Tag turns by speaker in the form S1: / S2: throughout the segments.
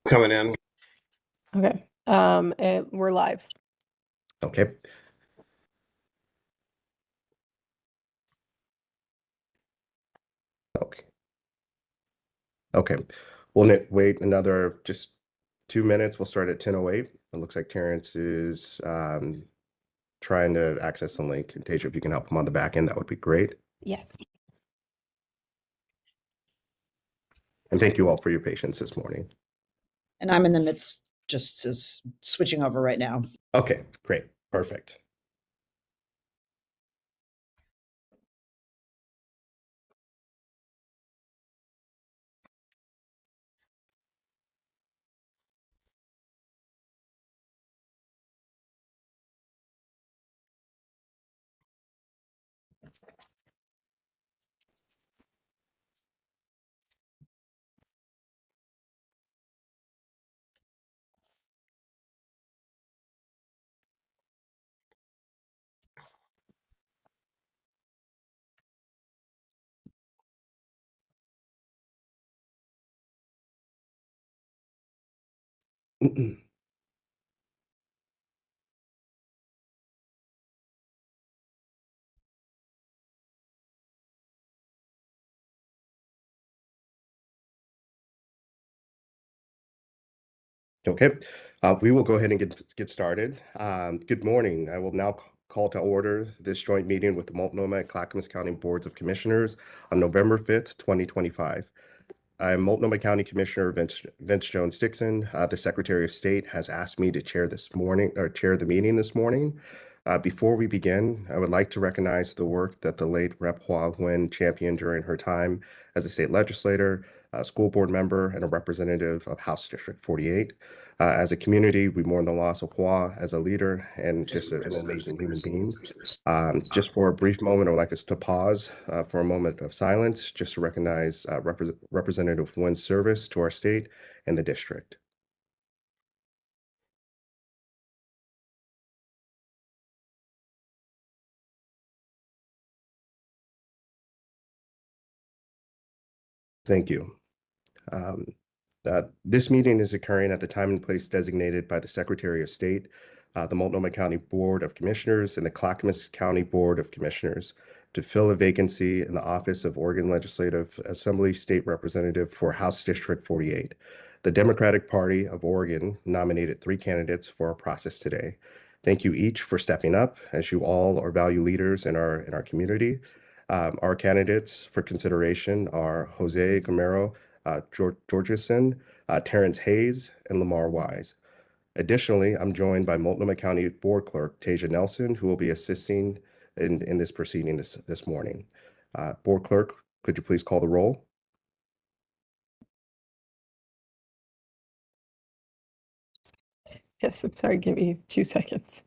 S1: Coming in.
S2: Okay. And we're live.
S3: Okay. Okay. Okay. We'll wait another just 2 minutes. We'll start at 10:08. It looks like Terrence is trying to access the link. And Tasia, if you can help him on the back end, that would be great.
S2: Yes.
S3: And thank you all for your patience this morning.
S4: And I'm in the midst just as switching over right now.
S3: Okay, great. Perfect. Okay, we will go ahead and get started. Good morning. I will now call to order this joint meeting with the Multnomah and Clackamas County Boards of Commissioners on November 5th, 2025. I'm Multnomah County Commissioner Vince Jones Dixon. The Secretary of State has asked me to chair the meeting this morning. Before we begin, I would like to recognize the work that the late Rep. Hua Nguyen championed during her time as a state legislator, a school board member, and a representative of House District 48. As a community, we mourn the loss of Hua as a leader and just an amazing human being. Just for a brief moment, I would like us to pause for a moment of silence just to recognize Representative Nguyen's service to our state and the district. Thank you. This meeting is occurring at the time and place designated by the Secretary of State, the Multnomah County Board of Commissioners, and the Clackamas County Board of Commissioners to fill a vacancy in the office of Oregon Legislative Assembly State Representative for House District 48. The Democratic Party of Oregon nominated 3 candidates for our process today. Thank you each for stepping up, as you all are value leaders in our community. Our candidates for consideration are Jose Gamero Georgeson, Terrence Hayes, and Lamar Wise. Additionally, I'm joined by Multnomah County Board Clerk Tasia Nelson, who will be assisting in this proceeding this morning. Board Clerk, could you please call the roll?
S2: Yes, I'm sorry. Give me 2 seconds.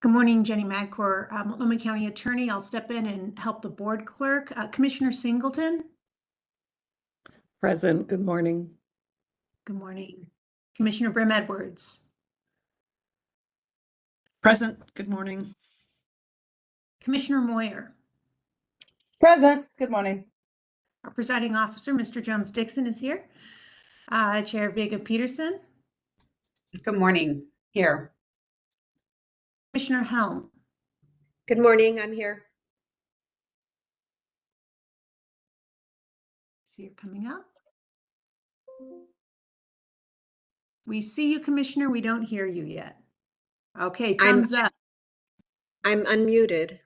S5: Good morning, Jenny Madcor, Multnomah County Attorney. I'll step in and help the board clerk. Commissioner Singleton.
S6: Present. Good morning.
S5: Good morning. Commissioner Brim Edwards.
S4: Present. Good morning.
S5: Commissioner Moyer.
S6: Present. Good morning.
S5: Our presiding officer, Mr. Jones Dixon, is here. Chair Vega Peterson.
S7: Good morning. Here.
S5: Commissioner Helm.
S7: Good morning. I'm here.
S5: See, you're coming up. We see you, Commissioner. We don't hear you yet. Okay, thumbs up.
S7: I'm unmuted.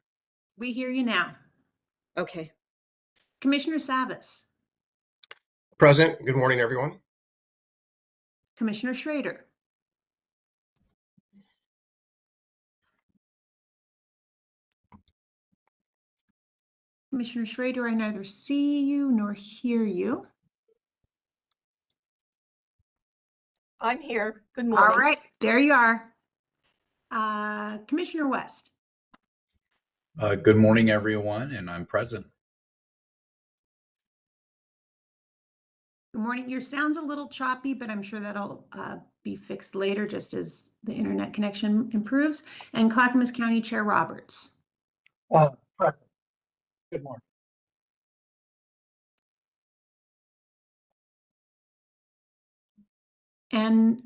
S5: We hear you now.
S7: Okay.
S5: Commissioner Savas.
S1: Present. Good morning, everyone.
S5: Commissioner Schrader. Commissioner Schrader, I neither see you nor hear you.
S8: I'm here. Good morning.
S5: All right, there you are. Commissioner West.
S9: Good morning, everyone, and I'm present.
S5: Good morning. Your sound's a little choppy, but I'm sure that'll be fixed later just as the internet connection improves. And Clackamas County Chair Roberts.
S8: Present. Good morning.
S5: And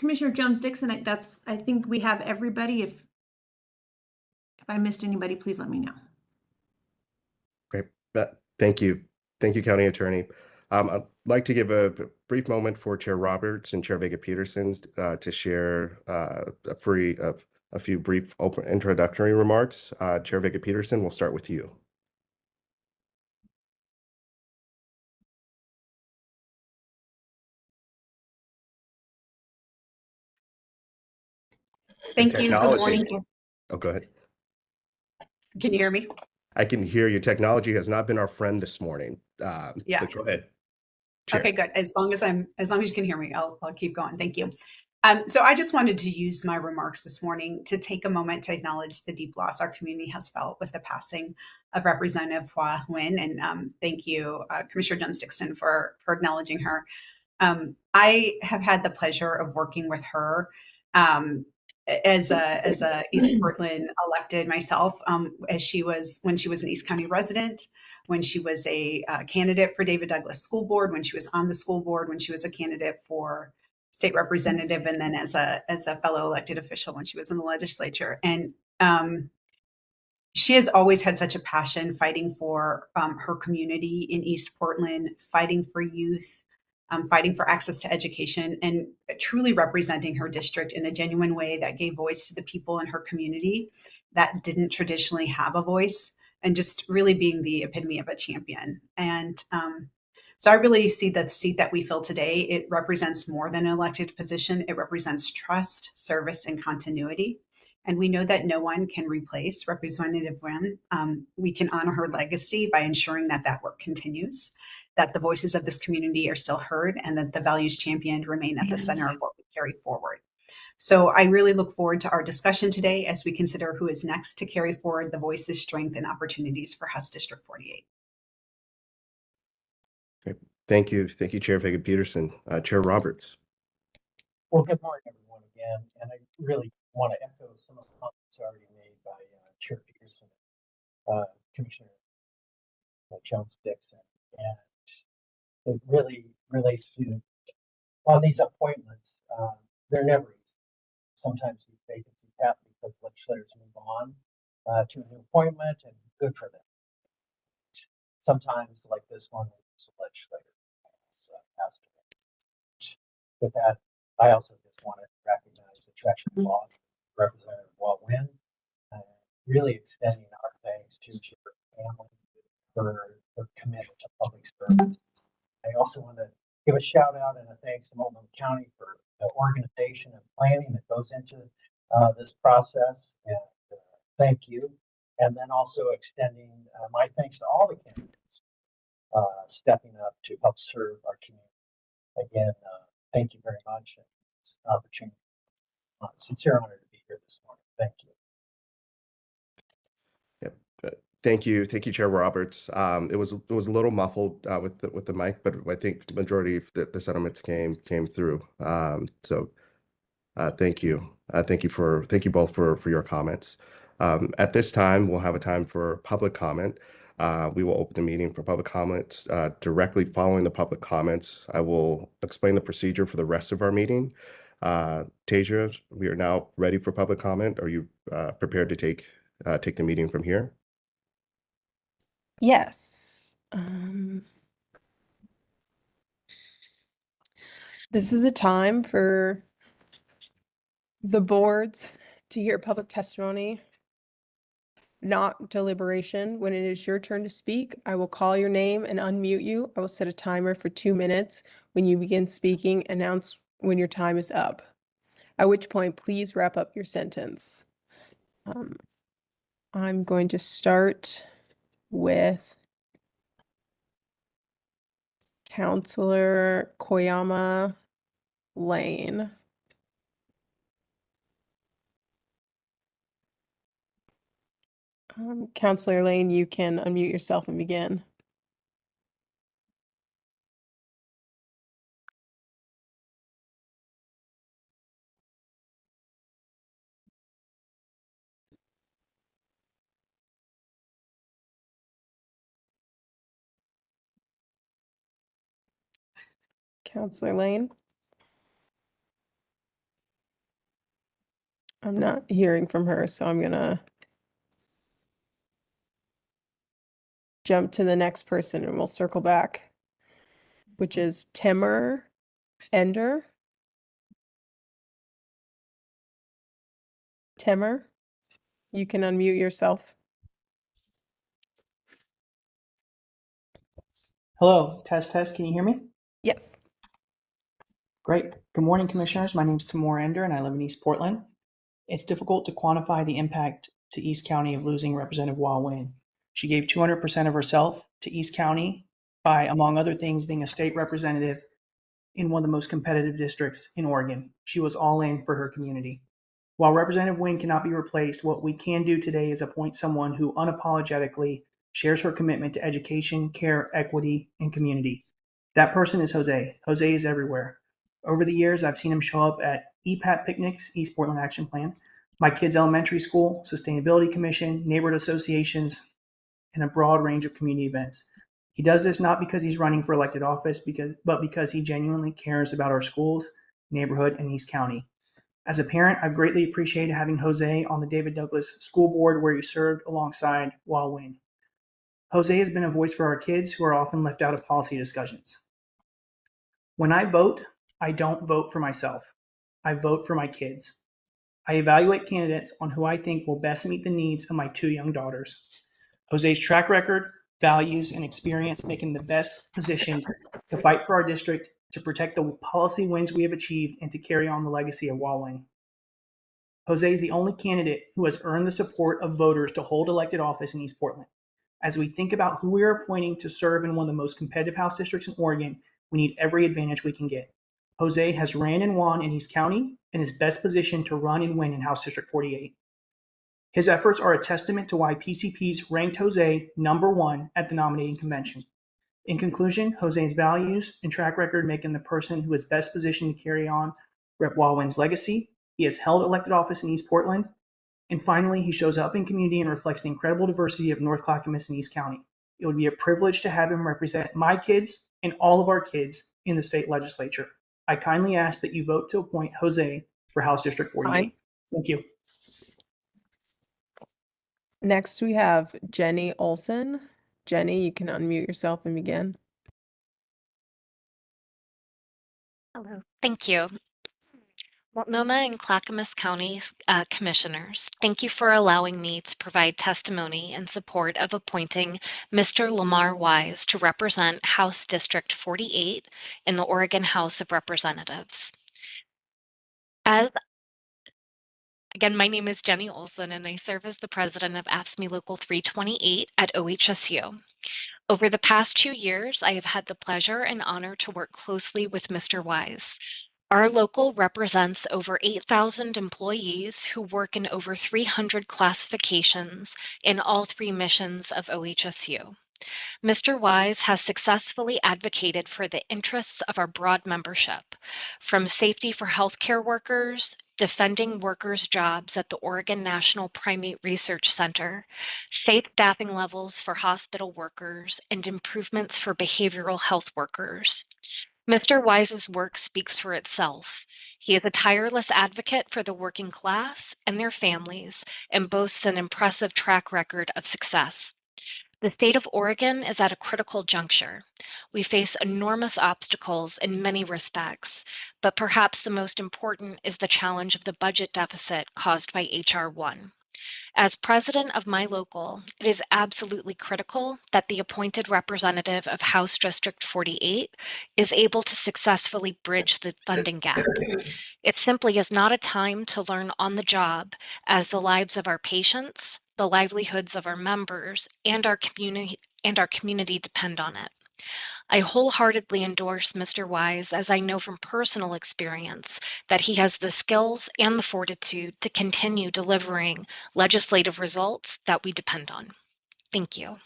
S5: Commissioner Jones-Dixon, I think we have everybody. If I missed anybody, please let me know.
S3: Great. Thank you. Thank you, County Attorney. I'd like to give a brief moment for Chair Roberts and Chair Vega Peterson to share a few brief open introductory remarks. Chair Vega Peterson, we'll start with you.
S7: Thank you. Good
S3: Technology.
S7: morning.
S3: Oh, go ahead.
S7: Can you hear me?
S3: I can hear you. Technology has not been our friend this morning.
S7: Yeah.
S3: But go ahead. Chair.
S7: Okay, good. As long as you can hear me, I'll keep going. Thank you. So I just wanted to use my remarks this morning to take a moment to acknowledge the deep loss our community has felt with the passing of Representative Hua Nguyen, and thank you, Commissioner Jones-Dixon, for acknowledging her. I have had the pleasure of working with her as a East Portland elected myself, when she was an East County resident, when she was a candidate for David Douglas School Board, when she was on the school board, when she was a candidate for state representative, and then as a fellow elected official when she was in the legislature. And she has always had such a passion fighting for her community in East Portland, fighting for youth, fighting for access to education, and truly representing her district in a genuine way that gave voice to the people in her community that didn't traditionally have a voice, and just really being the epitome of a champion. And so I really see the seat that we fill today. It represents more than an elected position. It represents trust, service, and continuity. And we know that no one can replace Representative Nguyen. We can honor her legacy by ensuring that that work continues, that the voices of this community are still heard, and that the values championed remain at the center of what we carry forward. So I really look forward to our discussion today as we consider who is next to carry forward the voices, strength, and opportunities for House District 48.
S3: Okay. Thank you. Thank you, Chair Vega Peterson. Chair Roberts.
S8: Well, good morning, everyone, again. And I really want to echo some of the comments already made by Chair Peterson, Commissioner Jones-Dixon. And it really relates to, on these appointments, they're never easy. Sometimes these vacancies happen because legislators move on to a new appointment, and good for them. Sometimes, like this one, it's a legislator has to. With that, I also just want to recognize the Treasure Law Representative Hua Nguyen, really extending our thanks to your family for commitment to public service. I also want to give a shout out and a thanks to Multnomah County for the organization and planning that goes into this process. And thank you. And then also extending my thanks to all the candidates stepping up to help serve our community. Again, thank you very much. And it's an opportunity. Sincere honor to be here this morning. Thank you.
S3: Thank you, Chair Roberts. It was a little muffled with the mic, but I think the majority of the sentiments came through. So thank you, thank you both for your comments. At this time, we'll have a time for public comment. We will open the meeting for public comments. Directly following the public comments, I will explain the procedure for the rest of our meeting. Tasia, we are now ready for public comment. Are you prepared to take the meeting from here?
S2: Yes. This is a time for the boards to hear public testimony, not deliberation. When it is your turn to speak, I will call your name and unmute you. I will set a timer for 2 minutes. When you begin speaking, announce when your time is up, at which point please wrap up your sentence. I'm going to start with Counselor Koyama Lane. Counselor Lane, you can unmute yourself and begin. Counselor Lane? I'm not hearing from her, so I'm gonna jump to the next person and we'll circle back, which is Timur Ender. Timur, you can unmute yourself.
S10: Hello, test, test. Can you hear me?
S2: Yes.
S10: Great. Good morning, commissioners. My name is Timur Ender, and I live in East Portland. It's difficult to quantify the impact to East County of losing Representative Wah Win. She gave 200% of herself to East County by, among other things, being a state representative in one of the most competitive districts in Oregon. She was all in for her community. While Representative Wynn cannot be replaced, what we can do today is appoint someone who unapologetically shares her commitment to education, care, equity, and community. That person is Jose. Jose is everywhere. Over the years, I've seen him show up at EPAT picnics, East Portland Action Plan, my kids' elementary school, Sustainability Commission, neighborhood associations, and a broad range of community events. He does this not because he's running for elected office, but because he genuinely cares about our schools, neighborhood, and East County. As a parent, I've greatly appreciated having Jose on the David Douglas School Board where he served alongside Wah Win. Jose has been a voice for our kids who are often left out of policy discussions. When I vote, I don't vote for myself. I vote for my kids. I evaluate candidates on who I think will best meet the needs of my two young daughters. Jose's track record, values, and experience make him the best positioned to fight for our district, to protect the policy wins we have achieved, and to carry on the legacy of Wah Win. Jose is the only candidate who has earned the support of voters to hold elected office in East Portland. As we think about who we are appointing to serve in one of the most competitive House districts in Oregon, we need every advantage we can get. Jose has ran and won in East County and is best positioned to run and win in House District 48. His efforts are a testament to why PCPs ranked Jose #1 at the nominating convention. In conclusion, Jose's values and track record make him the person who is best positioned to carry on Rep. Wah Win's legacy. He has held elected office in East Portland. And finally, he shows up in community and reflects the incredible diversity of North Clackamas and East County. It would be a privilege to have him represent my kids and all of our kids in the state legislature. I kindly ask that you vote to appoint Jose for House District 48.
S2: Fine.
S10: Thank you.
S2: Next, we have Jenny Olson. Jenny, you can unmute yourself and begin.
S11: Hello, thank you. Multnomah and Clackamas County Commissioners, thank you for allowing me to provide testimony in support of appointing Mr. Lamar Wise to represent House District 48 in the Oregon House of Representatives. Again, my name is Jenny Olson, and I serve as the president of AFSCME Local 328 at OHSU. Over the past 2 years, I have had the pleasure and honor to work closely with Mr. Wise. Our local represents over 8,000 employees who work in over 300 classifications in all 3 missions of OHSU. Mr. Wise has successfully advocated for the interests of our broad membership, from safety for healthcare workers, defending workers' jobs at the Oregon National Primate Research Center, safe staffing levels for hospital workers, and improvements for behavioral health workers. Mr. Wise's work speaks for itself. He is a tireless advocate for the working class and their families and boasts an impressive track record of success. The state of Oregon is at a critical juncture. We face enormous obstacles in many respects, but perhaps the most important is the challenge of the budget deficit caused by H.R. 1. As president of my local, it is absolutely critical that the appointed representative of House District 48 is able to successfully bridge the funding gap. It simply is not a time to learn on the job, as the lives of our patients, the livelihoods of our members, and our community depend on it. I wholeheartedly endorse Mr. Wise, as I know from personal experience that he has the skills and the fortitude to continue delivering legislative results that we depend on. Thank you.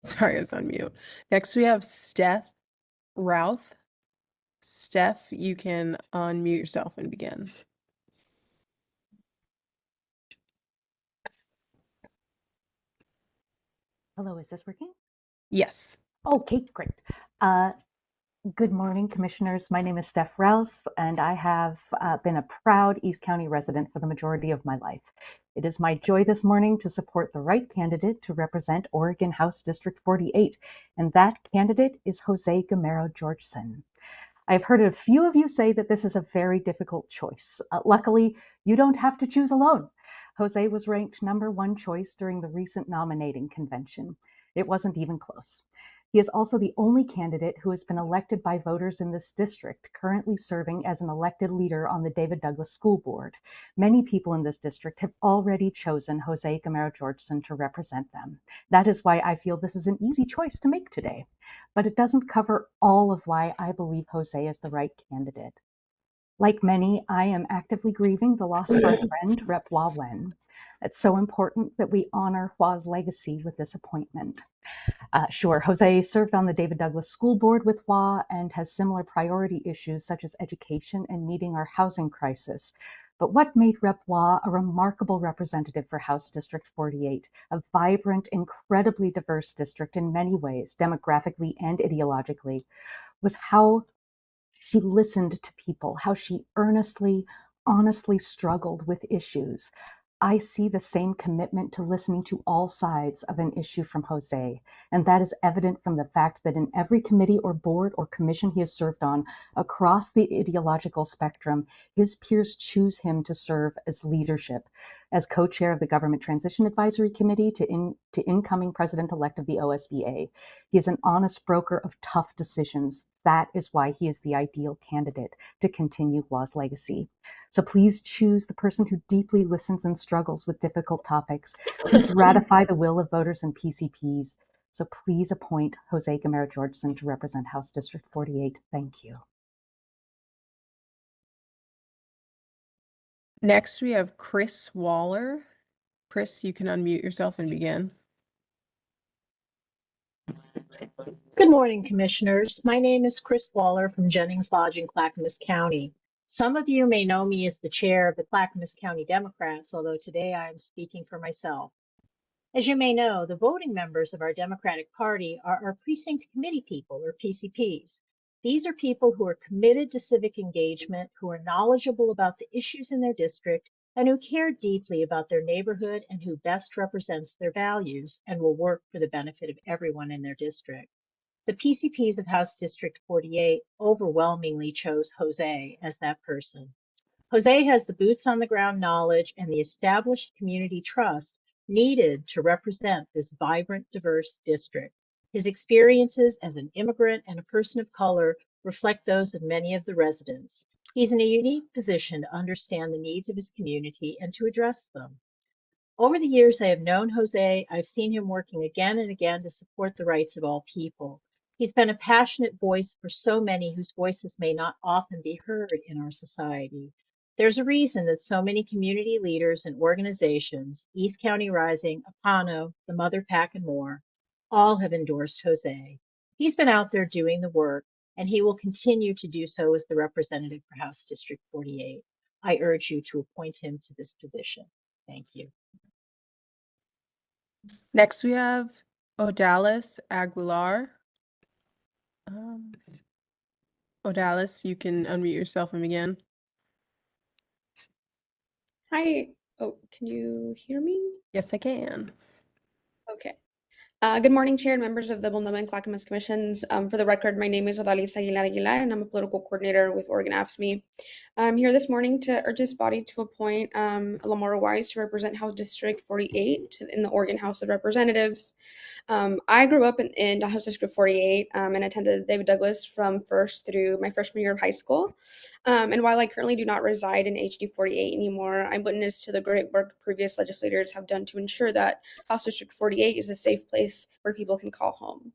S2: Sorry, I was on mute. Next, we have Steph Routh. Steph, you can unmute yourself and begin.
S12: Hello, is this working?
S2: Yes.
S12: Okay, great. Good morning, Commissioners. My name is Steph Rouse, and I have been a proud East County resident for the majority of my life. It is my joy this morning to support the right candidate to represent Oregon House District 48, and that candidate is Jose Gamero Georgeson. I've heard a few of you say that this is a very difficult choice. Luckily, you don't have to choose alone. Jose was ranked #1 choice during the recent nominating convention. It wasn't even close. He is also the only candidate who has been elected by voters in this district, currently serving as an elected leader on the David Douglas School Board. Many people in this district have already chosen Jose Gamero Georgeson to represent them. That is why I feel this is an easy choice to make today. But it doesn't cover all of why I believe Jose is the right candidate. Like many, I am actively grieving the loss of our friend, Rep. Hua Wen. It's so important that we honor Hua's legacy with this appointment. Sure, Jose served on the David Douglas School Board with Hua and has similar priority issues such as education and meeting our housing crisis. But what made Rep. Hua a remarkable representative for House District 48, a vibrant, incredibly diverse district in many ways, demographically and ideologically, was how she listened to people, how she earnestly, honestly struggled with issues. I see the same commitment to listening to all sides of an issue from Jose, and that is evident from the fact that in every committee or board or commission he has served on across the ideological spectrum, his peers choose him to serve as leadership. As co-chair of the Government Transition Advisory Committee to incoming president-elect of the OSBA, he is an honest broker of tough decisions. That is why he is the ideal candidate to continue Hua's legacy. So please choose the person who deeply listens and struggles with difficult topics. Please ratify the will of voters and PCPs. So please appoint Jose Gamero Georgeson to represent House District 48. Thank you.
S2: Next, we have Chris Waller. Chris, you can unmute yourself and begin.
S13: Good morning, Commissioners. My name is Chris Waller from Jennings Lodge in Clackamas County. Some of you may know me as the chair of the Clackamas County Democrats, although today I am speaking for myself. As you may know, the voting members of our Democratic Party are our precinct committee people, or PCPs. These are people who are committed to civic engagement, who are knowledgeable about the issues in their district, and who care deeply about their neighborhood and who best represents their values and will work for the benefit of everyone in their district. The PCPs of House District 48 overwhelmingly chose Jose as that person. Jose has the boots on the ground knowledge and the established community trust needed to represent this vibrant, diverse district. His experiences as an immigrant and a person of color reflect those of many of the residents. He's in a unique position to understand the needs of his community and to address them. Over the years I have known Jose, I've seen him working again and again to support the rights of all people. He's been a passionate voice for so many whose voices may not often be heard in our society. There's a reason that so many community leaders and organizations, East County Rising, Apano, the Mother Pack, and more, all have endorsed Jose. He's been out there doing the work, and he will continue to do so as the representative for House District 48. I urge you to appoint him to this position. Thank you.
S2: Next, we have Odalis Aguilar. Odalis, you can unmute yourself and begin.
S14: Hi. Oh, can you hear me?
S2: Yes, I can.
S14: Okay. Good morning, Chair and members of the Multnomah and Clackamas Commissions. For the record, my name is Odalis Aguilar, and I'm a political coordinator with Oregon AFSCME. I'm here this morning to urge this body to appoint Lamora Wise to represent House District 48 in the Oregon House of Representatives. I grew up in House District 48 and attended David Douglas from first through my freshman year of high school. And while I currently do not reside in HD48 anymore, I'm witness to the great work previous legislators have done to ensure that House District 48 is a safe place where people can call home.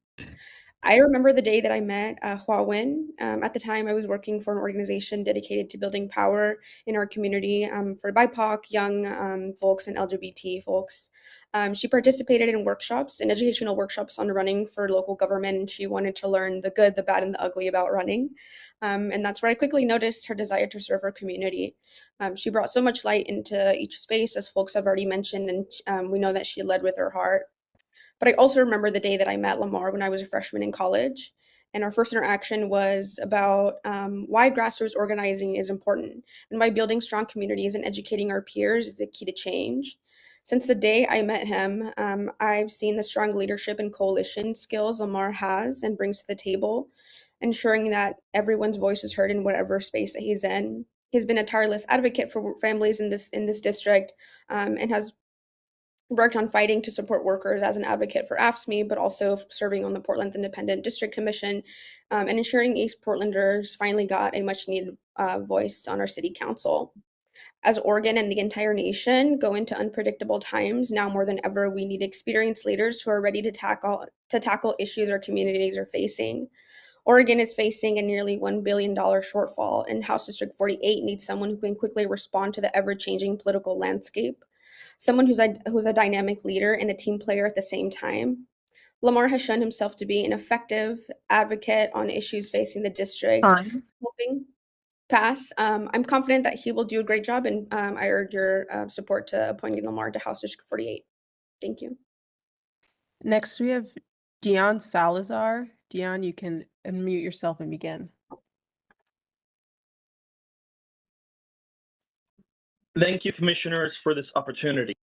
S14: I remember the day that I met Hua Wen. At the time, I was working for an organization dedicated to building power in our community for BIPOC, young folks, and LGBT folks. She participated in workshops and educational workshops on running for local government, and she wanted to learn the good, the bad, and the ugly about running. And that's where I quickly noticed her desire to serve her community. She brought so much light into each space, as folks have already mentioned, and we know that she led with her heart. But I also remember the day that I met Lamar when I was a freshman in college. And our first interaction was about why grassroots organizing is important and why building strong communities and educating our peers is the key to change. Since the day I met him, I've seen the strong leadership and coalition skills Lamar has and brings to the table, ensuring that everyone's voice is heard in whatever space that he's in. He's been a tireless advocate for families in this district, and has worked on fighting to support workers as an advocate for AFSCME, but also serving on the Portland Independent District Commission, and ensuring East Portlanders finally got a much needed voice on our city council. As Oregon and the entire nation go into unpredictable times, now more than ever, we need experienced leaders who are ready to tackle issues our communities are facing. Oregon is facing a nearly $1 billion shortfall, and House District 48 needs someone who can quickly respond to the ever-changing political landscape, someone who's a dynamic leader and a team player at the same time. Lamar has shown himself to be an effective advocate on issues facing the district, helping pass. I'm confident that he will do a great job, and I urge your support to appointing Lamar to House District 48. Thank you.
S2: Next, we have Dion Salazar. Dion, you can unmute yourself and begin.
S15: Thank you, commissioners, for this opportunity.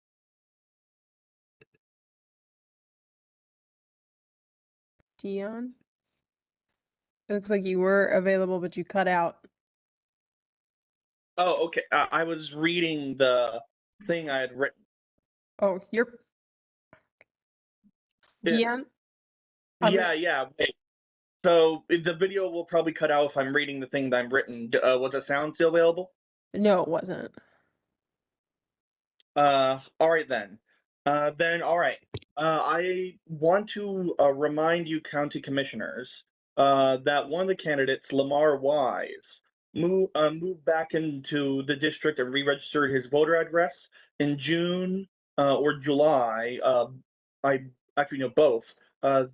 S2: Dion? It looks like you were available, but you cut out.
S15: Oh, okay. I was reading the thing I had written.
S2: Oh, you're Dion?
S15: Yeah. Wait. So the video will probably cut out if I'm reading the thing that I've written. Was the sound still available?
S2: No, it wasn't.
S15: All right then. All right. I want to remind you, county commissioners, that one of the candidates, Lamar Wise, moved back into the district and re-registered his voter address in June or July. I actually know both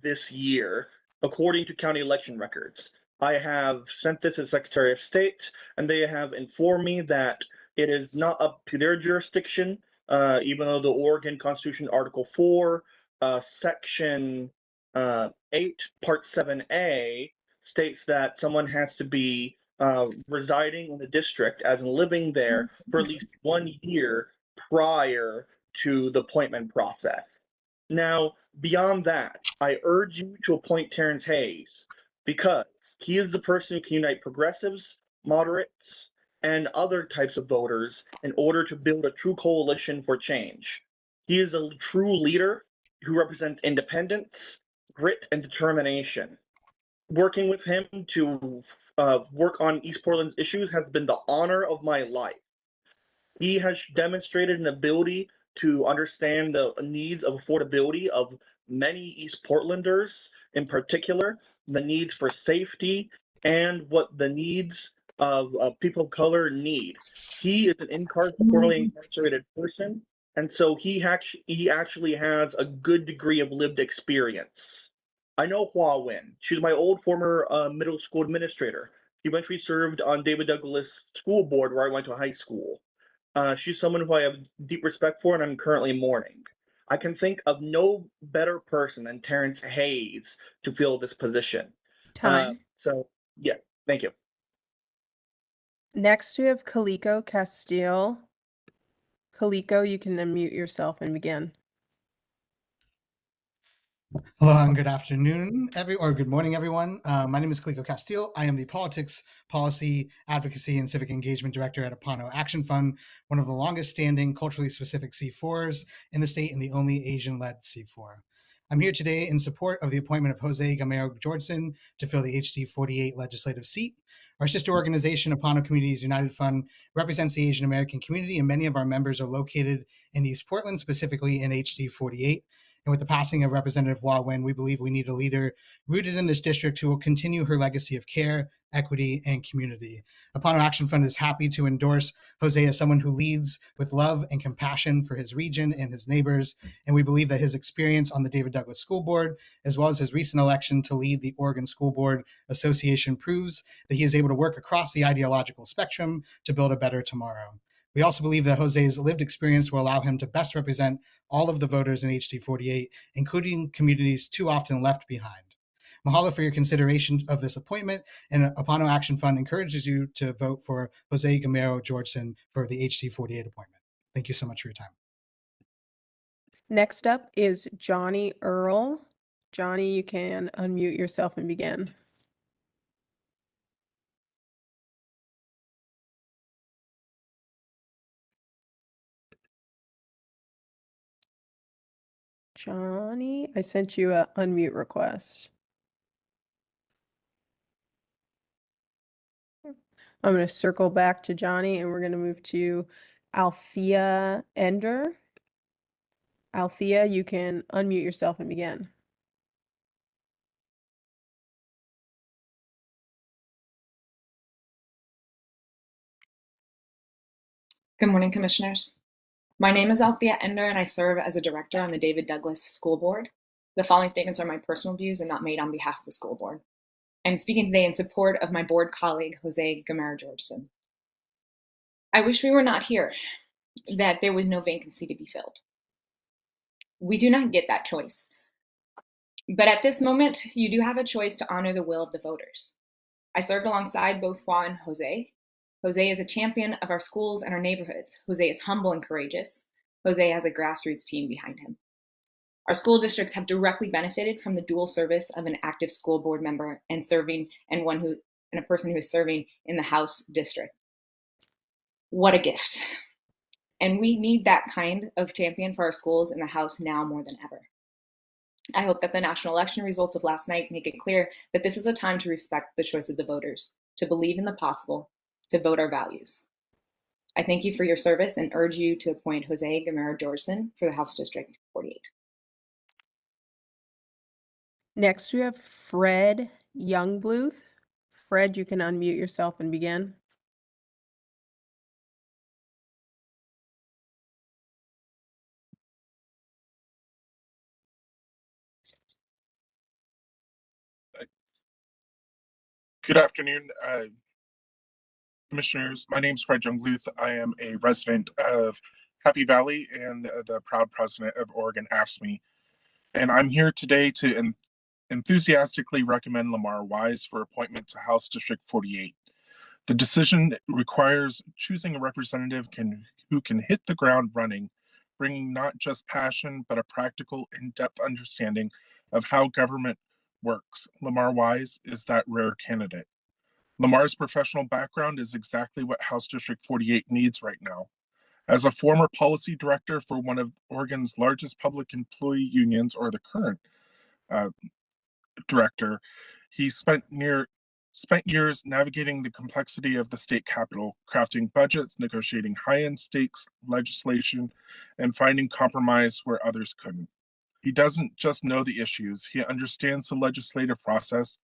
S15: this year, according to county election records. I have sent this to the Secretary of State, and they have informed me that it is not up to their jurisdiction, even though the Oregon Constitution, Article 4, Section 8, Part 7A states that someone has to be residing in the district, as in living there, for at least 1 year prior to the appointment process. Now, beyond that, I urge you to appoint Terrence Hayes because he is the person who can unite progressives, moderates, and other types of voters in order to build a true coalition for change. He is a true leader who represents independence, grit, and determination. Working with him to work on East Portland's issues has been the honor of my life. He has demonstrated an ability to understand the needs of affordability of many East Portlanders, in particular, the needs for safety and what the needs of people of color need. He is an formerly incarcerated person, and so he actually has a good degree of lived experience. I know Hua Win. She's my old former middle school administrator. She eventually served on David Douglas School Board where I went to high school. She's someone who I have deep respect for and I'm currently mourning. I can think of no better person than Terrence Hayes to fill this position.
S2: Time.
S15: So, yeah, thank you.
S2: Next, we have Kaliko Castile. Kaliko, you can unmute yourself and begin.
S16: Hello and good afternoon, good morning, everyone. My name is Kaliko Castile. I am the Politics, Policy, Advocacy, and Civic Engagement Director at Apano Action Fund, one of the longest standing culturally specific C4s in the state and the only Asian-led C4. I'm here today in support of the appointment of Jose Gamero Georgeson to fill the HD48 legislative seat. Our sister organization, Apano Communities United Fund, represents the Asian American community, and many of our members are located in East Portland, specifically in HD48. And with the passing of Representative Hua Win, we believe we need a leader rooted in this district who will continue her legacy of care, equity, and community. Apano Action Fund is happy to endorse Jose as someone who leads with love and compassion for his region and his neighbors. And we believe that his experience on the David Douglas School Board, as well as his recent election to lead the Oregon School Board Association, proves that he is able to work across the ideological spectrum to build a better tomorrow. We also believe that Jose's lived experience will allow him to best represent all of the voters in HD48, including communities too often left behind. Mahalo for your consideration of this appointment, and Apano Action Fund encourages you to vote for Jose Gamero Georgeson for the HD48 appointment. Thank you so much for your time.
S2: Next up is Johnny Earl. Johnny, you can unmute yourself and begin. Johnny, I sent you an unmute request. I'm going to circle back to Johnny and we're going to move to Althea Ender. Althea, you can unmute yourself and begin.
S17: Good morning, Commissioners. My name is Althea Ender, and I serve as a director on the David Douglas School Board. The following statements are my personal views and not made on behalf of the school board. I'm speaking today in support of my board colleague, Jose Gamero Georgeson. I wish we were not here, that there was no vacancy to be filled. We do not get that choice. But at this moment, you do have a choice to honor the will of the voters. I served alongside both Juan and Jose. Jose is a champion of our schools and our neighborhoods. Jose is humble and courageous. Jose has a grassroots team behind him. Our school districts have directly benefited from the dual service of an active school board member and a person who is serving in the House district. What a gift. And we need that kind of champion for our schools in the House now more than ever. I hope that the national election results of last night make it clear that this is a time to respect the choice of the voters, to believe in the possible, to vote our values. I thank you for your service and urge you to appoint Jose Gamero Georgeson for the House District 48.
S2: Next, we have Fred Youngbluth. Fred, you can unmute yourself and begin.
S18: Good afternoon, Commissioners. My name is Fred Youngluth. I am a resident of Happy Valley and the proud president of Oregon AFSCME. And I'm here today to enthusiastically recommend Lamar Wise for appointment to House District 48. The decision requires choosing a representative who can hit the ground running, bringing not just passion, but a practical, in-depth understanding of how government works. Lamar Wise is that rare candidate. Lamar's professional background is exactly what House District 48 needs right now. As a former policy director for one of Oregon's largest public employee unions, or the current director, he spent years navigating the complexity of the state capitol, crafting budgets, negotiating high-end stakes legislation, and finding compromise where others couldn't. He doesn't just know the issues, he understands the legislative process,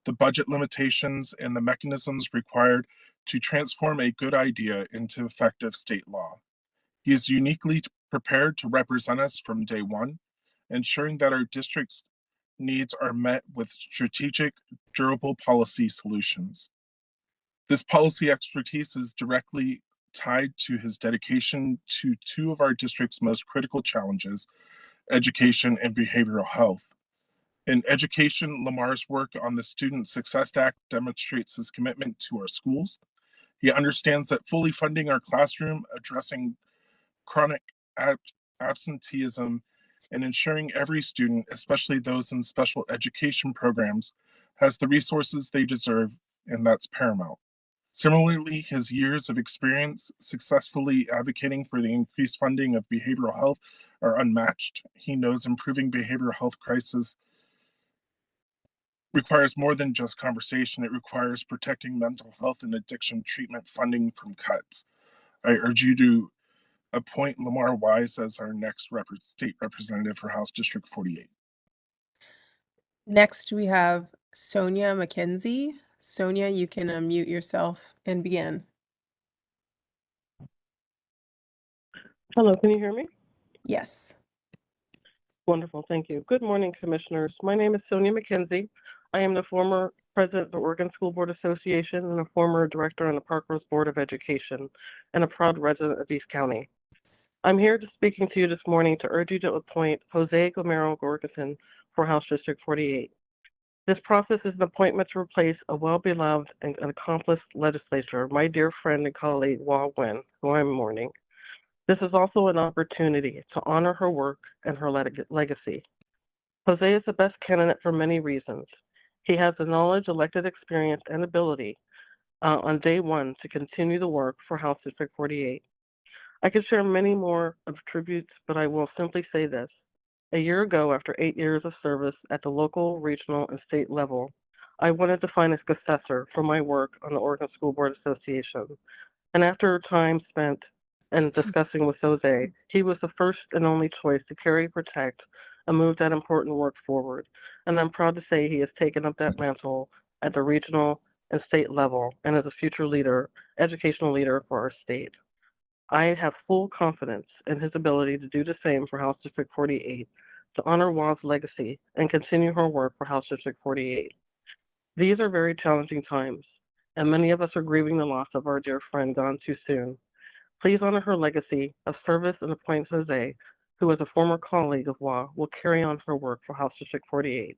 S18: the budget limitations, and the mechanisms required to transform a good idea into effective state law. He is uniquely prepared to represent us from day one, ensuring that our district's needs are met with strategic, durable policy solutions. This policy expertise is directly tied to his dedication to two of our district's most critical challenges, education and behavioral health. In education, Lamar's work on the Student Success Act demonstrates his commitment to our schools. He understands that fully funding our classroom, addressing chronic absenteeism, and ensuring every student, especially those in special education programs, has the resources they deserve, and that's paramount. Similarly, his years of experience successfully advocating for the increased funding of behavioral health are unmatched. He knows improving behavioral health crisis requires more than just conversation. It requires protecting mental health and addiction treatment funding from cuts. I urge you to appoint Lamar Wise as our next state representative for House District 48.
S2: Next, we have Sonia McKenzie. Sonia, you can unmute yourself and begin.
S19: Hello, can you hear me?
S2: Yes.
S19: Wonderful, thank you. Good morning, Commissioners. My name is Sonia McKenzie. I am the former president of the Oregon School Board Association and a former director on the Park Rose Board of Education, and a proud resident of East County. I'm here speaking to you this morning to urge you to appoint Jose Gomero Gorgeson for House District 48. This process is an appointment to replace a well-beloved and accomplished legislator, my dear friend and colleague, Wah Win, who I'm mourning. This is also an opportunity to honor her work and her legacy. Jose is the best candidate for many reasons. He has the knowledge, elected experience, and ability on day one to continue the work for House District 48. I could share many more of tributes, but I will simply say this. A year ago, after 8 years of service at the local, regional, and state level, I wanted to find a successor for my work on the Oregon School Board Association. And after time spent and discussing with Jose, he was the first and only choice to carry, protect, and move that important work forward. And I'm proud to say he has taken up that mantle at the regional and state level and is a future leader, educational leader for our state. I have full confidence in his ability to do the same for House District 48, to honor Wah's legacy and continue her work for House District 48. These are very challenging times, and many of us are grieving the loss of our dear friend gone too soon. Please honor her legacy of service and appoint Jose, who as a former colleague of Wah will carry on her work for House District 48.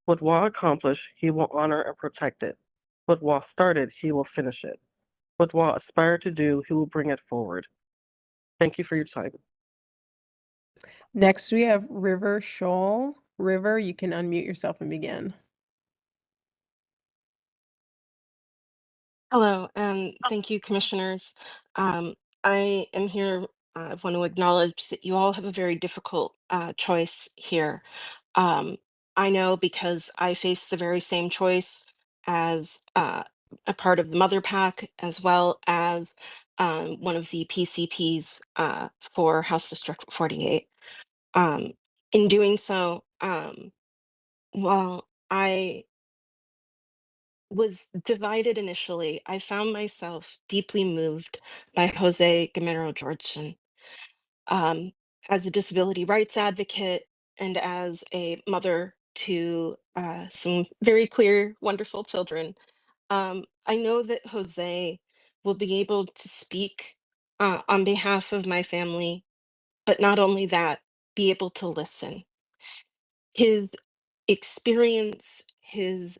S19: What Wah accomplished, he will honor and protect it. What Wah started, he will finish it. What Wah aspired to do, he will bring it forward. Thank you for your time.
S2: Next, we have River Scholl. River, you can unmute yourself and begin.
S20: Hello, and thank you, commissioners. I am here. I want to acknowledge that you all have a very difficult choice here. I know because I face the very same choice as a part of the Mother PAC, as well as one of the PCPs for House District 48. In doing so, while I was divided initially, I found myself deeply moved by Jose Gamero Georgeson. Um, as a disability rights advocate and as a mother to some very queer, wonderful children, I know that Jose will be able to speak on behalf of my family, but not only that, be able to listen. His experience, his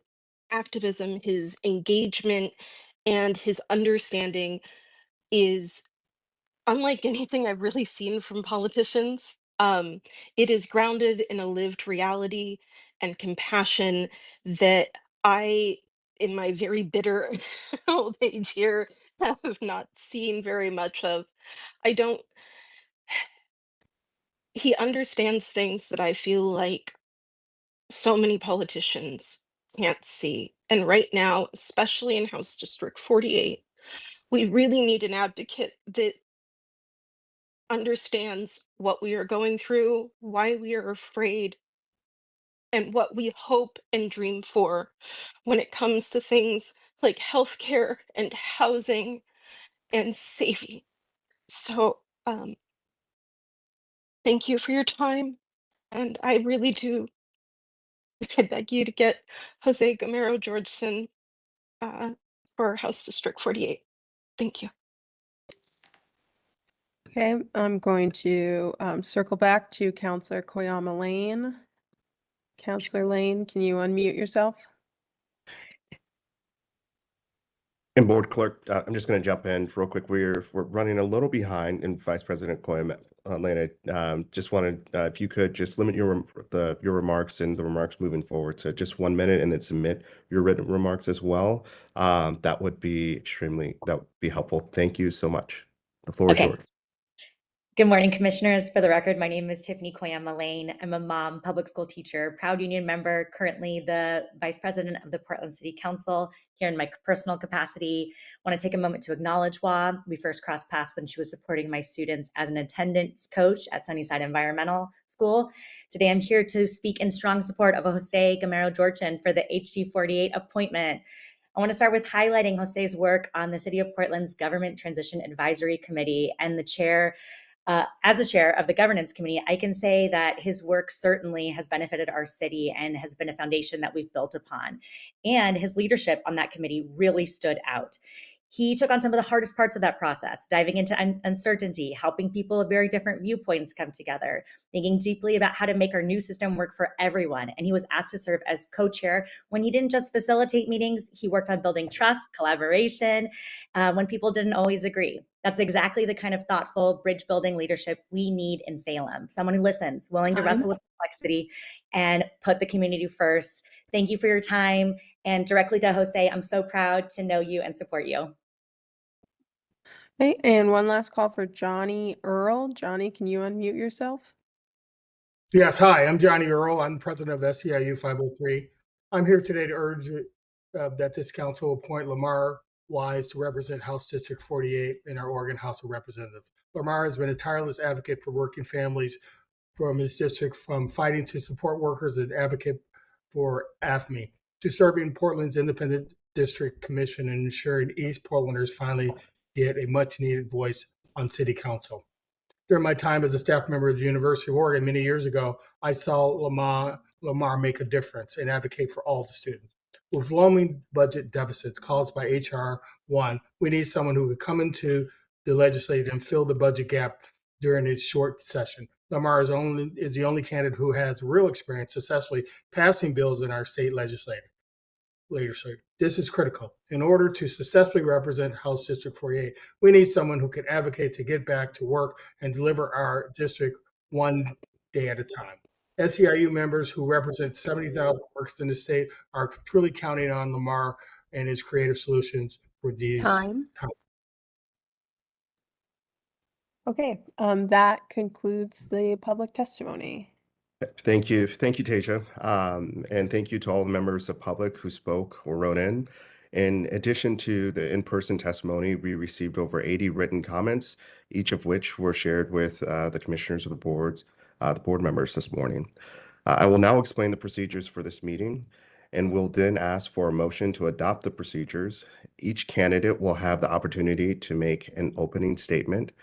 S20: activism, his engagement, and his understanding is unlike anything I've really seen from politicians. It is grounded in a lived reality and compassion that I, in my very bitter old age here, have not seen very much of. I don't, he understands things that I feel like so many politicians can't see. And right now, especially in House District 48, we really need an advocate that understands what we are going through, why we are afraid, and what we hope and dream for when it comes to things like healthcare and housing and safety. So, thank you for your time. And I really do. I beg you to get Jose Gamero Georgeson for House District 48. Thank you.
S2: Okay, I'm going to circle back to Councillor Koyama Lane. Councillor Lane, can you unmute yourself?
S3: And Board Clerk, I'm just going to jump in real quick. We're running a little behind, and Vice President Koyama Lane, just wanted if you could just limit your remarks and the remarks moving forward to just 1 minute, and then submit your written remarks as well. That would be helpful. Thank you so much. The floor is yours.
S21: Good morning, commissioners. For the record, my name is Tiffany Koyama Lane. I'm a mom, public school teacher, proud union member, currently the vice president of the Portland City Council here in my personal capacity. I want to take a moment to acknowledge Wah. We first crossed paths when she was supporting my students as an attendance coach at Sunnyside Environmental School. Today, I'm here to speak in strong support of Jose Gamero Georgeson for the HD48 appointment. I want to start with highlighting Jose's work on the City of Portland's Government Transition Advisory Committee and the chair As the chair of the governance committee, I can say that his work certainly has benefited our city and has been a foundation that we've built upon. And his leadership on that committee really stood out. He took on some of the hardest parts of that process, diving into uncertainty, helping people of very different viewpoints come together, thinking deeply about how to make our new system work for everyone. And he was asked to serve as co-chair when he didn't just facilitate meetings, he worked on building trust, collaboration, when people didn't always agree. That's exactly the kind of thoughtful, bridge-building leadership we need in Salem. Someone who listens, willing to wrestle with complexity and put the community first. Thank you for your time. And directly to Jose, I'm so proud to know you and support you.
S2: Okay, and one last call for Johnny Earl. Johnny, can you unmute yourself?
S4: Yes, hi, I'm Johnny Earl. I'm president of SEIU 503. I'm here today to urge that this council appoint Lamar Wise to represent House District 48 in our Oregon House of Representatives. Lamar has been a tireless advocate for working families from his district, from fighting to support workers and advocate for AFME, to serving Portland's Independent District Commission and ensuring East Portlanders finally get a much-needed voice on City Council. During my time as a staff member at the University of Oregon many years ago, I saw Lamar make a difference and advocate for all the students. With looming budget deficits caused by HR 1, we need someone who could come into the legislature and fill the budget gap during its short session. Lamar is the only candidate who has real experience successfully passing bills in our state legislature. This is critical. In order to successfully represent House District 48, we need someone who can advocate to get back to work and deliver our district one day at a time. SEIU members who represent 70,000 workers in the state are truly counting on Lamar and his creative solutions for these times.
S2: Okay, that concludes the public testimony.
S3: Thank you, Tasia, and thank you to all the members of public who spoke or wrote in. In addition to the in-person testimony, we received over 80 written comments, each of which were shared with the commissioners of the board members this morning. I will now explain the procedures for this meeting, and will then ask for a motion to adopt the procedures. Each candidate will have the opportunity to make an opening statement.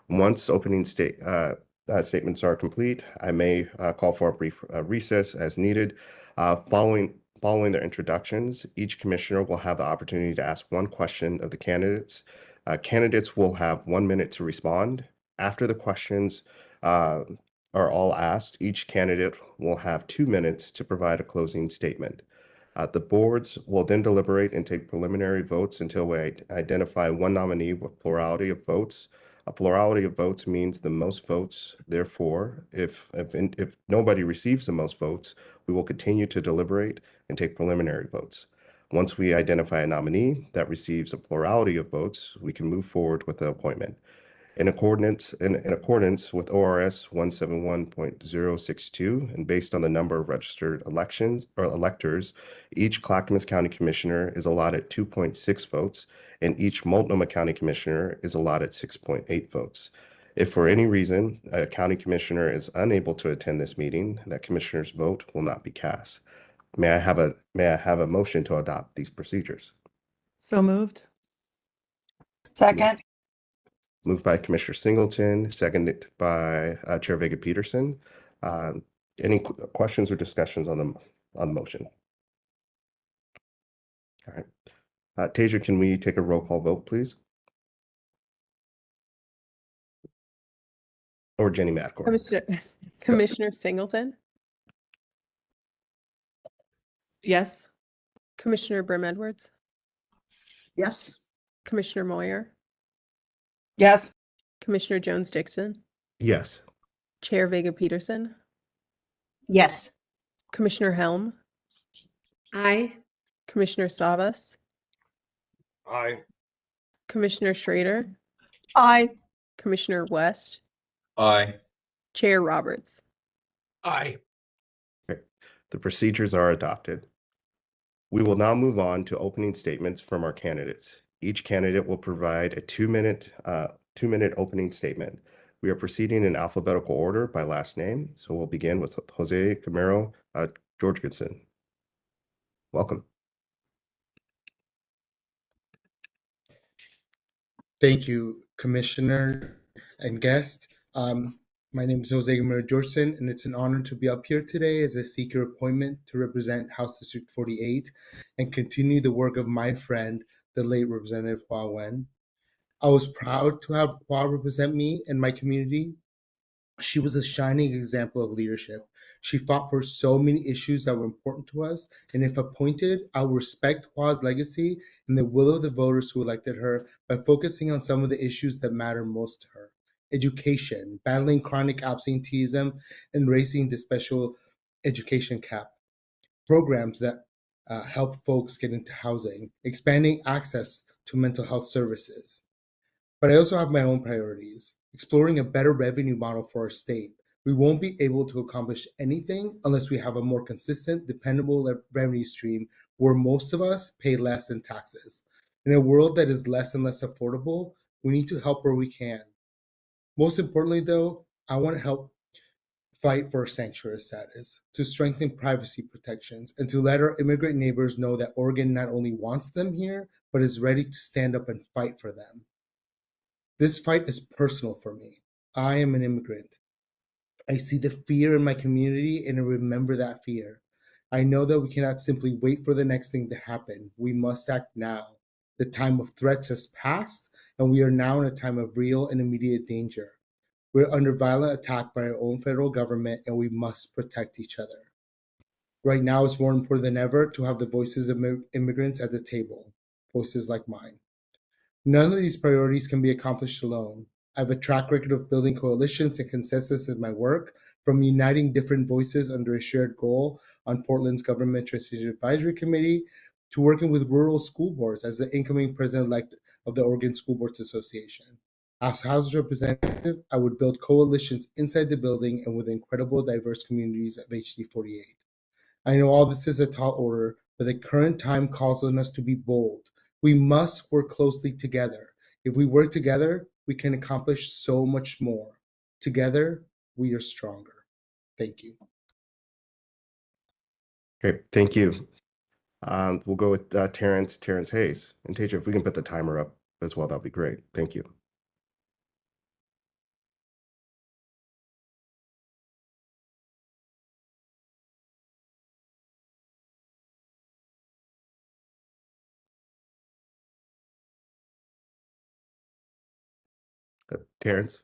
S3: Once opening statements are complete, I may call for a brief recess as needed. Following their introductions, each commissioner will have the opportunity to ask one question of the candidates. Candidates will have 1 minute to respond. After the questions are all asked, each candidate will have 2 minutes to provide a closing statement. The boards will then deliberate and take preliminary votes until we identify one nominee with plurality of votes. A plurality of votes means the most votes. Therefore, if nobody receives the most votes, we will continue to deliberate and take preliminary votes. Once we identify a nominee that receives a plurality of votes, we can move forward with the appointment. In accordance with ORS 171.062 and based on the number of registered electors, each Clackamas County Commissioner is allotted 2.6 votes, and each Multnomah County Commissioner is allotted 6.8 votes. If for any reason a county commissioner is unable to attend this meeting, that commissioner's vote will not be cast. May I have a motion to adopt these procedures?
S6: So moved. Second.
S3: Moved by Commissioner Singleton, seconded by Chair Vega Peterson. Any questions or discussions on the motion? All right. Tasia, can we take a roll call vote, please? Or Jenny Madcore.
S2: Commissioner Singleton? Yes. Commissioner Brim Edwards?
S6: Yes.
S2: Commissioner Moyer?
S6: Yes.
S2: Commissioner Jones Dixon?
S3: Yes.
S2: Chair Vega Peterson?
S7: Yes.
S2: Commissioner Helm?
S14: Aye.
S2: Commissioner Savas?
S1: Aye.
S2: Commissioner Schrader?
S6: Aye.
S2: Commissioner West?
S9: Aye.
S2: Chair Roberts?
S1: Aye.
S3: Okay. The procedures are adopted. We will now move on to opening statements from our candidates. Each candidate will provide a 2-minute opening statement. We are proceeding in alphabetical order by last name. So we'll begin with Jose Camaro Georgeson. Welcome.
S22: Thank you, Commissioner and guests.
S5: Um, my name is Jose Gamero-Georgeson, and it's an honor to be up here today as I seek your appointment to represent House District 48 and continue the work of my friend, the late Representative Hua Wen. I was proud to have Hua represent me and my community. She was a shining example of leadership. She fought for so many issues that were important to us, and if appointed, I will respect Hua's legacy and the will of the voters who elected her by focusing on some of the issues that matter most to her: education, battling chronic absenteeism, and raising the special education cap, programs that help folks get into housing, expanding access to mental health services. But I also have my own priorities, exploring a better revenue model for our state. We won't be able to accomplish anything unless we have a more consistent, dependable revenue stream where most of us pay less in taxes. In a world that is less and less affordable, we need to help where we can. Most importantly, though, I want to help fight for sanctuary status, to strengthen privacy protections, and to let our immigrant neighbors know that Oregon not only wants them here, but is ready to stand up and fight for them. This fight is personal for me. I am an immigrant. I see the fear in my community and I remember that fear. I know that we cannot simply wait for the next thing to happen. We must act now. The time of threats has passed, and we are now in a time of real and immediate danger. We're under violent attack by our own federal government, and we must protect each other. Right now, it's more important than ever to have the voices of immigrants at the table, voices like mine. None of these priorities can be accomplished alone. I have a track record of building coalitions and consensus in my work, from uniting different voices under a shared goal on Portland's Government Transition Advisory Committee to working with rural school boards as the incoming president-elect of the Oregon School Boards Association. As House Representative, I would build coalitions inside the building and with incredible diverse communities of HD48. I know all this is a tall order, but the current time calls on us to be bold. We must work closely together. If we work together, we can accomplish so much more. Together, we are stronger. Thank you.
S3: Great, thank you. We'll go with Terrence Hayes. And Teja, if we can put the timer up as well, that'd be great. Thank you. Terrence?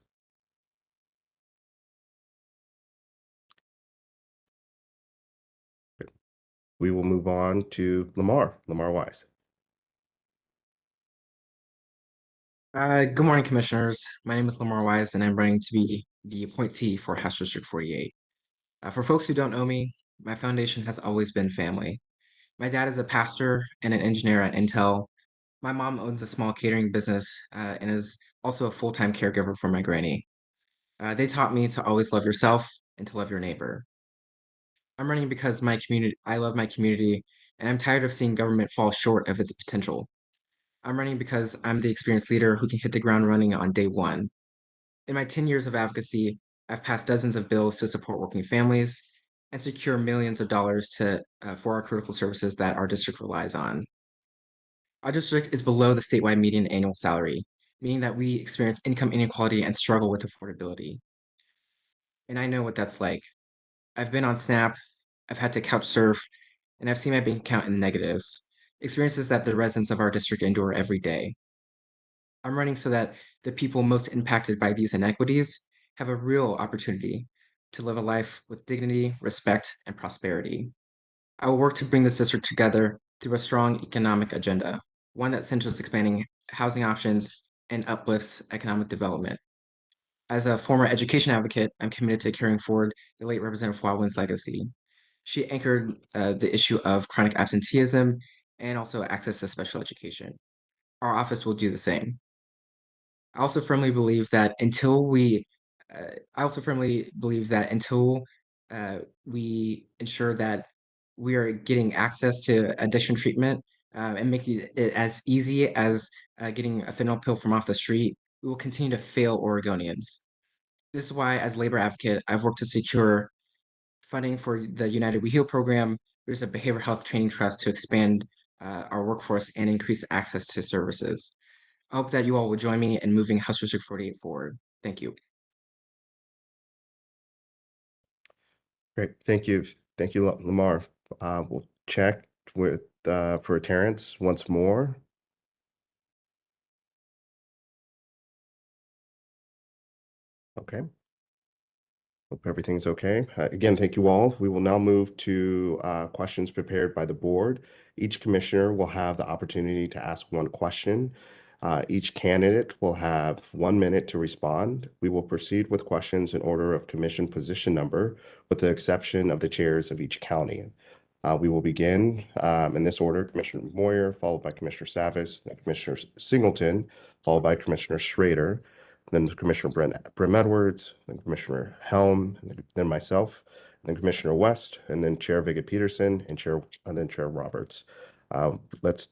S3: We will move on to Lamar Wise.
S22: Good morning, Commissioners. My name is Lamar Wise, and I'm running to be the appointee for House District 48. For folks who don't know me, my foundation has always been family. My dad is a pastor and an engineer at Intel. My mom owns a small catering business and is also a full-time caregiver for my granny. They taught me to always love yourself and to love your neighbor. I'm running because I love my community, and I'm tired of seeing government fall short of its potential. I'm running because I'm the experienced leader who can hit the ground running on day one. In my 10 years of advocacy, I've passed dozens of bills to support working families and secure millions of dollars for our critical services that our district relies on. Our district is below the statewide median annual salary, meaning that we experience income inequality and struggle with affordability. And I know what that's like. I've been on SNAP, I've had to couch surf, and I've seen my bank account in negatives, experiences that the residents of our district endure every day. I'm running so that the people most impacted by these inequities have a real opportunity to live a life with dignity, respect, and prosperity. I will work to bring this district together through a strong economic agenda, one that centers expanding housing options and uplifts economic development. As a former education advocate, I'm committed to carrying forward the late Representative Hua Win's legacy. She anchored the issue of chronic absenteeism and also access to special education. Our office will do the same. I also firmly believe that until we ensure that we are getting access to addiction treatment and making it as easy as getting a fentanyl pill from off the street, we will continue to fail Oregonians. This is why, as labor advocate, I've worked to secure funding for the United We Heal program. There's a behavioral health training trust to expand our workforce and increase access to services. I hope that you all will join me in moving House District 48 forward. Thank you.
S3: Great. Thank you. Thank you, Lamar. We'll check with for Terrence once more. Okay. Hope everything's okay. Again, thank you all. We will now move to questions prepared by the board. Each commissioner will have the opportunity to ask one question. Each candidate will have 1 minute to respond. We will proceed with questions in order of commission position number, with the exception of the chairs of each county. We will begin in this order: Commissioner Moyer, followed by Commissioner Savas, then Commissioner Singleton, followed by Commissioner Schrader, then Commissioner Brim Edwards, then Commissioner Helm, and then myself, then Commissioner West, and then Chair Viggo Peterson, and then Chair Roberts.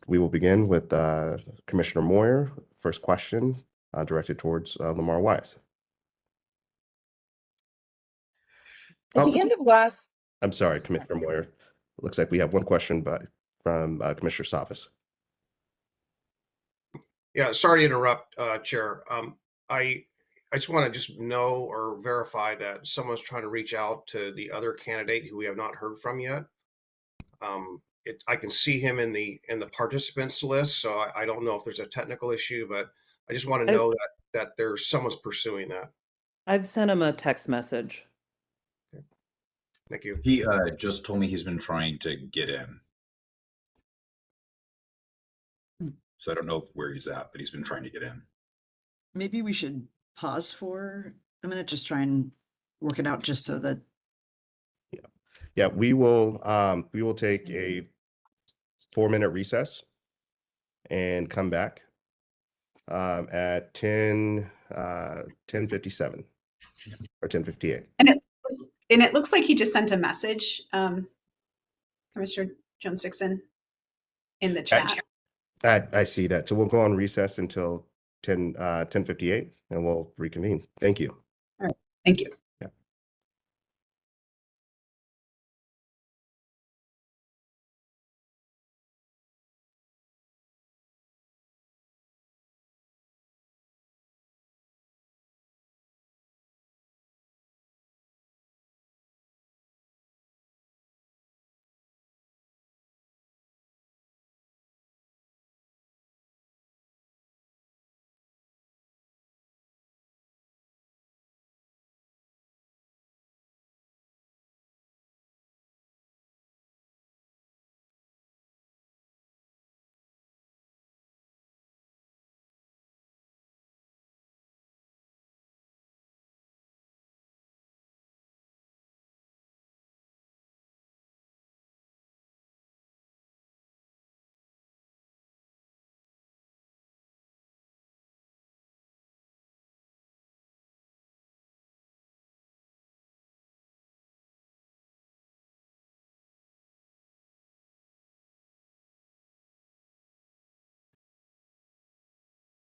S3: We will begin with Commissioner Moyer. First question directed towards Lamar Wise.
S6: At the end of last,
S3: I'm sorry, Commissioner Moyer. Looks like we have one question from Commissioner Savas.
S1: Yeah, sorry to interrupt, Chair. I just want to know or verify that someone's trying to reach out to the other candidate who we have not heard from yet. I can see him in the participants list, so I don't know if there's a technical issue, but I just want to know that there's someone's pursuing that.
S8: I've sent him a text message.
S1: Thank you.
S9: He just told me he's been trying to get in. So I don't know where he's at, but he's been trying to get in.
S6: maybe we should pause for a minute, just try and work it out just so that.
S3: Yeah, we will take a 4-minute recess and come back at 10:57 or 10:58.
S7: And it looks like he just sent a message, Commissioner Jones Dixon, in the chat.
S3: I see that. So we'll go on recess until 10:58 and we'll reconvene. Thank you.
S7: All right. Thank you.
S3: Yeah.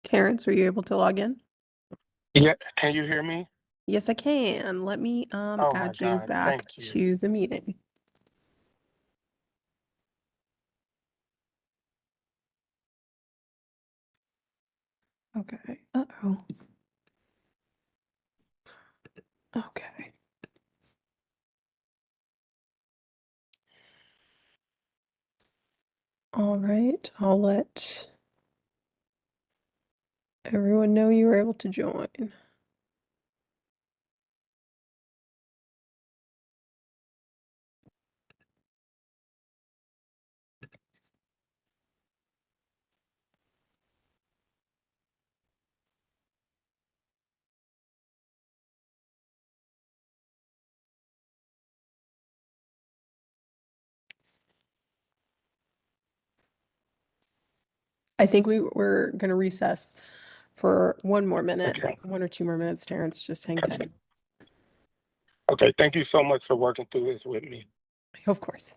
S2: Terrence, are you able to log in?
S10: Yeah, can you hear me?
S2: Yes, I can. Let me
S10: Oh my
S2: add you
S10: God,
S2: back
S10: thank you.
S2: to the meeting. Okay. Uh-oh. Okay. All right. I'll let everyone know you were able to join. I think we're going to recess for one more minute,
S10: Okay.
S2: 1 or 2 more minutes. Terrence, just hang tight.
S10: Okay, thank you so much for working through this with me.
S2: Of course.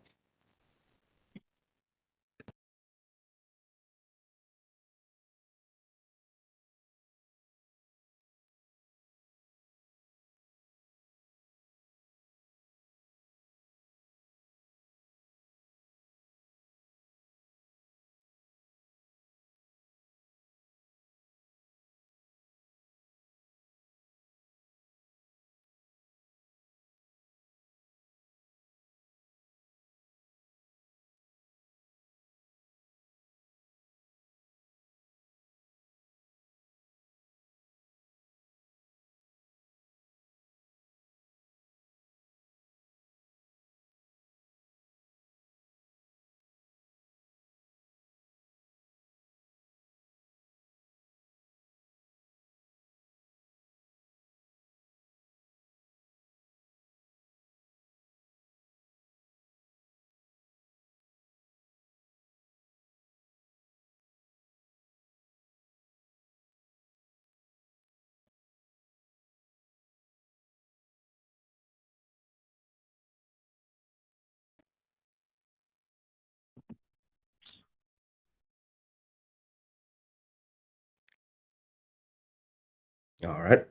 S3: All right.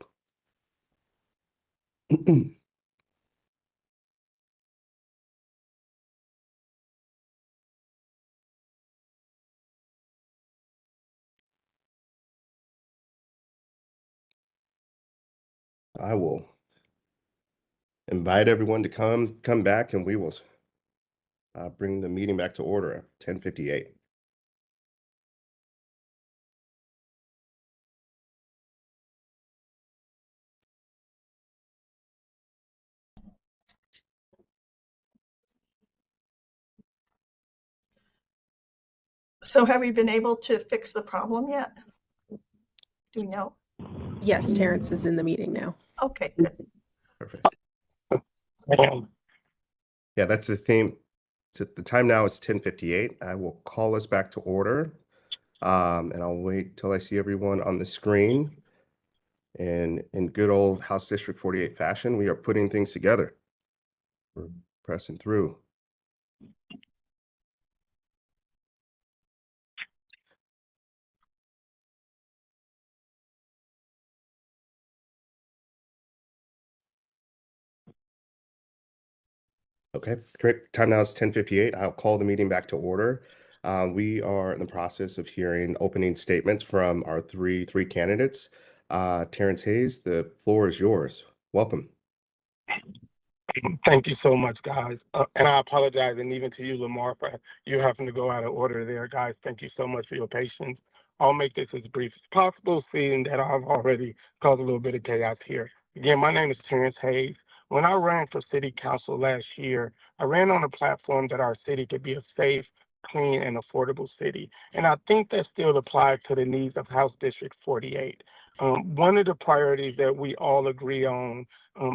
S3: I will invite everyone to come back, and we will bring the meeting back to order at 10:58.
S11: So have we been able to fix the problem yet? Do we know?
S2: Yes, Terrence is in the meeting now.
S11: Okay, good.
S3: Perfect. Yeah, that's the theme. So the time now is 10:58. I will call us back to order. And I'll wait till I see everyone on the screen. And in good old House District 48 fashion, we are putting things together. We're pressing through. Okay, great. Time now is 10:58. I'll call the meeting back to order. We are in the process of hearing opening statements from our three candidates. Terrence Hayes, the floor is yours. Welcome.
S10: Thank you so much, guys. And I apologize, and even to you, Lamar, for you having to go out of order there, guys. Thank you so much for your patience. I'll make this as brief as possible, seeing that I've already caused a little bit of chaos here. Again, my name is Terrence Hayes. When I ran for city council last year, I ran on a platform that our city could be a safe, clean, and affordable city. And I think that still applies to the needs of House District 48. One of the priorities that we all agree on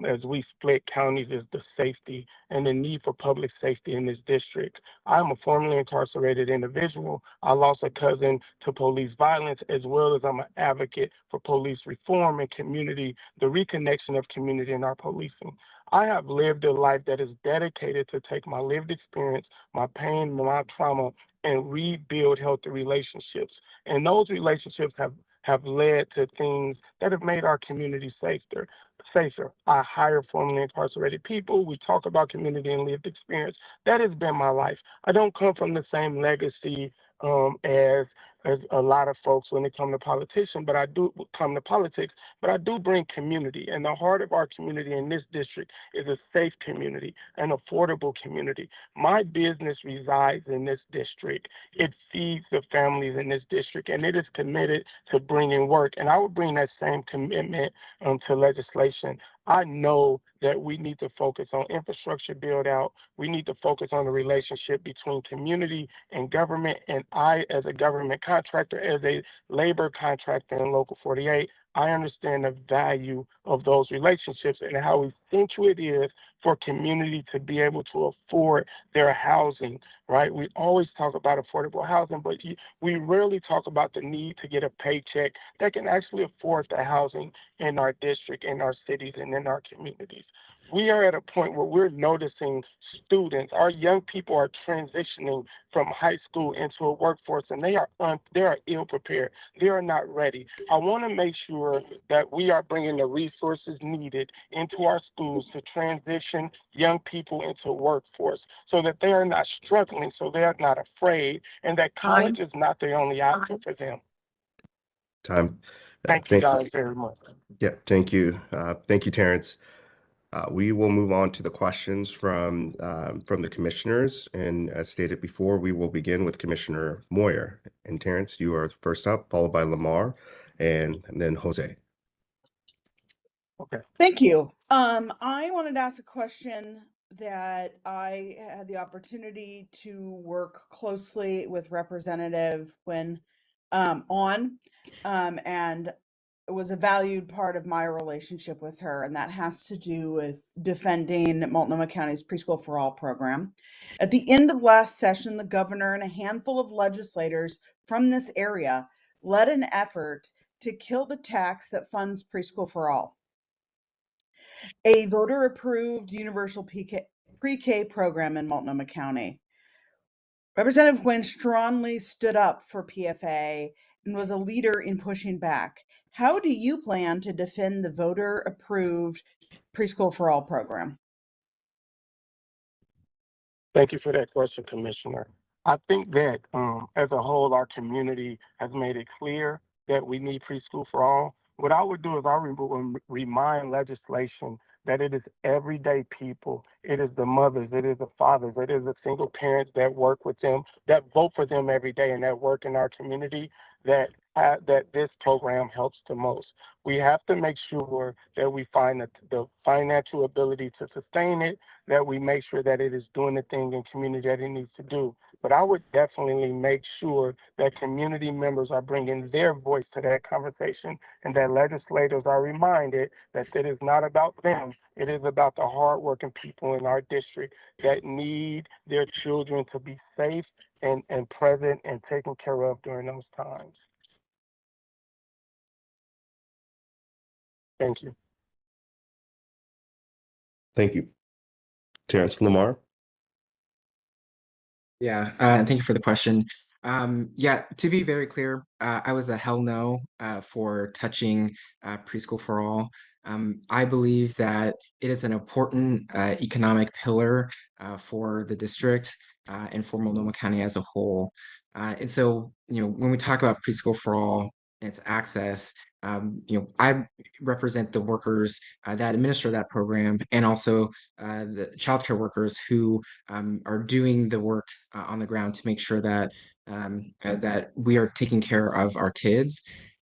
S10: as we split counties is the safety and the need for public safety in this district. I'm a formerly incarcerated individual. I lost a cousin to police violence, as well as I'm an advocate for police reform and community, the reconnection of community in our policing. I have lived a life that is dedicated to take my lived experience, my pain, my trauma, and rebuild healthy relationships. And those relationships have led to things that have made our community safer. I hire formerly incarcerated people. We talk about community and lived experience. That has been my life. I don't come from the same legacy as a lot of folks when it comes to politicians, but I do come to politics, but I do bring community. And the heart of our community in this district is a safe community, an affordable community. My business resides in this district. It feeds the families in this district, and it is committed to bringing work. And I would bring that same commitment to legislation. I know that we need to focus on infrastructure build out. We need to focus on the relationship between community and government. And I, as a government contractor, as a labor contractor in Local 48, I understand the value of those relationships and how essential it is for community to be able to afford their housing, right? We always talk about affordable housing, but we rarely talk about the need to get a paycheck that can actually afford the housing in our district, in our cities, and in our communities. We are at a point where we're noticing students, our young people are transitioning from high school into a workforce, and they are ill prepared. They are not ready. I want to make sure that we are bringing the resources needed into our schools to transition young people into workforce so that they are not struggling, so they are not afraid, and that college is not the only option for them.
S3: Time.
S10: Thank you guys very much.
S3: Yeah, thank you. Thank you, Terrence. We will move on to the questions from the commissioners. And as stated before, we will begin with Commissioner Moyer. And Terrence, you are first up, followed by Lamar, and then Jose.
S10: Okay.
S12: Thank you. I wanted to ask a question that I had the opportunity to work closely with Representative when on, and it was a valued part of my relationship with her, and that has to do with defending Multnomah County's Preschool for All program. At the end of last session, the governor and a handful of legislators from this area led an effort to kill the tax that funds Preschool for All, a voter-approved universal pre-K program in Multnomah County. Representative Nguyen strongly stood up for PFA and was a leader in pushing back. How do you plan to defend the voter-approved Preschool for All program?
S10: Thank you for that question, Commissioner. I think that as a whole, our community has made it clear that we need preschool for all. What I would do is remind legislation that it is everyday people. It is the mothers, it is the fathers, it is the single parents that work with them, that vote for them every day and that work in our community that this program helps the most. We have to make sure that we find the financial ability to sustain it, that we make sure that it is doing the thing in community that it needs to do. But I would definitely make sure that community members are bringing their voice to that conversation and that legislators are reminded that it is not about them. It is about the hardworking people in our district that need their children to be safe and present and taken care of during those times. Thank you.
S3: Thank you. Terrence Lamar.
S22: Yeah, thank you for the question. Yeah, to be very clear, I was a hell no for touching preschool for all. I believe that it is an important economic pillar for the district and for Multnomah County as a whole. And so, when we talk about preschool for all and its access, I represent the workers that administer that program and also the childcare workers who are doing the work on the ground to make sure that that we are taking care of our kids.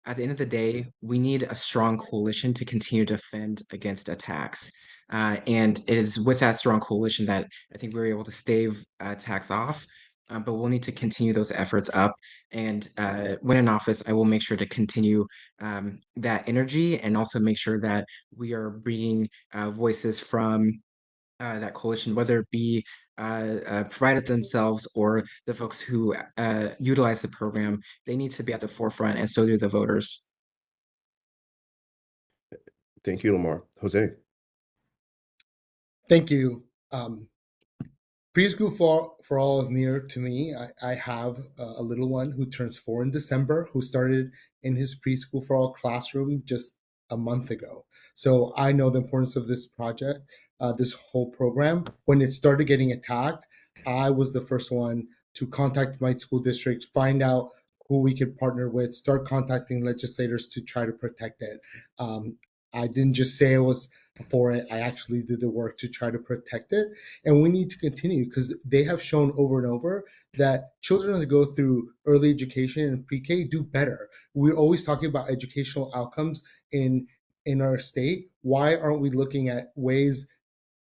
S22: At the end of the day, we need a strong coalition to continue to defend against attacks. And it is with that strong coalition that I think we're able to stave attacks off. But we'll need to continue those efforts up. And when in office, I will make sure to continue that energy and also make sure that we are bringing voices from that coalition, whether it be provided themselves or the folks who utilize the program, they need to be at the forefront, and so do the voters.
S3: Thank you, Lamar. Jose.
S5: Thank you. Preschool for all is near to me. I have a little one who turns 4 in December, who started in his preschool for all classroom just a month ago. So I know the importance of this project, this whole program. When it started getting attacked, I was the first one to contact my school district, find out who we could partner with, start contacting legislators to try to protect it. I didn't just say I was for it. I actually did the work to try to protect it. And we need to continue because they have shown over and over that children that go through early education and pre-K do better. We're always talking about educational outcomes in our state. Why aren't we looking at ways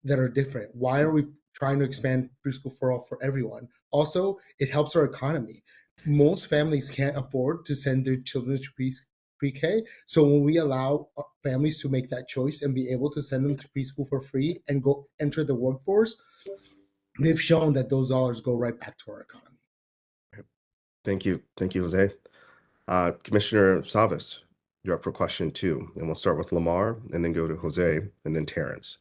S5: that are different? Why are we trying to expand preschool for all for everyone? Also, it helps our economy. Most families can't afford to send their children to pre-K. So when we allow families to make that choice and be able to send them to preschool for free and go enter the workforce, they've shown that those dollars go right back to our economy.
S3: Thank you. Thank you, Jose. Commissioner Savas, you're up for question 2. And we'll start with Lamar and then go to Jose and then Terrence.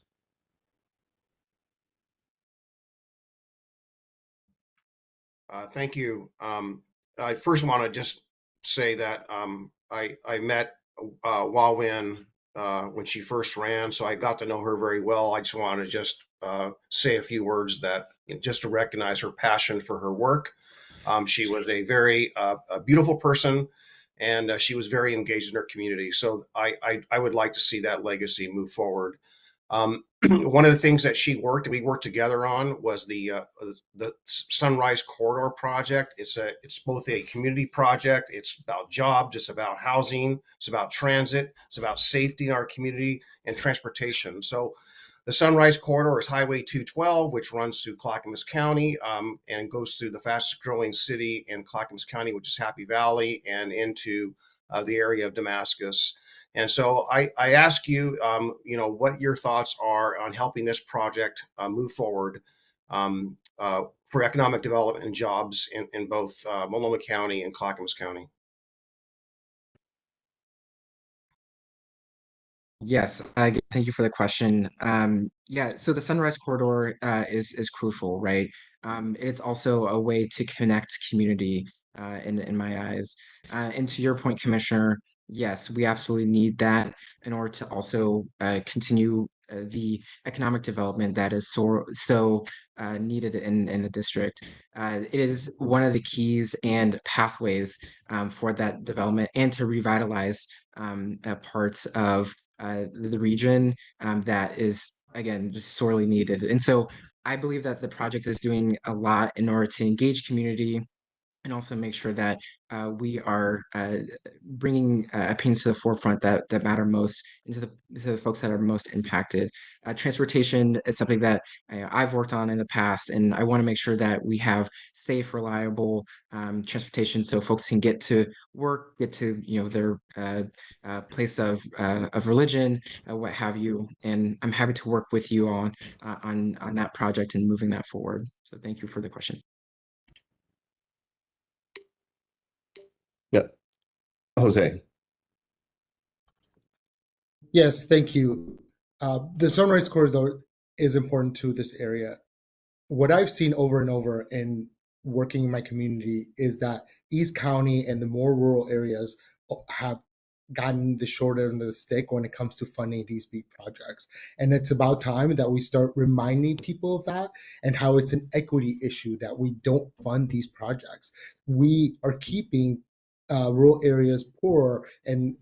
S1: Thank you. I first want to just say that I met Wawin when she first ran, so I got to know her very well. I just want to just say a few words that just to recognize her passion for her work. She was a very a beautiful person, and she was very engaged in her community. So I would like to see that legacy move forward. One of the things that we worked together on was the Sunrise Corridor project. It's both a community project. It's about jobs. It's about housing. It's about transit. It's about safety in our community and transportation. So the Sunrise Corridor is Highway 212, which runs through Clackamas County and goes through the fastest growing city in Clackamas County, which is Happy Valley, and into the area of Damascus. And so I ask you, what your thoughts are on helping this project move forward for economic development and jobs in both Multnomah County and Clackamas County.
S22: Yes, thank you for the question. Yeah, so the Sunrise Corridor is crucial, right? It's also a way to connect community in my eyes. And to your point, Commissioner, yes, we absolutely need that in order to also continue the economic development that is so needed in the district. It is one of the keys and pathways for that development and to revitalize parts of the region that is again just sorely needed. And so I believe that the project is doing a lot in order to engage community and also make sure that we are bringing opinions to the forefront that matter most into to the folks that are most impacted. Transportation is something that I've worked on in the past, and I want to make sure that we have safe, reliable transportation so folks can get to work, get to their place of religion, what have you. And I'm happy to work with you on that project and moving that forward. So thank you for the question.
S3: Yeah, Jose.
S5: Yes, thank you. The Sunrise Corridor is important to this area. What I've seen over and over in working in my community is that East County and the more rural areas have gotten the short end of the stick when it comes to funding these big projects. And it's about time that we start reminding people of that and how it's an equity issue that we don't fund these projects. We are keeping rural areas poor and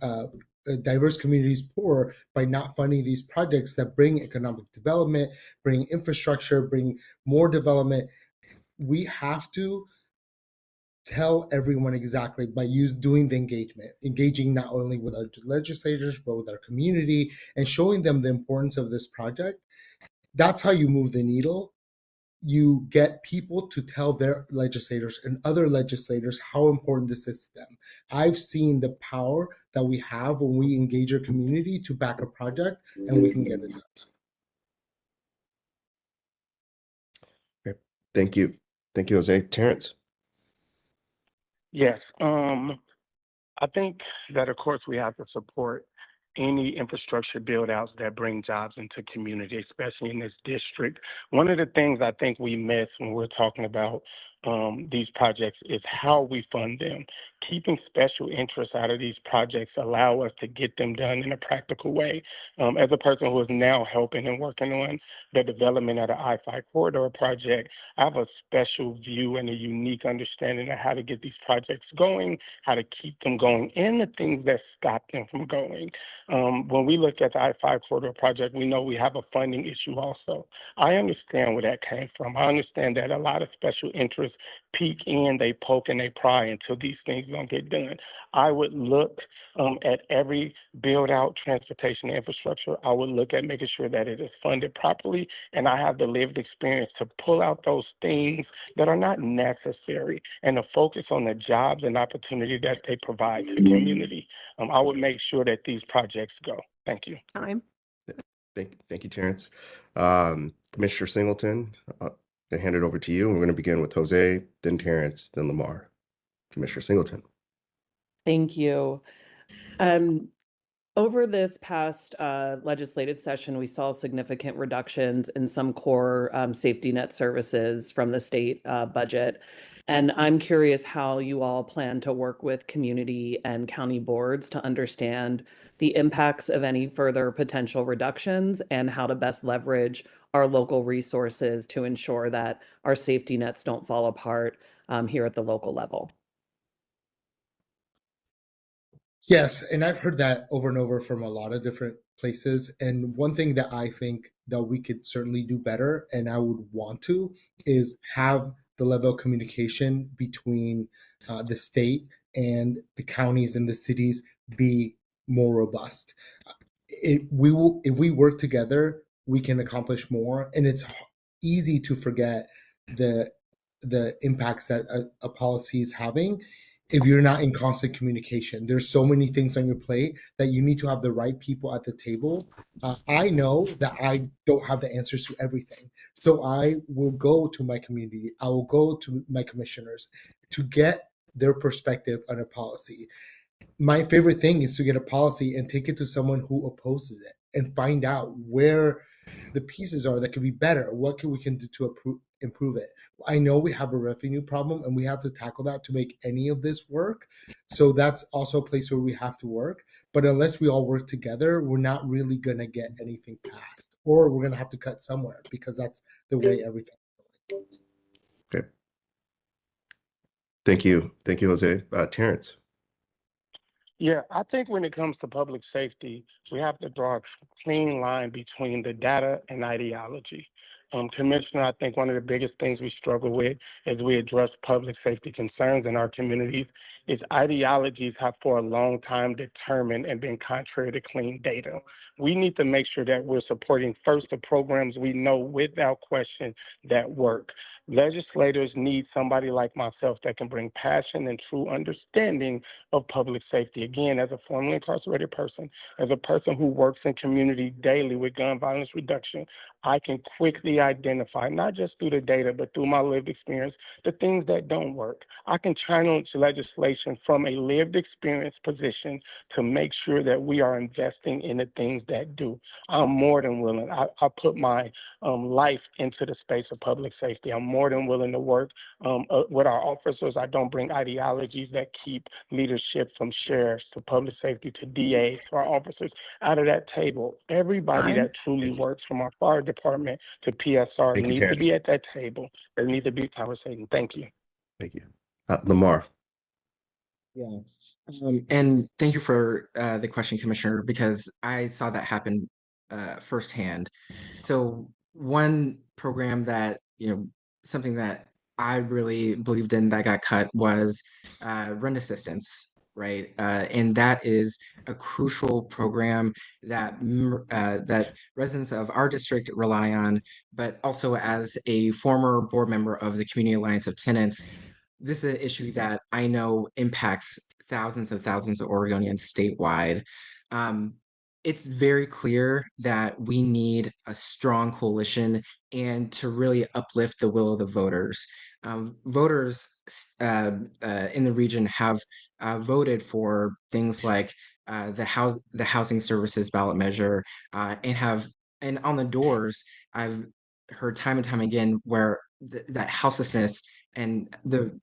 S5: diverse communities poor by not funding these projects that bring economic development, bring infrastructure, bring more development. We have to tell everyone exactly by doing the engaging not only with our legislators but with our community and showing them the importance of this project. That's how you move the needle. You get people to tell their legislators and other legislators how important this is to them. I've seen the power that we have when we engage our community to back a project, and we can get it done.
S3: Okay. Thank you. Thank you, Jose. Terrence.
S10: Yes. I think that of course we have to support any infrastructure build outs that bring jobs into community, especially in this district. One of the things I think we miss when we're talking about these projects is how we fund them. Keeping special interests out of these projects allow us to get them done in a practical way. As a person who is now helping and working on the development of the I-5 corridor project, I have a special view and a unique understanding of how to get these projects going, how to keep them going, and the things that stop them from going. When we look at the I-5 corridor project, we know we have a funding issue also. I understand where that came from. I understand that a lot of special interests peek in, they poke and they pry until these things don't get done. I would look at every build out transportation infrastructure. I would look at making sure that it is funded properly. And I have the lived experience to pull out those things that are not necessary and to focus on the jobs and opportunity that they provide to the community. I would make sure that these projects go. Thank you.
S2: Time.
S3: Thank you, Terrence. Commissioner Singleton, I hand it over to you. And we're going to begin with Jose, then Terrence, then Lamar. Commissioner Singleton.
S8: Thank you. Over this past legislative session, we saw significant reductions in some core safety net services from the state budget. And I'm curious how you all plan to work with community and county boards to understand the impacts of any further potential reductions and how to best leverage our local resources to ensure that our safety nets don't fall apart here at the local level.
S5: Yes, and I've heard that over and over from a lot of different places. And one thing that I think that we could certainly do better, and I would want to, is have the level of communication between the state and the counties and the cities be more robust. If we work together, we can accomplish more. And it's easy to forget the impacts that a policy is having if you're not in constant communication. There's so many things on your plate that you need to have the right people at the table. I know that I don't have the answers to everything. So I will go to my community. I will go to my commissioners to get their perspective on a policy. My favorite thing is to get a policy and take it to someone who opposes it and find out where the pieces are that could be better. What we can do to improve it. I know we have a revenue problem and we have to tackle that to make any of this work. So that's also a place where we have to work. But unless we all work together, we're not really going to get anything passed, or we're going to have to cut somewhere because that's the way everything.
S3: Okay. Thank you. Thank you, Jose. Terrence.
S10: Yeah, I think when it comes to public safety, we have to draw a clean line between the data and ideology. Commissioner, I think one of the biggest things we struggle with as we address public safety concerns in our communities is ideologies have for a long time determined and been contrary to clean data. We need to make sure that we're supporting first the programs we know without question that work. Legislators need somebody like myself that can bring passion and true understanding of public safety. Again, as a formerly incarcerated person, as a person who works in community daily with gun violence reduction, I can quickly identify, not just through the data, but through my lived experience, the things that don't work. I can challenge legislation from a lived experience position to make sure that we are investing in the things that do. I'm more than willing. I put my life into the space of public safety. I'm more than willing to work with our officers. I don't bring ideologies that keep leadership from sheriffs to public safety to DAs to our officers out of that table. Everybody that truly works from our fire department to PSRs
S3: Thank you,
S10: needs to
S3: Terrence.
S10: be at that table. There need to be conversation. Thank you.
S3: Thank you. Lamar.
S22: Yeah. And thank you for the question, Commissioner, because I saw that happen firsthand. So one program that, something that I really believed in that got cut was rent assistance, right? And that is a crucial program that that residents of our district rely on, but also as a former board member of the Community Alliance of Tenants, this is an issue that I know impacts thousands and thousands of Oregonians statewide. Um, it's very clear that we need a strong coalition and to really uplift the will of the voters. Voters in the region have voted for things like the housing services ballot measure and on the doors I've heard time and time again where that houselessness and the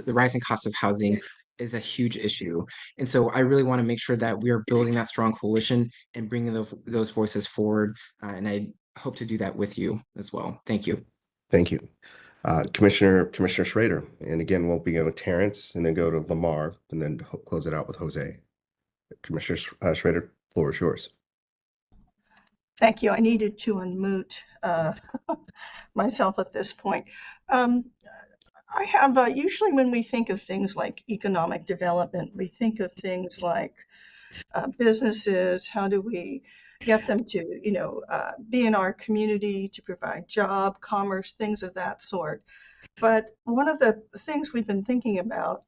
S22: rising cost of housing is a huge issue. And so I really want to make sure that we are building that strong coalition and bringing those voices forward. And I hope to do that with you as well. Thank you.
S3: Thank you. Commissioner Schrader. And again, we'll begin with Terrence and then go to Lamar and then close it out with Jose. Commissioner Schrader, floor is yours.
S11: Thank you. I needed to unmute myself at this point. I have usually when we think of things like economic development, we think of things like businesses. How do we get them to, be in our community to provide job, commerce, things of that sort. But one of the things we've been thinking about,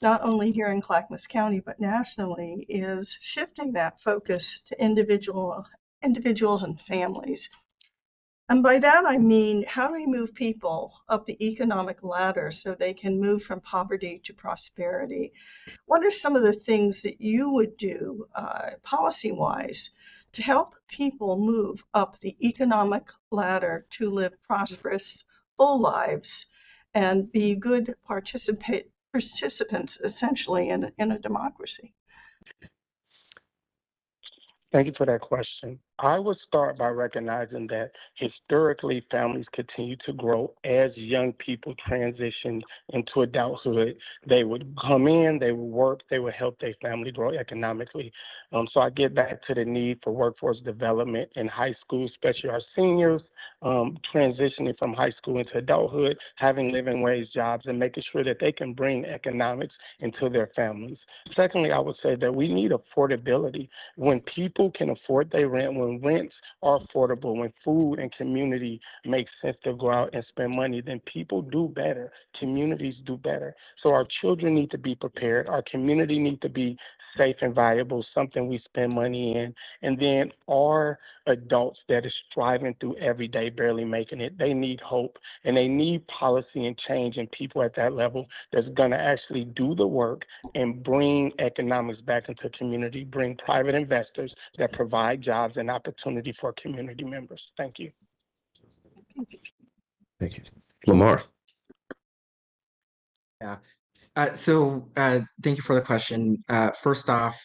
S11: not only here in Clackamas County, but nationally, is shifting that focus to individuals and families. And by that, I mean, how do we move people up the economic ladder so they can move from poverty to prosperity? What are some of the things that you would do policy-wise to help people move up the economic ladder to live prosperous, full lives and be good participants essentially in a democracy?
S10: Thank you for that question. I would start by recognizing that historically families continue to grow as young people transition into adulthood. They would come in, they would work, they would help their family grow economically. So I get back to the need for workforce development in high school, especially our seniors, transitioning from high school into adulthood, having living wage jobs and making sure that they can bring economics into their families. Secondly, I would say that we need affordability. When people can afford their rent, when when rents are affordable, when food and community makes sense to go out and spend money, then people do better. Communities do better. So our children need to be prepared. Our community need to be safe and valuable, something we spend money in. And then our adults that is striving through every day, barely making it, they need hope and they need policy and change and people at that level that's going to actually do the work and bring economics back into community, bring private investors that provide jobs and opportunity for community members. Thank you.
S3: Thank you. Lamar.
S22: Yeah. Thank you for the question. First off,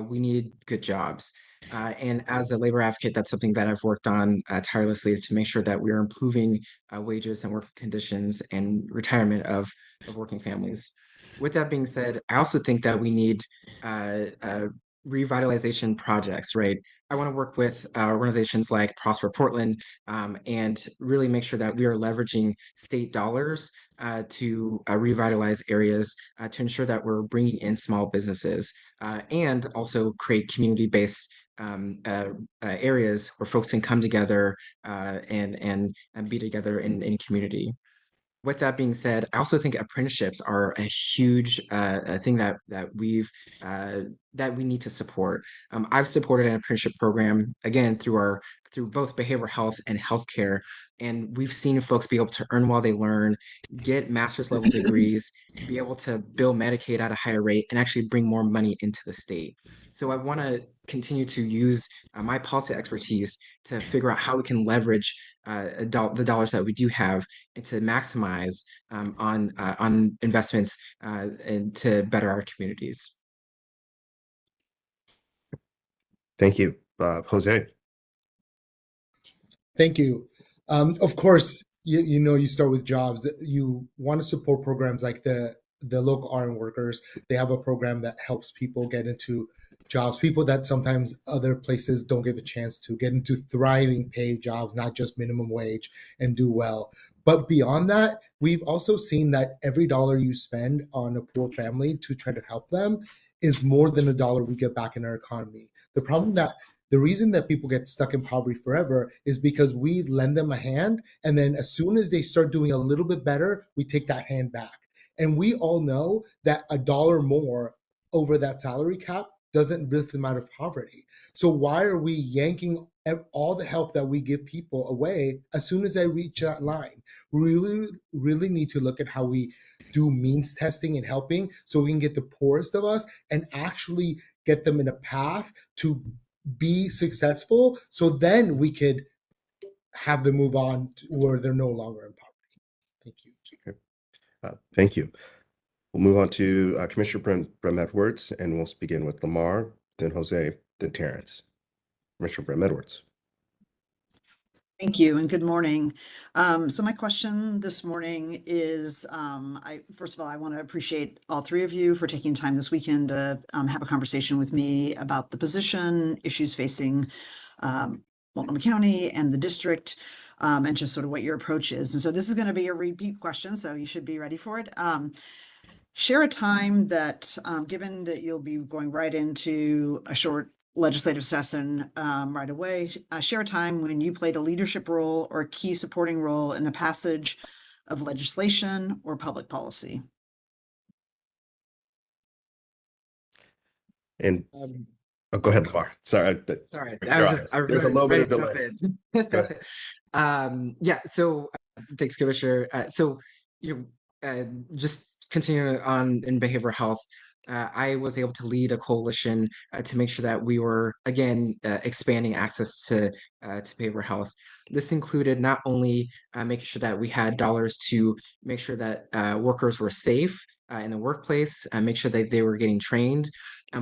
S22: we need good jobs. And as a labor advocate, that's something that I've worked on tirelessly is to make sure that we are improving wages and working conditions and retirement of working families. With that being said, I also think that we need revitalization projects, right? I want to work with organizations like Prosper Portland and really make sure that we are leveraging state dollars to revitalize areas to ensure that we're bringing in small businesses and also create community-based areas where folks can come together and be together in community. With that being said, I also think apprenticeships are a huge thing that we need to support. I've supported an apprenticeship program again through both behavioral health and healthcare, and we've seen folks be able to earn while they learn, get master's level degrees, be able to bill Medicaid at a higher rate, and actually bring more money into the state. So I want to continue to use my policy expertise to figure out how we can leverage the dollars that we do have and to maximize on investments and to better our communities.
S3: Thank you. Jose.
S5: Thank you. Of course, you start with jobs. You want to support programs like the local iron workers. They have a program that helps people get into jobs, people that sometimes other places don't give a chance to get into thriving paid jobs, not just minimum wage, and do well. But beyond that, we've also seen that every dollar you spend on a poor family to try to help them is more than a dollar we get back in our economy. The reason that people get stuck in poverty forever is because we lend them a hand, and then as soon as they start doing a little bit better, we take that hand back. And we all know that a dollar more over that salary cap doesn't lift them out of poverty. So why are we yanking all the help that we give people away as soon as they reach that line? We really need to look at how we do means testing and helping so we can get the poorest of us and actually get them in a path to be successful, so then we could have them move on to where they're no longer in poverty. Thank you.
S3: Thank you. We'll move on to Commissioner Brem Edwards, and we'll begin with Lamar, then Jose, then Terrence. Commissioner Brem Edwards.
S6: Thank you and good morning. So my question this morning is, first of all, I want to appreciate all three of you for taking time this weekend to have a conversation with me about the position, issues facing Multnomah County and the district, and just sort of what your approach is. And so this is going to be a repeat question, so you should be ready for it. Share a time that, given that you'll be going right into a short legislative session right away, share a time when you played a leadership role or a key supporting role in the passage of legislation or public policy.
S3: And go ahead, Lamar. Sorry.
S22: Sorry,
S3: There's a little bit of delay. Go ahead.
S22: Yeah, so thanks, Commissioner. Just continuing on in behavioral health, I was able to lead a coalition to make sure that we were, again, expanding access to behavioral health. This included not only making sure that we had dollars to make sure that workers were safe in the workplace, make sure that they were getting trained,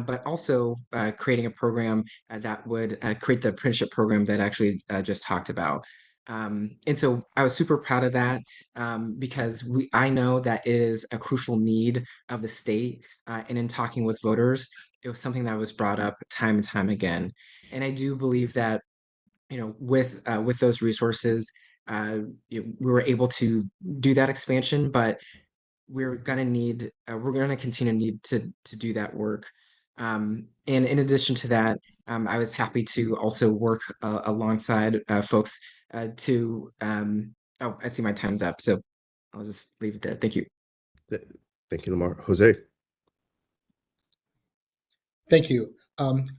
S22: but also creating a program that would create the apprenticeship program that I actually just talked about. And so I was super proud of that because I know that it is a crucial need of the state. And in talking with voters, it was something that was brought up time and time again. And I do believe that, with those resources, we were able to do that expansion, but we're going to continue to need to do that work. And in addition to that, I was happy to also work alongside folks oh, I see my time's up, so I'll just leave it there. Thank you.
S3: Thank you, Lamar. Jose.
S5: Thank you.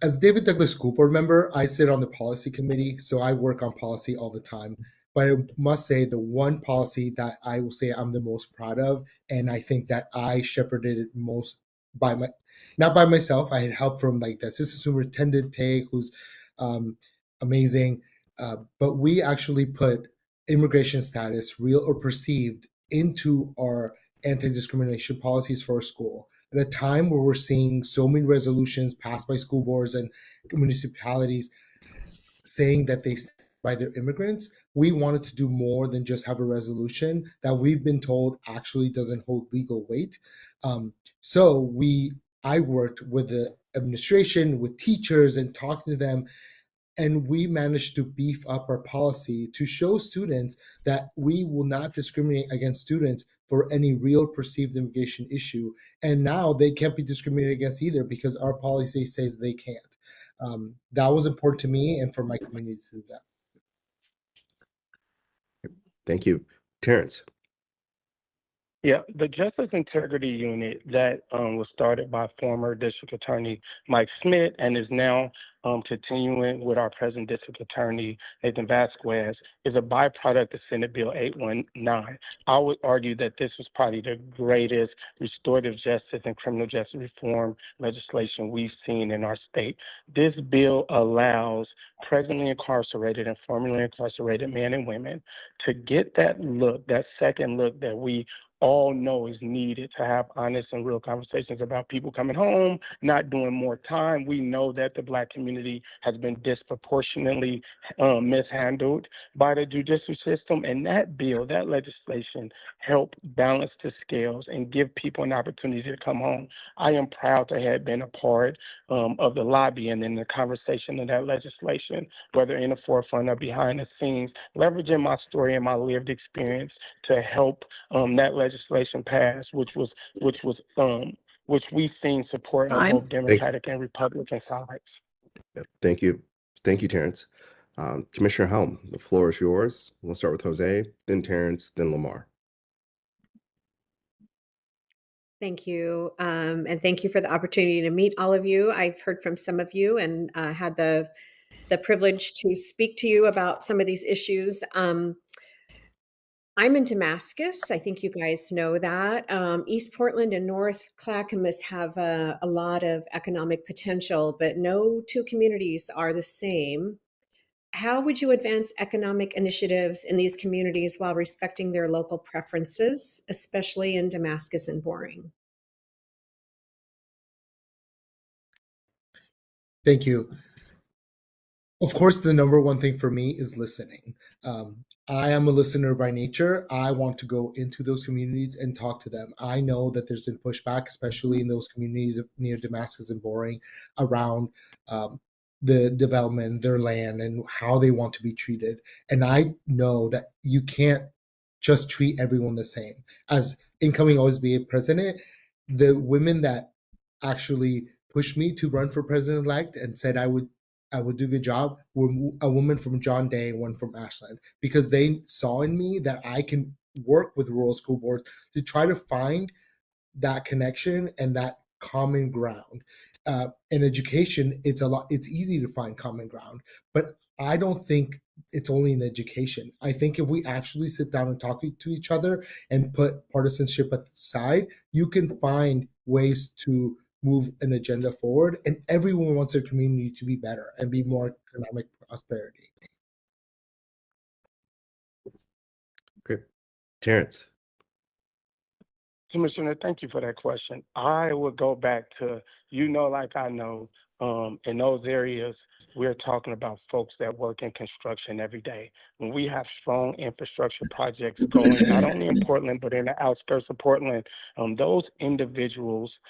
S5: As David Douglas School Board member, I sit on the policy committee, so I work on policy all the time. But I must say the one policy that I will say I'm the most proud of, and I think that I shepherded it most by not by myself. I had help from like the assistant superintendent Tay, who's amazing. But we actually put immigration status, real or perceived, into our anti-discrimination policies for our school. At a time where we're seeing so many resolutions passed by school boards and municipalities saying that they stand by their immigrants, we wanted to do more than just have a resolution that we've been told actually doesn't hold legal weight. So I worked with the administration, with teachers, and talking to them, and we managed to beef up our policy to show students that we will not discriminate against students for any real perceived immigration issue. And now they can't be discriminated against either because our policy says they can't. That was important to me and for my community to do that.
S3: Thank you. Terrence.
S10: Yeah, the Justice Integrity Unit that was started by former District Attorney Mike Smith and is now continuing with our present District Attorney Nathan Vasquez is a byproduct of Senate Bill 819. I would argue that this was probably the greatest restorative justice and criminal justice reform legislation we've seen in our state. This bill allows presently incarcerated and formerly incarcerated men and women to get that look, that second look that we all know is needed to have honest and real conversations about people coming home, not doing more time. We know that the Black community has been disproportionately mishandled by the judicial system. And that bill, that legislation, help balance the scales and give people an opportunity to come home. I am proud to have been a part of the lobbying and the conversation of that legislation, whether in the forefront or behind the scenes, leveraging my story and my lived experience to help that legislation pass, which we've seen support on both Democratic and Republican sides.
S3: Thank you. Thank you, Terrence. Commissioner Helm, the floor is yours. We'll start with Jose, then Terrence, then Lamar.
S13: Thank you. And thank you for the opportunity to meet all of you. I've heard from some of you and had the privilege to speak to you about some of these issues. I'm in Damascus. I think you guys know that. East Portland and North Clackamas have a lot of economic potential, but no two communities are the same. How would you advance economic initiatives in these communities while respecting their local preferences, especially in Damascus and Boring?
S5: Thank you. Of course, the number one thing for me is listening. I am a listener by nature. I want to go into those communities and talk to them. I know that there's been pushback, especially in those communities near Damascus and Boring, around the development, their land, and how they want to be treated. And I know that you can't just treat everyone the same. As incoming OSBA president, the women that actually pushed me to run for president-elect and said I would do a good job were a woman from John Day and one from Ashland, because they saw in me that I can work with rural school boards to try to find that connection and that common ground. In education, it's easy to find common ground, but I don't think it's only in education. I think if we actually sit down and talk to each other and put partisanship aside, you can find ways to move an agenda forward, and everyone wants their community to be better and be more economic prosperity.
S3: Okay. Terrence.
S10: Commissioner, thank you for that question. I would go back to, like I know, in those areas, we're talking about folks that work in construction every day. When we have strong infrastructure projects going, not only in Portland, but in the outskirts of Portland, those individuals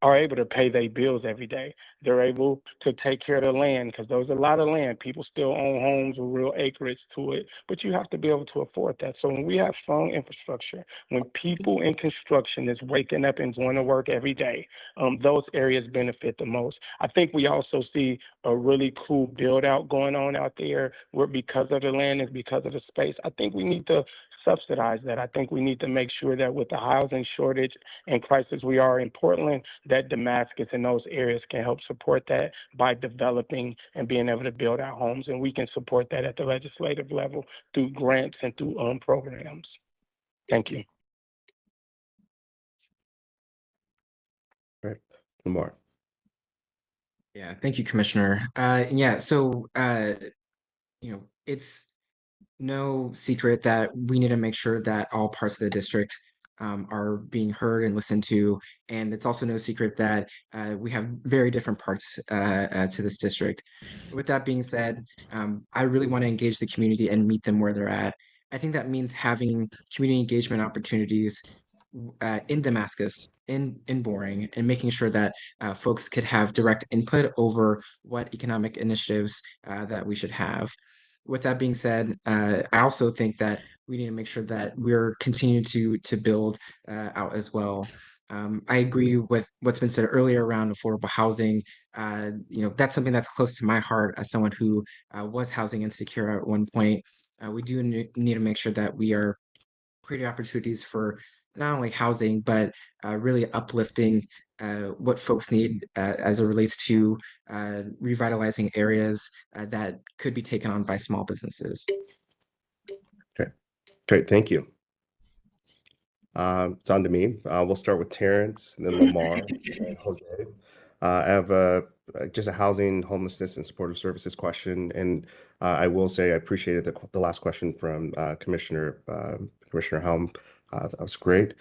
S10: are able to pay their bills every day. They're able to take care of the land because there's a lot of land. People still own homes with real acreage to it, but you have to be able to afford that. So when we have strong infrastructure, when people in construction is waking up and going to work every day, those areas benefit the most. I think we also see a really cool build out going on out there where because of the land and because of the space, I think we need to subsidize that. I think we need to make sure that with the housing shortage and crisis we are in Portland, that Damascus and those areas can help support that by developing and being able to build our homes. And we can support that at the legislative level through grants and through programs. Thank you.
S3: Right. Lamar.
S22: Yeah, thank you, Commissioner. Yeah, so it's no secret that we need to make sure that all parts of the district are being heard and listened to. And it's also no secret that we have very different parts to this district. With that being said, I really want to engage the community and meet them where they're at. I think that means having community engagement opportunities in Damascus, in Boring, and making sure that folks could have direct input over what economic initiatives that we should have. With that being said, I also think that we need to make sure that we're continuing to build out as well. I agree with what's been said earlier around affordable housing. That's something that's close to my heart as someone who was housing insecure at one point. We do need to make sure that we are creating opportunities for not only housing, but really uplifting what folks need as it relates to revitalizing areas that could be taken on by small businesses.
S3: Okay, great, thank you. It's on to me. We'll start with Terrence, and then Lamar, and Jose. I have just a housing, homelessness, and supportive services question, and I will say I appreciated the last question from Commissioner Helm. That was great.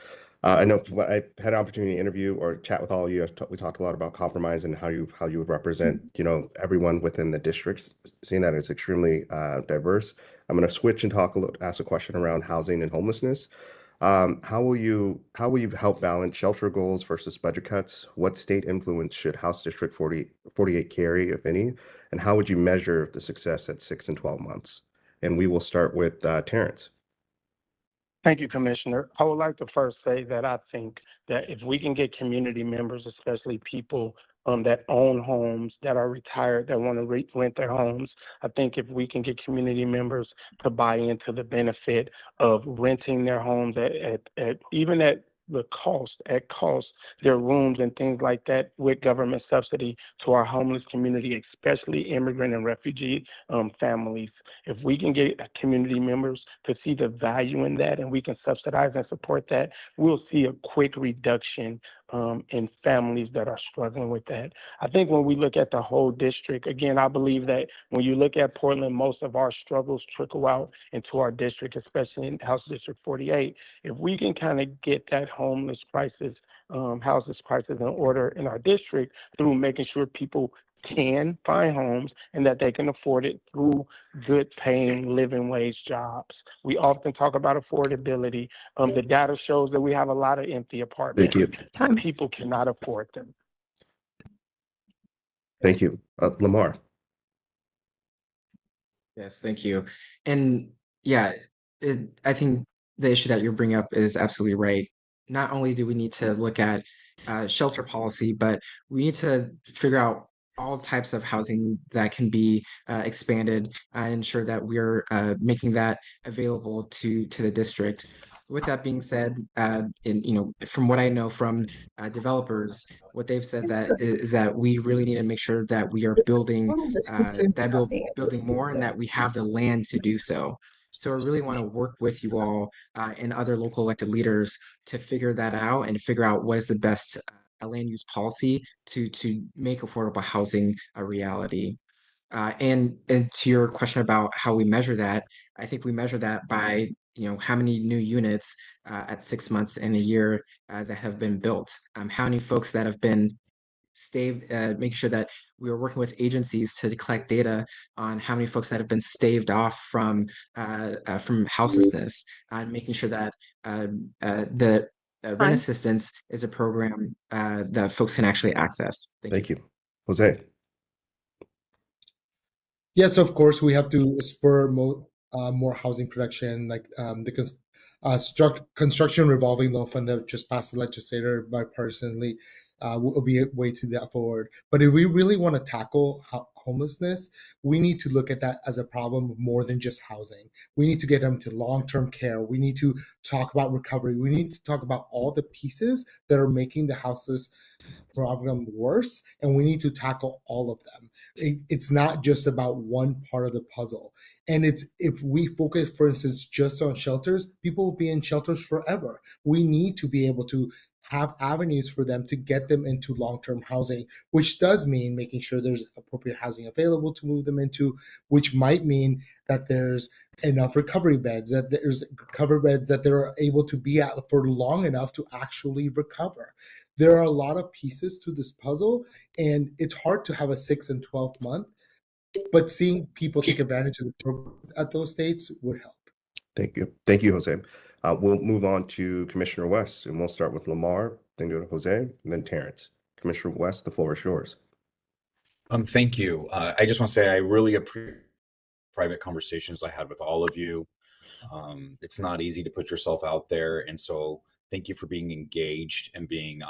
S3: I know when I had an opportunity to interview or chat with all of you, we talked a lot about compromise and how you would represent everyone within the districts, seeing that it's extremely diverse. I'm going to switch and ask a question around housing and homelessness. How will you help balance shelter goals versus budget cuts? What state influence should House District 48 carry, if any? And how would you measure the success at 6 and 12 months? And we will start with Terrence.
S10: Thank you, Commissioner. I would like to first say that I think that if we can get community members, especially people that own homes, that are retired, that want to rent their homes, I think if we can get community members to buy into the benefit of renting their homes even at cost, their rooms and things like that with government subsidy to our homeless community, especially immigrant and refugee families. If we can get community members to see the value in that and we can subsidize and support that, we'll see a quick reduction in families that are struggling with that. I think when we look at the whole district, again, I believe that when you look at Portland, most of our struggles trickle out into our district, especially in House District 48. If we can kind of get that homeless crisis, houses crisis in order in our district through making sure people can find homes and that they can afford it through good paying living wage jobs. We often talk about affordability. The data shows that we have a lot of empty apartments.
S3: Thank you.
S10: People cannot afford them.
S3: Thank you. Lamar.
S22: Yes, thank you. And yeah, I think the issue that you're bringing up is absolutely right. Not only do we need to look at shelter policy, but we need to figure out all types of housing that can be expanded and ensure that we're making that available to the district. With that being said, from what I know from developers, what they've said is that we really need to make sure that we are building building more and that we have the land to do so. So I really want to work with you all and other local elected leaders to figure that out and figure out what is the best land use policy to make affordable housing a reality. And to your question about how we measure that, I think we measure that by how many new units at 6 months and a year that have been built, how many folks that have been making sure that we are working with agencies to collect data on how many folks that have been staved off from houselessness, and making sure that the rent
S11: Time.
S22: assistance is a program that folks can actually access.
S3: Thank you. Jose.
S5: Yes, of course, we have to spur more housing production, like construction revolving loan fund that just passed the legislature bipartisanly will be a way to that forward. But if we really want to tackle homelessness, we need to look at that as a problem of more than just housing. We need to get them to long-term care. We need to talk about recovery. We need to talk about all the pieces that are making the houseless problem worse, and we need to tackle all of them. It's not just about one part of the puzzle. And it's if we focus, for instance, just on shelters, people will be in shelters forever. We need to be able to have avenues for them to get them into long-term housing, which does mean making sure there's appropriate housing available to move them into, which might mean that there's enough recovery beds, that there's recovery beds that they're able to be at for long enough to actually recover. There are a lot of pieces to this puzzle, and it's hard to have a 6 and 12 month, but seeing people take advantage of the program at those states would help.
S3: Thank you. Thank you, Jose. We'll move on to Commissioner West, and we'll start with Lamar, then go to Jose, and then Terrence. Commissioner West, the floor is yours.
S9: Thank you. I just want to say I really appreciate private conversations I had with all of you. It's not easy to put yourself out there, and so thank you for being engaged and being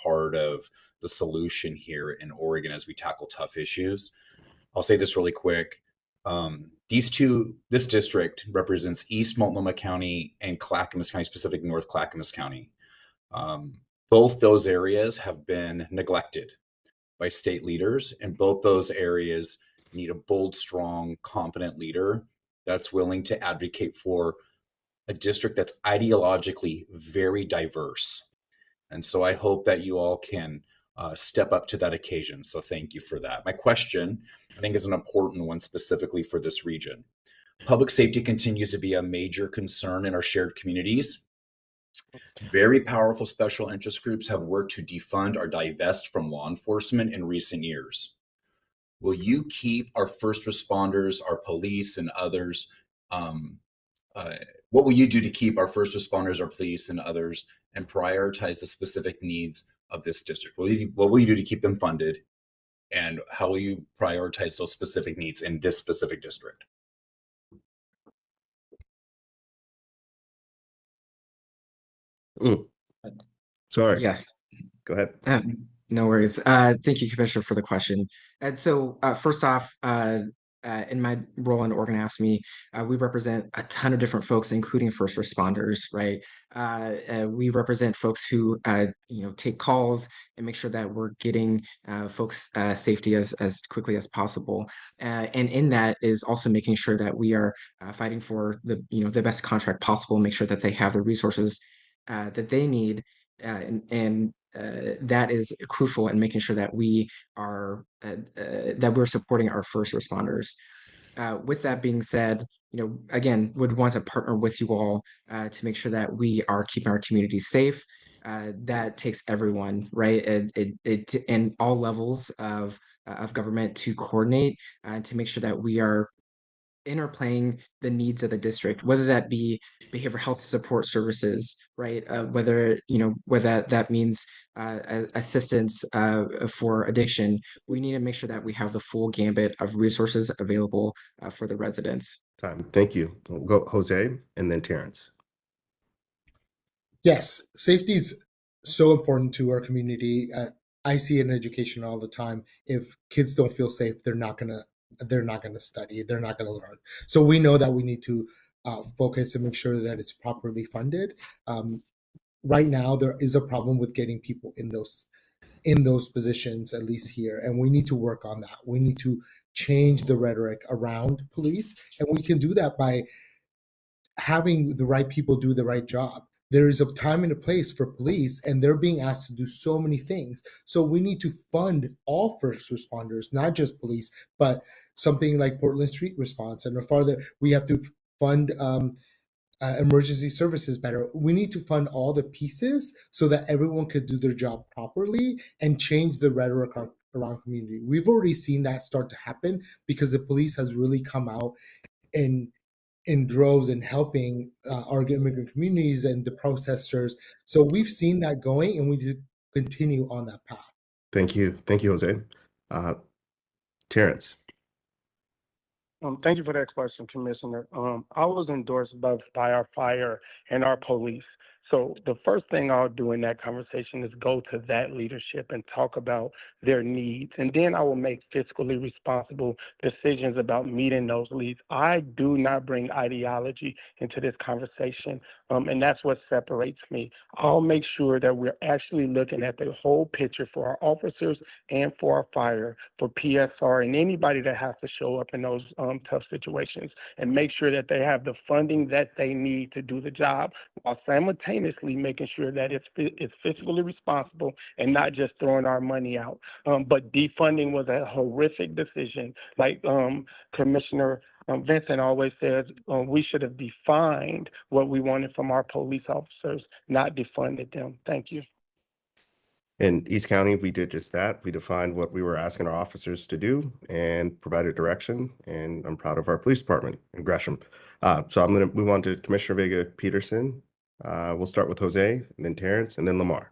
S9: part of the solution here in Oregon as we tackle tough issues. I'll say this really quick. This district represents East Multnomah County and Clackamas County, specifically North Clackamas County. Both those areas have been neglected by state leaders, and both those areas need a bold, strong, competent leader that's willing to advocate for a district that's ideologically very diverse. And so I hope that you all can step up to that occasion. So thank you for that. My question, I think, is an important one specifically for this region. Public safety continues to be a major concern in our shared communities. Very powerful special interest groups have worked to defund or divest from law enforcement in recent years. Will you keep our first responders, our police, and others? What will you do to keep our first responders, our police, and others, and prioritize the specific needs of this district? What will you do to keep them funded? And how will you prioritize those specific needs in this specific district?
S3: Sorry.
S22: Yes.
S3: Go ahead.
S22: No worries. Thank you, Commissioner, for the question. And so, first off, in my role in Oregon AFSCME, we represent a ton of different folks, including first responders, right? We represent folks who, take calls and make sure that we're getting folks safety as quickly as possible. And in that is also making sure that we are fighting for the best contract possible, make sure that they have the resources that they need, and that is crucial in making sure that we are that we're supporting our first responders. With that being said, again, would want to partner with you all to make sure that we are keeping our communities safe. That takes everyone, right? It and all levels of government to coordinate to make sure that we are interplaying the needs of the district, whether that be behavioral health support services, right? Whether that means assistance for addiction. We need to make sure that we have the full gambit of resources available for the residents.
S3: Time. Thank you. We'll go Jose and then Terrence.
S5: Yes, safety is so important to our community. I see it in education all the time. If kids don't feel safe, they're not gonna study. They're not gonna learn. So we know that we need to focus and make sure that it's properly funded. Right now, there is a problem with getting people in those positions, at least here, and we need to work on that. We need to change the rhetoric around police, and we can do that by having the right people do the right job. There is a time and a place for police, and they're being asked to do so many things. So we need to fund all first responders, not just police, but something like Portland Street Response. And farther, we have to fund emergency services better. We need to fund all the pieces so that everyone could do their job properly and change the rhetoric around community. We've already seen that start to happen because the police has really come out and in droves and helping our immigrant communities and the protesters. So we've seen that going, and we need to continue on that path.
S3: Thank you. Thank you, Jose. Terrence.
S10: Thank you for that question, Commissioner. I was endorsed by our fire and our police. So the first thing I'll do in that conversation is go to that leadership and talk about their needs. And then I will make fiscally responsible decisions about meeting those needs. I do not bring ideology into this conversation. And that's what separates me. I'll make sure that we're actually looking at the whole picture for our officers and for our fire, for PSR, and anybody that has to show up in those tough situations, and make sure that they have the funding that they need to do the job, while simultaneously making sure that it's fiscally responsible and not just throwing our money out. But defunding was a horrific decision. Like Commissioner Vincent always says, we should have defined what we wanted from our police officers, not defunded them. Thank you.
S3: In East County, we did just that. We defined what we were asking our officers to do and provided direction. And I'm proud of our police department in Gresham. So I'm going to move on to Commissioner Vega Peterson. We'll start with Jose, and then Terrence, and then Lamar.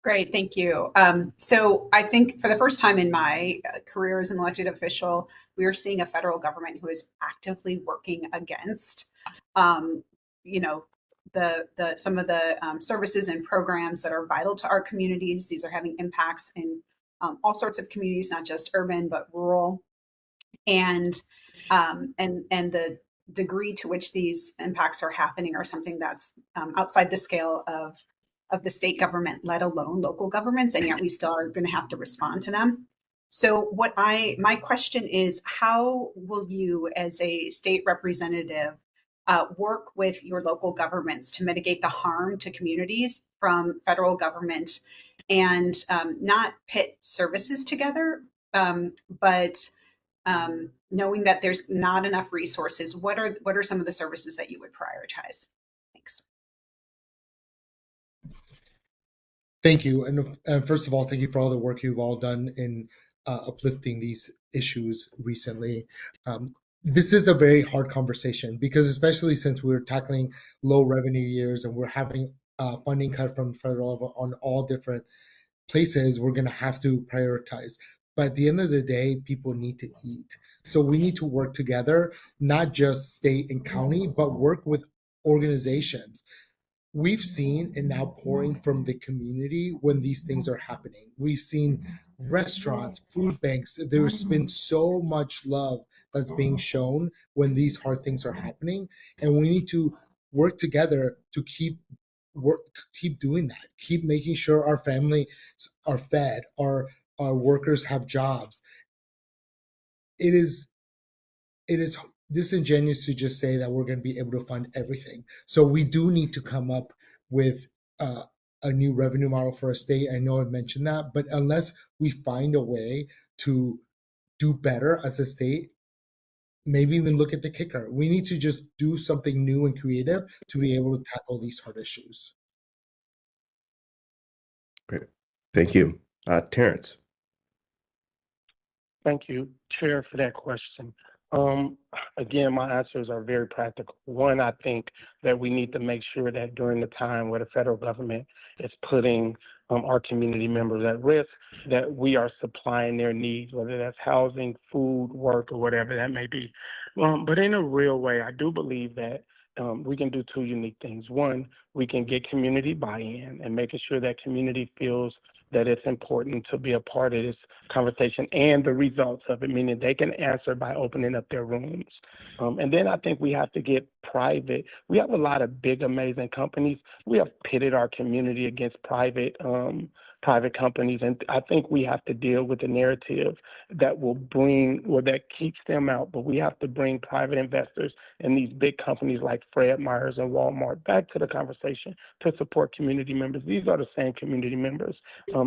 S7: Great, thank you. So I think for the first time in my career as an elected official, we are seeing a federal government who is actively working against, you know, some of the services and programs that are vital to our communities. These are having impacts in all sorts of communities, not just urban but rural, and the degree to which these impacts are happening are something that's outside the scale of the state government, let alone local governments, and yet we still are going to have to respond to them. So my question is, how will you as a state representative work with your local governments to mitigate the harm to communities from federal government, and not pit services together, but knowing that there's not enough resources? What are some of the services that you would prioritize? Thanks.
S5: Thank you. And first of all, thank you for all the work you've all done in uplifting these issues recently. This is a very hard conversation because, especially since we're tackling low revenue years and we're having funding cut from federal level on all different places, we're going to have to prioritize. But at the end of the day, people need to eat. So we need to work together, not just state and county, but work with organizations. We've seen an outpouring from the community when these things are happening. We've seen restaurants, food banks. There's been so much love that's being shown when these hard things are happening. And we need to work together to keep doing that, keep making sure our families are fed, our workers have jobs. It is disingenuous to just say that we're going to be able to fund everything. So we do need to come up with a new revenue model for a state. I know I've mentioned that, but unless we find a way to do better as a state, maybe even look at the kicker. We need to just do something new and creative to be able to tackle these hard issues.
S3: Great. Thank you. Terrence.
S10: Thank you, Chair, for that question. Again, my answers are very practical. One, I think that we need to make sure that during the time where the federal government is putting our community members at risk, that we are supplying their needs, whether that's housing, food, work, or whatever that may be. But in a real way, I do believe that we can do two unique things. One, we can get community buy-in and making sure that community feels that it's important to be a part of this conversation and the results of it, meaning they can answer by opening up their rooms. And then I think we have to get private. We have a lot of big, amazing companies. We have pitted our community against private companies. And I think we have to deal with the narrative that will bring, or that keeps them out, but we have to bring private investors and these big companies like Fred Meyers and Walmart back to the conversation to support community members. These are the same community members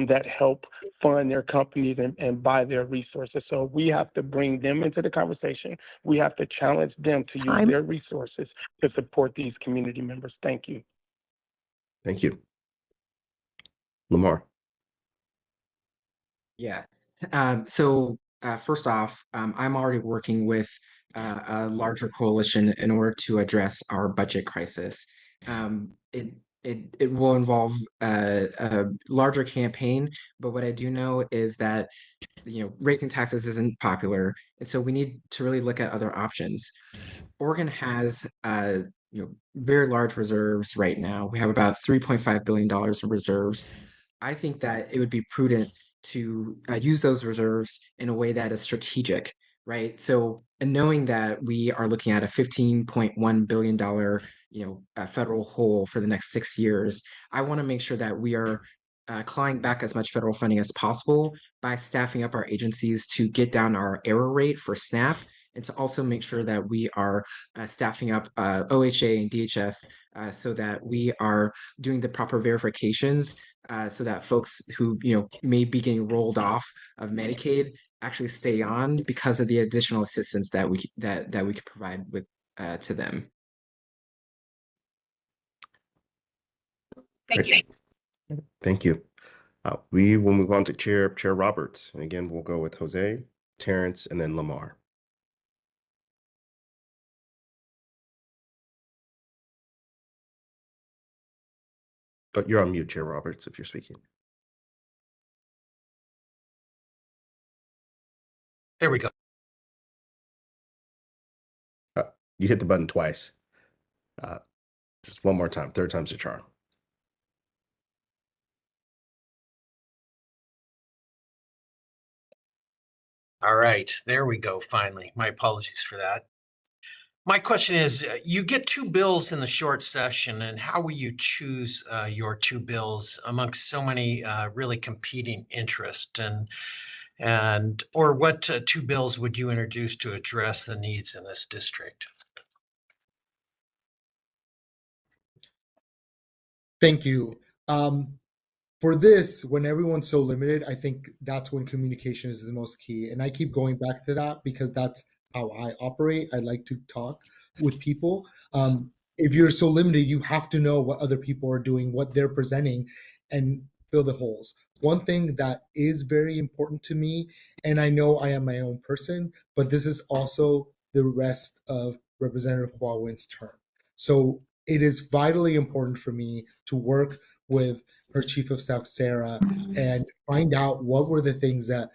S10: that help fund their companies and buy their resources. So we have to bring them into the conversation. We have to challenge them to use their resources to support these community members. Thank you.
S3: Thank you. Lamar.
S22: Yeah. So first off, I'm already working with a larger coalition in order to address our budget crisis. It will involve a larger campaign, but what I do know is that raising taxes isn't popular, and so we need to really look at other options. Oregon has very large reserves right now. We have about $3.5 billion in reserves. I think that it would be prudent to use those reserves in a way that is strategic, right? So, and knowing that we are looking at a $15.1 billion, federal hole for the next 6 years, I want to make sure that we are clawing back as much federal funding as possible by staffing up our agencies to get down our error rate for SNAP and to also make sure that we are staffing up OHA and DHS so that we are doing the proper verifications so that folks who may be getting rolled off of Medicaid actually stay on because of the additional assistance that we could provide with to them.
S7: Thank you.
S3: Thank you. We will move on to Chair Roberts. And again, we'll go with Jose, Terrence, and then Lamar. But you're on mute, Chair Roberts, if you're speaking.
S15: There we go.
S3: You hit the button twice. Just one more time. Third time's a charm.
S15: All right, there we go, finally. My apologies for that. My question is, you get two bills in the short session, and how will you choose your two bills amongst so many really competing interests? Or what two bills would you introduce to address the needs in this district?
S5: Thank you. For this, when everyone's so limited, I think that's when communication is the most key. And I keep going back to that because that's how I operate. I like to talk with people. If you're so limited, you have to know what other people are doing, what they're presenting, and fill the holes. One thing that is very important to me, and I know I am my own person, but this is also the rest of Representative Hua Win's term. So it is vitally important for me to work with her chief of staff, Sarah, and find out what were the things that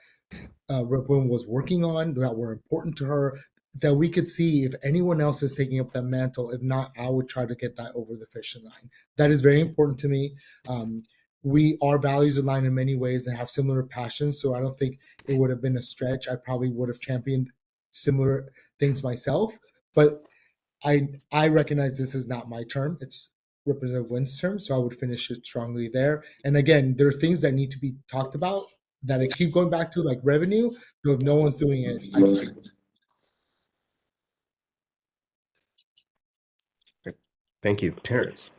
S5: Rep. Wynn was working on that were important to her, that we could see if anyone else is taking up that mantle. If not, I would try to get that over the finish line. That is very important to me. Our values align in many ways and have similar passions, so I don't think it would have been a stretch. I probably would have championed similar things myself, but I recognize this is not my term. It's Representative Wynn's term, so I would finish it strongly there. And again, there are things that need to be talked about that I keep going back to, like revenue. So if no one's doing it,
S3: Thank you. Terrence.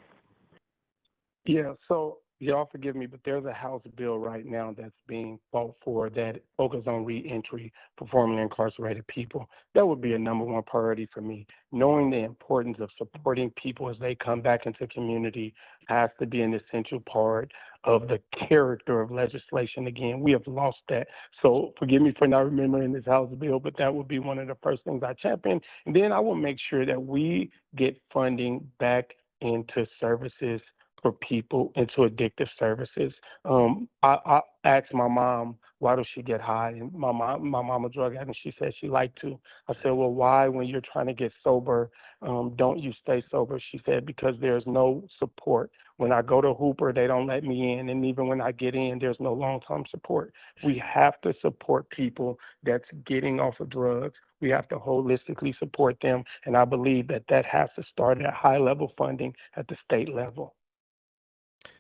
S10: Yeah, so y'all forgive me, but there's a House bill right now that's being fought for that focuses on reentry for formerly incarcerated people. That would be a number one priority for me. Knowing the importance of supporting people as they come back into community has to be an essential part of the character of legislation. Again, we have lost that. So forgive me for not remembering this House bill, but that would be one of the first things I champion. And then I will make sure that we get funding back into services for people, into addictive services. I asked my mom, why does she get high? And my mom a drug addict, and she said she liked to. I said, well, why, when you're trying to get sober, don't you stay sober? She said, because there's no support. When I go to Hooper, they don't let me in. And even when I get in, there's no long-term support. We have to support people that's getting off of drugs. We have to holistically support them. And I believe that that has to start at high-level funding at the state level.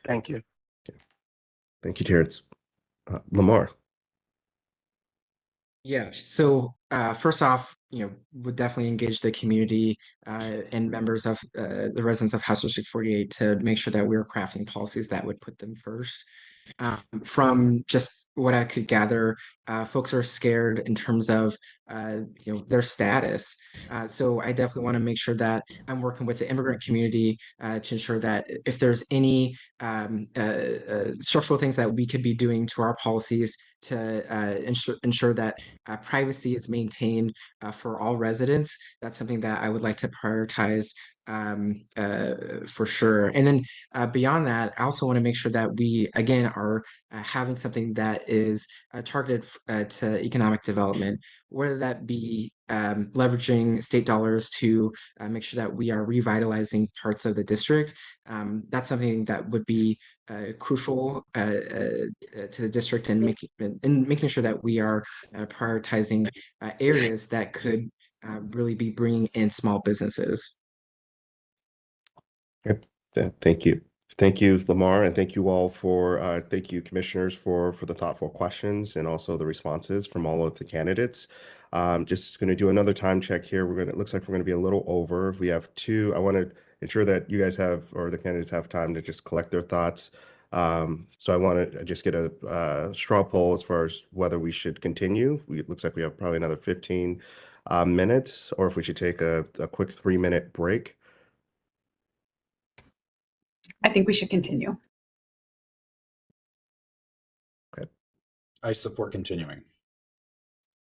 S10: Thank you.
S3: Thank you, Terrence. Lamar.
S22: Yeah. So first off, would definitely engage the community and members of the residents of House District 48 to make sure that we're crafting policies that would put them first. From just what I could gather, folks are scared in terms of their status. So I definitely want to make sure that I'm working with the immigrant community to ensure that if there's any structural things that we could be doing to our policies to ensure that privacy is maintained for all residents. That's something that I would like to prioritize for sure. And then beyond that, I also want to make sure that we, again, are having something that is targeted to economic development, whether that be leveraging state dollars to make sure that we are revitalizing parts of the district. That's something that would be crucial to the district and making sure that we are prioritizing areas that could really be bringing in small businesses.
S3: Yep. Thank you. Thank you, Lamar, and thank you all for, thank you, commissioners, for the thoughtful questions and also the responses from all of the candidates. Just going to do another time check here. It looks like we're going to be a little over. We have two. I want to ensure that you guys have, or the candidates have time to just collect their thoughts. So I want to just get a straw poll as far as whether we should continue. It looks like we have probably another 15 minutes, or if we should take a quick 3-minute break.
S7: I think we should continue.
S3: Okay.
S9: I support continuing.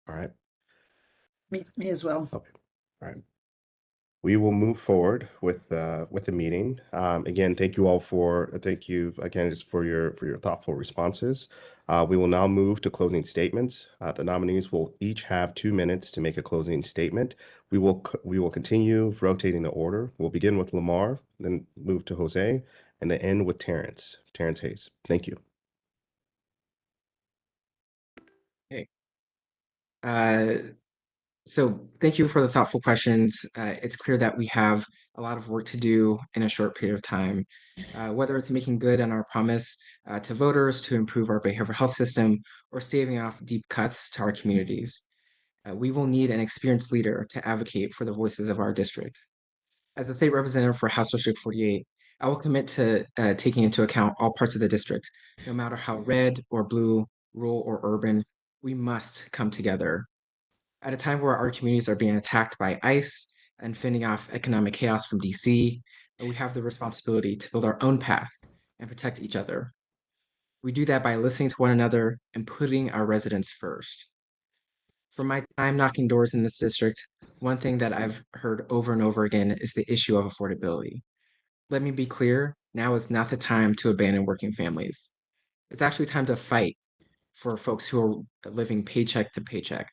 S3: All right.
S6: Me as well.
S3: Okay. All right. We will move forward with the meeting. Again, thank you all thank you again just for your thoughtful responses. We will now move to closing statements. The nominees will each have 2 minutes to make a closing statement. We will continue rotating the order. We'll begin with Lamar, then move to Jose, and then end with Terrence Hayes. Thank you.
S22: Okay. So thank you for the thoughtful questions. It's clear that we have a lot of work to do in a short period of time, whether it's making good on our promise to voters to improve our behavioral health system or staving off deep cuts to our communities. We will need an experienced leader to advocate for the voices of our district. As the state representative for House District 48, I will commit to taking into account all parts of the district, no matter how red or blue, rural or urban. We must come together. At a time where our communities are being attacked by ICE and fending off economic chaos from DC, we have the responsibility to build our own path and protect each other. We do that by listening to one another and putting our residents first. From my time knocking doors in this district, one thing that I've heard over and over again is the issue of affordability. Let me be clear, now is not the time to abandon working families. It's actually time to fight for folks who are living paycheck to paycheck.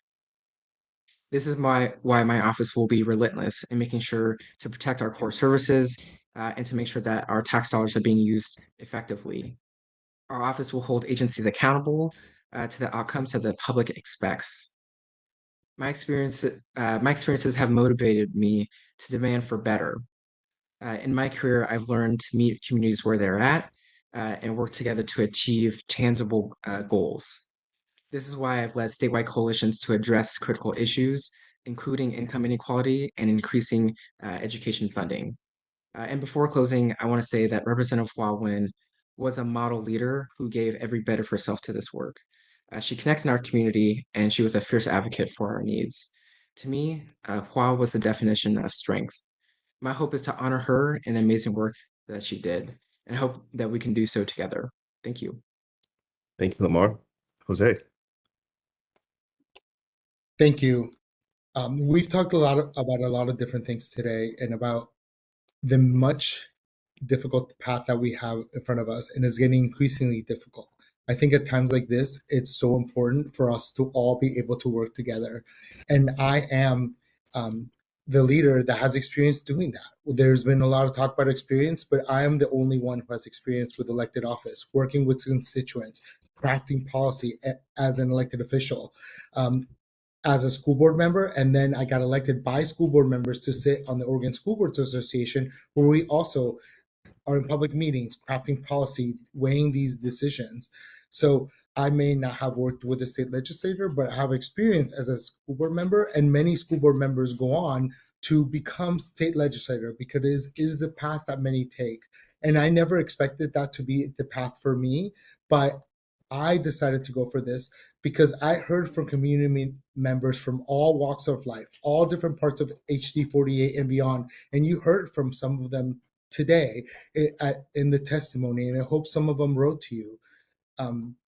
S22: This is why my office will be relentless in making sure to protect our core services and to make sure that our tax dollars are being used effectively. Our office will hold agencies accountable to the outcomes that the public expects. My experiences have motivated me to demand for better. In my career, I've learned to meet communities where they're at and work together to achieve tangible goals. This is why I've led statewide coalitions to address critical issues, including income inequality and increasing education funding. And before closing, I want to say that Representative Wawin was a model leader who gave every bit of herself to this work. She connected in our community, and she was a fierce advocate for our needs. To me, Hua was the definition of strength. My hope is to honor her and the amazing work that she did, and hope that we can do so together. Thank you.
S3: Thank you, Lamar. Jose.
S5: Thank you. We've talked about a lot of different things today and about the much difficult path that we have in front of us, and it's getting increasingly difficult. I think at times like this, it's so important for us to all be able to work together. And I am the leader that has experience doing that. There's been a lot of talk about experience, but I am the only one who has experience with elected office, working with constituents, crafting policy as an elected official. As a school board member, and then I got elected by school board members to sit on the Oregon School Boards Association, where we also are in public meetings, crafting policy, weighing these decisions. So I may not have worked with a state legislator, but I have experience as a school board member, and many school board members go on to become state legislator because it is the path that many take. And I never expected that to be the path for me, but I decided to go for this because I heard from community members from all walks of life, all different parts of HD48 and beyond. And you heard from some of them today in the testimony, and I hope some of them wrote to you.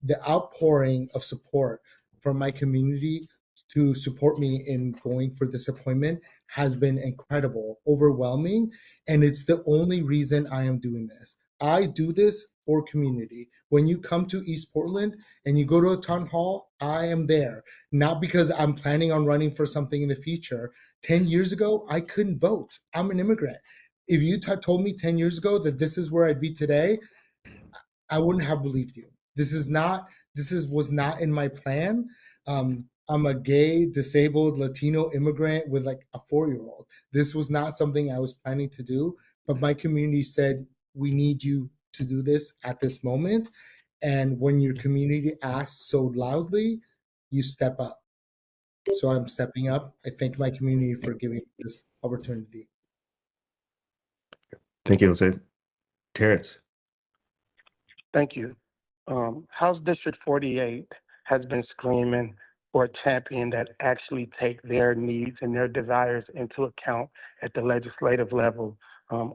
S5: the outpouring of support from my community to support me in going for this appointment has been incredible, overwhelming, and it's the only reason I am doing this. I do this for community. When you come to East Portland and you go to a town hall, I am there, not because I'm planning on running for something in the future. 10 years ago, I couldn't vote. I'm an immigrant. If you told me 10 years ago that this is where I'd be today, I wouldn't have believed you. Was not in my plan. I'm a gay, disabled Latino immigrant with like a 4-year-old. This was not something I was planning to do, but my community said, we need you to do this at this moment. And when your community asks so loudly, you step up. So I'm stepping up. I thank my community for giving me this opportunity.
S3: Thank you, Jose. Terrence.
S10: Thank you. House District 48 has been screaming for a champion that actually take their needs and their desires into account at the legislative level.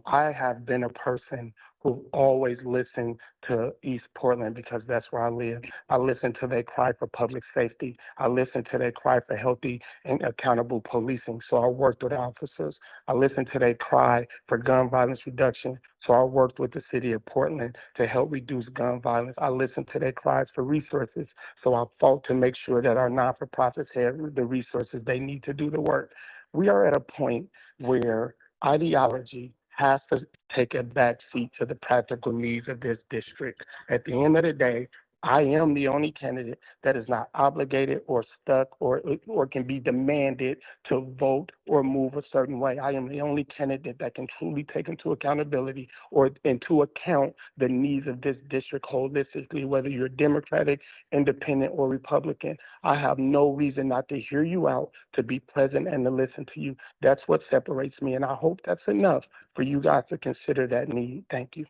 S10: I have been a person who always listened to East Portland because that's where I live. I listen to their cry for public safety. I listen to their cry for healthy and accountable policing. So I worked with officers. I listened to their cry for gun violence reduction. So I worked with the city of Portland to help reduce gun violence. I listened to their cries for resources. So I fought to make sure that our non-for-profits have the resources they need to do the work. We are at a point where ideology has to take a back seat to the practical needs of this district. At the end of the day, I am the only candidate that is not obligated or stuck or can be demanded to vote or move a certain way. I am the only candidate that can truly take into accountability or into account the needs of this district holistically, whether you're Democratic, Independent, or Republican. I have no reason not to hear you out, to be present and to listen to you. That's what separates me, and I hope that's enough for you guys to consider that need. Thank you.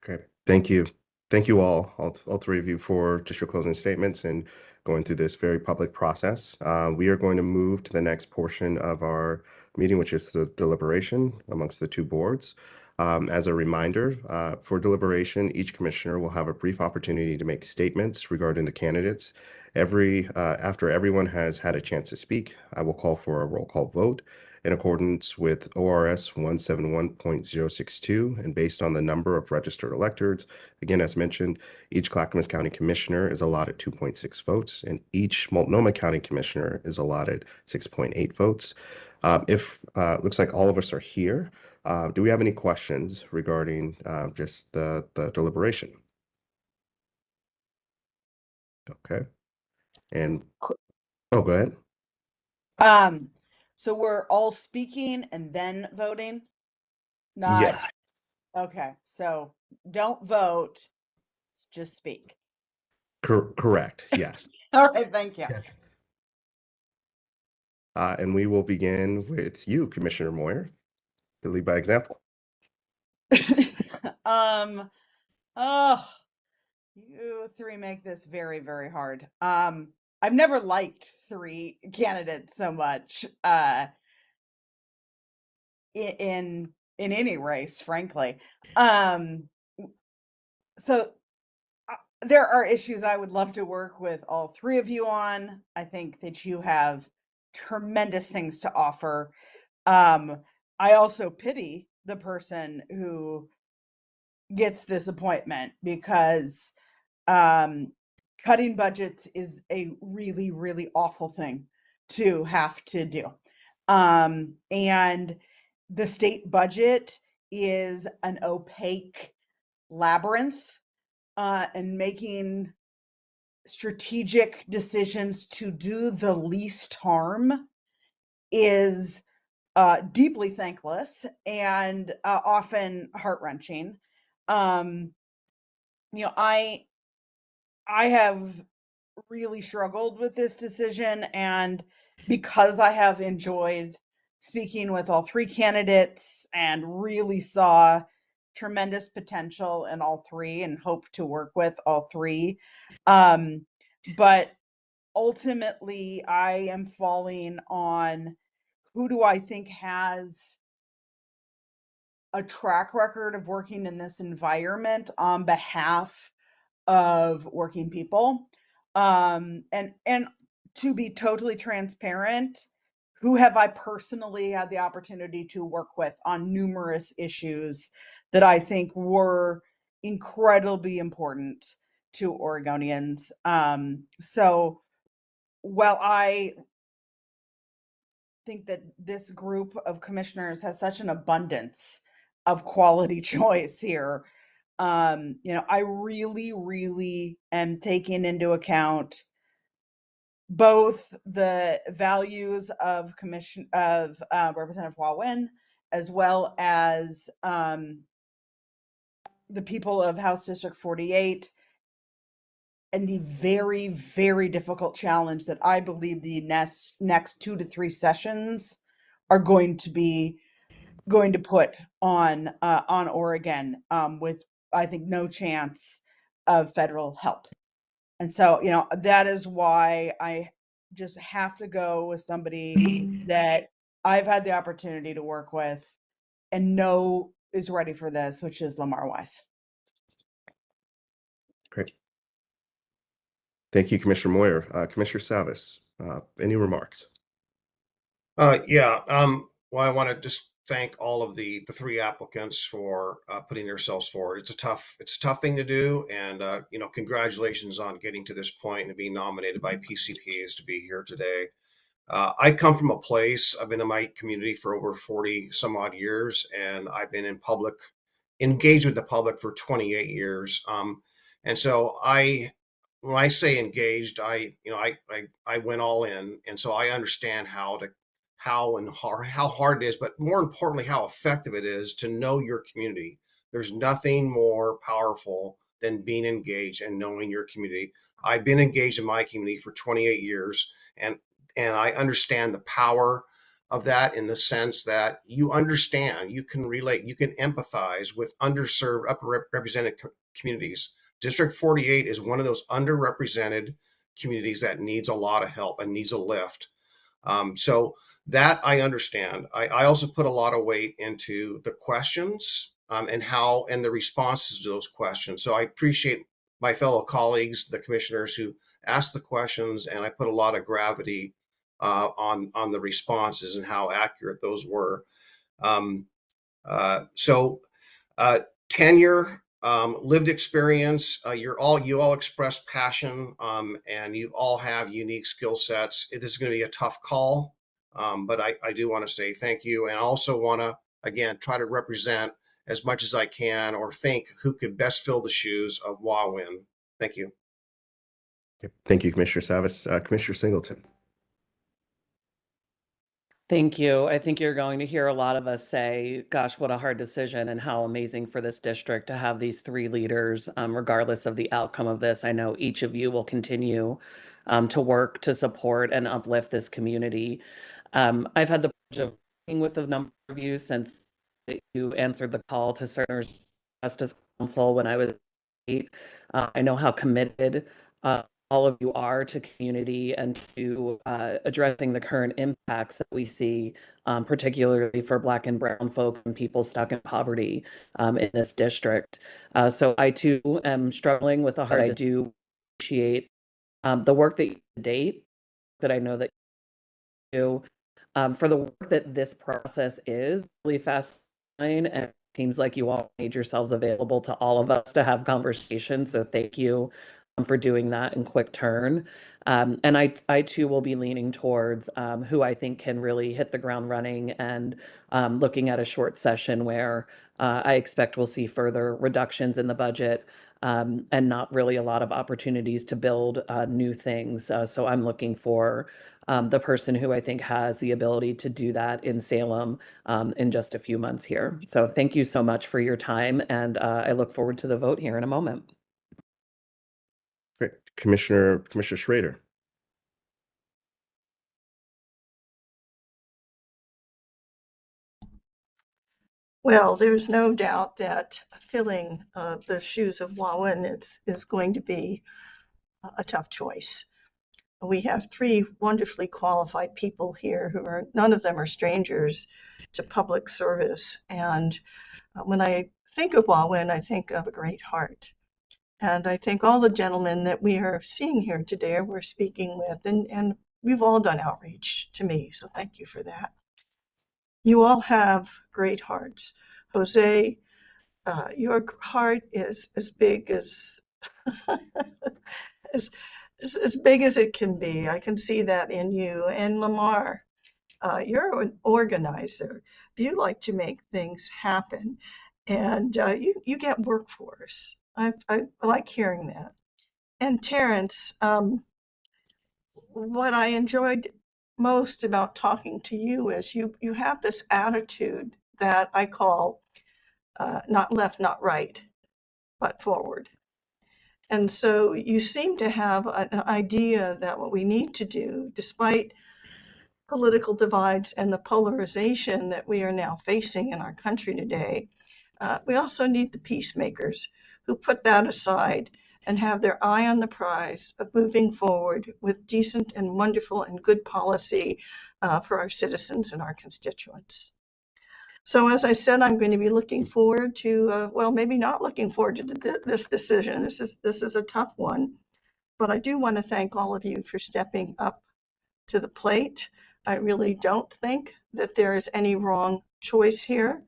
S3: Okay, thank you. Thank you all three of you for just your closing statements and going through this very public process. We are going to move to the next portion of our meeting, which is the deliberation amongst the two boards. As a reminder, for deliberation, each commissioner will have a brief opportunity to make statements regarding the candidates. After everyone has had a chance to speak, I will call for a roll call vote in accordance with ORS 171.062 and based on the number of registered electors. Again, as mentioned, each Clackamas County Commissioner is allotted 2.6 votes, and each Multnomah County Commissioner is allotted 6.8 votes. Looks like all of us are here. Do we have any questions regarding just the deliberation? Okay. And, oh, go ahead.
S12: So we're all speaking and then voting?
S3: Yes.
S12: Okay, so don't vote, just speak.
S3: Correct. Yes.
S12: All right, thank you.
S3: Yes. And we will begin with you, Commissioner Moyer, to lead by example.
S12: Oh, you three make this very, very hard. I've never liked three candidates so much, in any race, frankly. So there are issues I would love to work with all three of you on. I think that you have tremendous things to offer. I also pity the person who gets this appointment because cutting budgets is a really, really awful thing to have to do. And the state budget is an opaque labyrinth, and making strategic decisions to do the least harm is deeply thankless and often heart-wrenching. I have really struggled with this decision, and because I have enjoyed speaking with all three candidates and really saw tremendous potential in all three and hope to work with all three. But ultimately, I am falling on who do I think has a track record of working in this environment on behalf of working people. And to be totally transparent, who have I personally had the opportunity to work with on numerous issues that I think were incredibly important to Oregonians. So while I think that this group of commissioners has such an abundance of quality choice here, I really, really am taking into account both the values of Representative Wah-Win, as well as the people of House District 48, and the very, very difficult challenge that I believe the next 2 to 3 sessions are going to put on Oregon, with, I think, no chance of federal help. And so, that is why I just have to go with somebody that I've had the opportunity to work with and know is ready for this, which is Lamar Wise.
S3: Great. Thank you, Commissioner Moyer. Commissioner Savas, any remarks?
S1: Yeah. Well, I want to just thank all of the 3 applicants for putting themselves forward. It's a tough thing to do, and congratulations on getting to this point and being nominated by PCPs to be here today. I come from a place, I've been in my community for over 40 some odd years, and I've been engaged with the public for 28 years. And so when I say engaged, I went all in. And so I understand how hard it is, but more importantly, how effective it is to know your community. There's nothing more powerful than being engaged and knowing your community. I've been engaged in my community for 28 years, and I understand the power of that in the sense that you understand, you can relate, you can empathize with underserved, underrepresented communities. District 48 is one of those underrepresented communities that needs a lot of help and needs a lift. So that I understand. I also put a lot of weight into the questions and the responses to those questions. So I appreciate my fellow colleagues, the commissioners who asked the questions, and I put a lot of gravity on the responses and how accurate those were. Tenure, lived experience, you all express passion, and you all have unique skill sets. This is going to be a tough call, but I do want to say thank you, and I also want to again try to represent as much as I can, or think who could best fill the shoes of Wah-Win. Thank you.
S3: Thank you, Commissioner Savas. Commissioner Singleton.
S8: Thank you. I think you're going to hear a lot of us say, gosh, what a hard decision, and how amazing for this district to have these 3 leaders, regardless of the outcome of this. I know each of you will continue to work to support and uplift this community. I've had the privilege of working with a number of you since you answered the call to serve Justice Council when I was 8. I know how committed all of you are to community and to addressing the current impacts that we see, particularly for Black and Brown folks and people stuck in poverty in this district. So I too am struggling with the hard. I do appreciate the work that you did to date, that I know that you do, for the work that this process is really fascinating, and it seems like you all made yourselves available to all of us to have conversations. So thank you for doing that in quick turn. And I too will be leaning towards who I think can really hit the ground running, and looking at a short session where I expect we'll see further reductions in the budget, and not really a lot of opportunities to build new things. So I'm looking for the person who I think has the ability to do that in Salem in just a few months here. So thank you so much for your time, and I look forward to the vote here in a moment.
S3: Great. Commissioner Schrader.
S11: Well, there's no doubt that filling the shoes of Wah-Win is going to be a tough choice. We have 3 wonderfully qualified people here who are, none of them are strangers to public service. And when I think of Wah-Win, I think of a great heart. And I think all the gentlemen that we are seeing here today, we're speaking with, and we've all done outreach to me. So thank you for that. You all have great hearts. Jose, your heart is as big as, as, as big as it can be. I can see that in you. And Lamar, you're an organizer. You like to make things happen, and you get work for us. I like hearing that. And Terrence, what I enjoyed most about talking to you is you have this attitude that I call not left, not right, but forward. And so you seem to have an idea that what we need to do, despite political divides and the polarization that we are now facing in our country today, we also need the peacemakers who put that aside and have their eye on the prize of moving forward with decent and wonderful and good policy for our citizens and our constituents. So as I said, I'm going to be looking forward to, well, maybe not looking forward to this decision. This is a tough one, but I do want to thank all of you for stepping up to the plate. I really don't think that there is any wrong choice here.